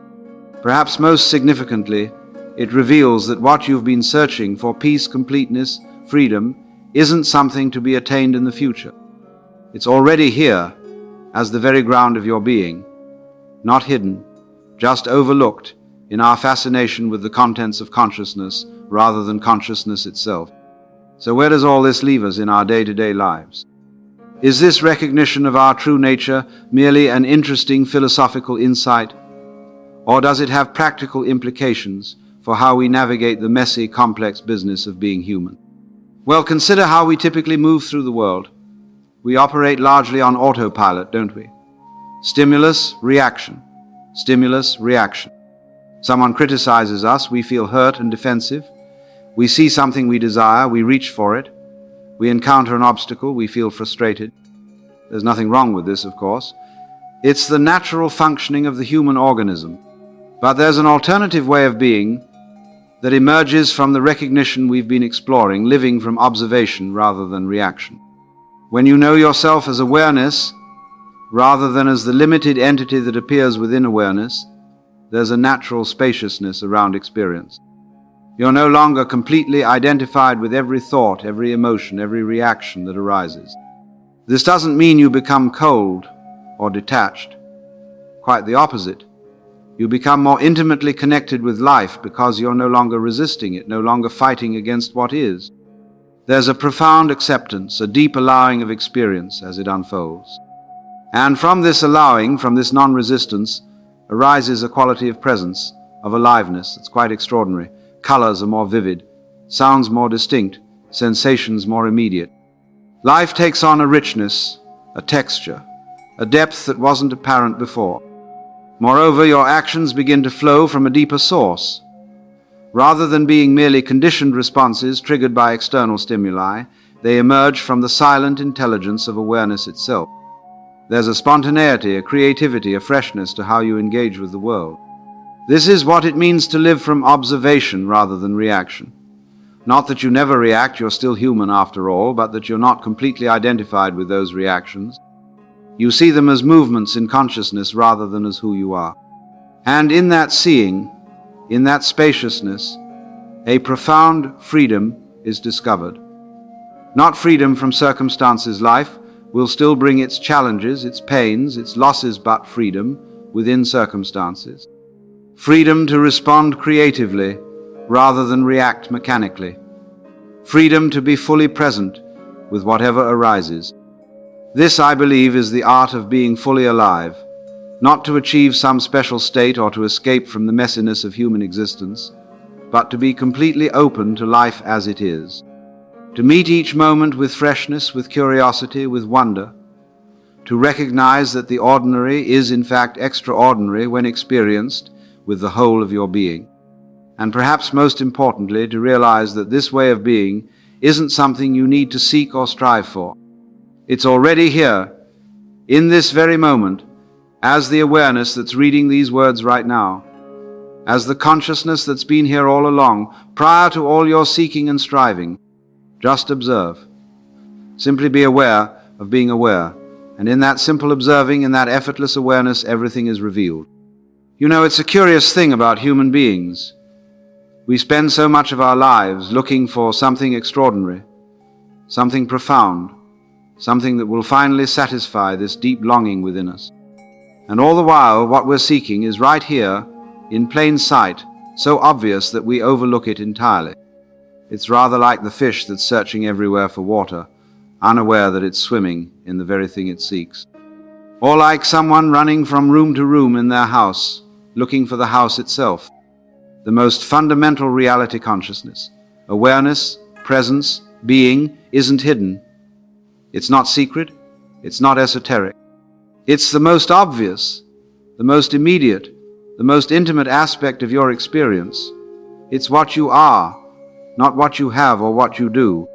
A: Perhaps most significantly, it reveals that what you've been searching for, peace, completeness, freedom, isn't something to be attained in the future. It's already here as the very ground of your being, not hidden, just overlooked in our fascination with the contents of consciousness rather than consciousness itself. So where does all this leave us in our day-to-day lives? Is this recognition of our true nature merely an interesting philosophical insight? Or does it have practical implications for how we navigate the messy, complex business of being human? Well, consider how we typically move through the world. We operate largely on autopilot, don't we? Stimulus, reaction. Stimulus, reaction. Someone criticizes us, we feel hurt and defensive. We see something we desire, we reach for it. We encounter an obstacle, we feel frustrated. There's nothing wrong with this, of course. It's the natural functioning of the human organism. But there's an alternative way of being that emerges from the recognition we've been exploring, living from observation rather than reaction. When you know yourself as awareness rather than as the limited entity that appears within awareness, there's a natural spaciousness around experience. You're no longer completely identified with every thought, every emotion, every reaction that arises. This doesn't mean you become cold or detached. Quite the opposite. You become more intimately connected with life because you're no longer resisting it, no longer fighting against what is. There's a profound acceptance, a deep allowing of experience as it unfolds. And from this allowing, from this non-resistance, arises a quality of presence, of aliveness that's quite extraordinary. Colors are more vivid, sounds more distinct, sensations more immediate. Life takes on a richness, a texture, a depth that wasn't apparent before. Moreover, your actions begin to flow from a deeper source. Rather than being merely conditioned responses triggered by external stimuli, they emerge from the silent intelligence of awareness itself. There's a spontaneity, a creativity, a freshness to how you engage with the world. This is what it means to live from observation rather than reaction. Not that you never react, you're still human after all, but that you're not completely identified with those reactions. You see them as movements in consciousness rather than as who you are. And in that seeing, in that spaciousness, a profound freedom is discovered. Not freedom from circumstances. Life will still bring its challenges, its pains, its losses, but freedom within circumstances. Freedom to respond creatively rather than react mechanically. Freedom to be fully present with whatever arises. This, I believe, is the art of being fully alive, not to achieve some special state or to escape from the messiness of human existence, but to be completely open to life as it is, to meet each moment with freshness, with curiosity, with wonder, to recognize that the ordinary is in fact extraordinary when experienced with the whole of your being, and perhaps most importantly, to realize that this way of being isn't something you need to seek or strive for. It's already here, in this very moment, as the awareness that's reading these words right now, as the consciousness that's been here all along, prior to all your seeking and striving. Just observe. Simply be aware of being aware, and in that simple observing, in that effortless awareness, everything is revealed. You know, it's a curious thing about human beings. We spend so much of our lives looking for something extraordinary, something profound, something that will finally satisfy this deep longing within us. And all the while, what we're seeking is right here, in plain sight, so obvious that we overlook it entirely. It's rather like the fish that's searching everywhere for water, unaware that it's swimming in the very thing it seeks. Or like someone running from room to room in their house, looking for the house itself. The most fundamental reality consciousness, awareness, presence, being, isn't hidden. It's not secret, it's not esoteric. It's the most obvious, the most immediate, the most intimate aspect of your experience. It's what you are, not what you have or what you do.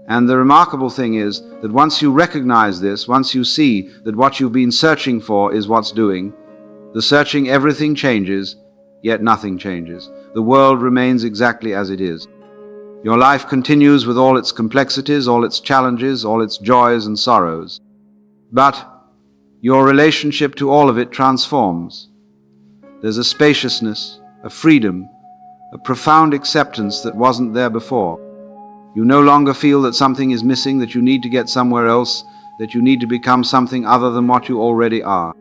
A: And the remarkable thing is that once you recognize this, once you see that what you've been searching for is what's doing, the searching, everything changes, yet nothing changes. The world remains exactly as it is. Your life continues with all its complexities, all its challenges, all its joys and sorrows. But your relationship to all of it transforms. There's a spaciousness, a freedom, a profound acceptance that wasn't there before. You no longer feel that something is missing, that you need to get somewhere else, that you need to become something other than what you already are.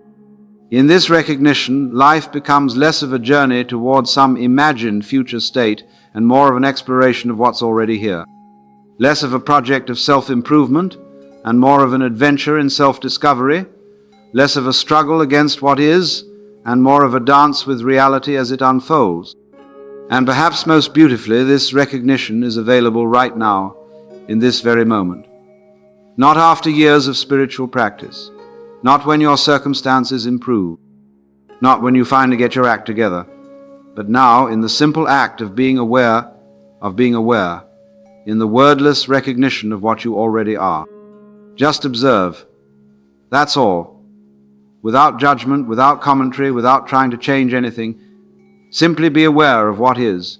A: In this recognition, life becomes less of a journey towards some imagined future state and more of an exploration of what's already here. Less of a project of self-improvement and more of an adventure in self-discovery. Less of a struggle against what is and more of a dance with reality as it unfolds. And perhaps most beautifully, this recognition is available right now, in this very moment. Not after years of spiritual practice, not when your circumstances improve, not when you finally get your act together, but now in the simple act of being aware, in the wordless recognition of what you already are. Just observe. That's all. Without judgment, without commentary, without trying to change anything. Simply be aware of what is,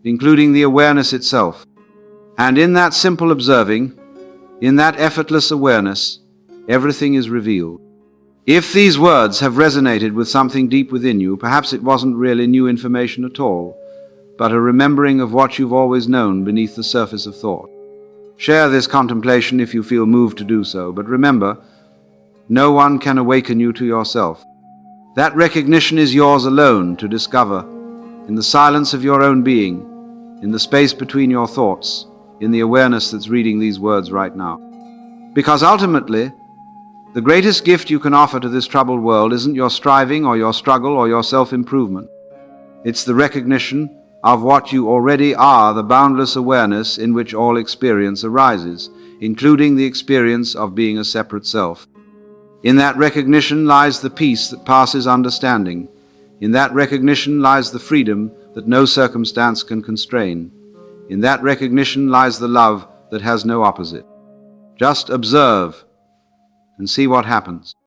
A: including the awareness itself. And in that simple observing, in that effortless awareness, everything is revealed. If these words have resonated with something deep within you, perhaps it wasn't really new information at all, but a remembering of what you've always known beneath the surface of thought. Share this contemplation if you feel moved to do so, but remember, no one can awaken you to yourself. That recognition is yours alone to discover, in the silence of your own being, in the space between your thoughts, in the awareness that's reading these words right now. Because ultimately, the greatest gift you can offer to this troubled world isn't your striving or your struggle or your self-improvement. It's the recognition of what you already are, the boundless awareness in which all experience arises, including the experience of being a separate self. In that recognition lies the peace that passes understanding. In that recognition lies the freedom that no circumstance can constrain. In that recognition lies the love that has no opposite. Just observe and see what happens.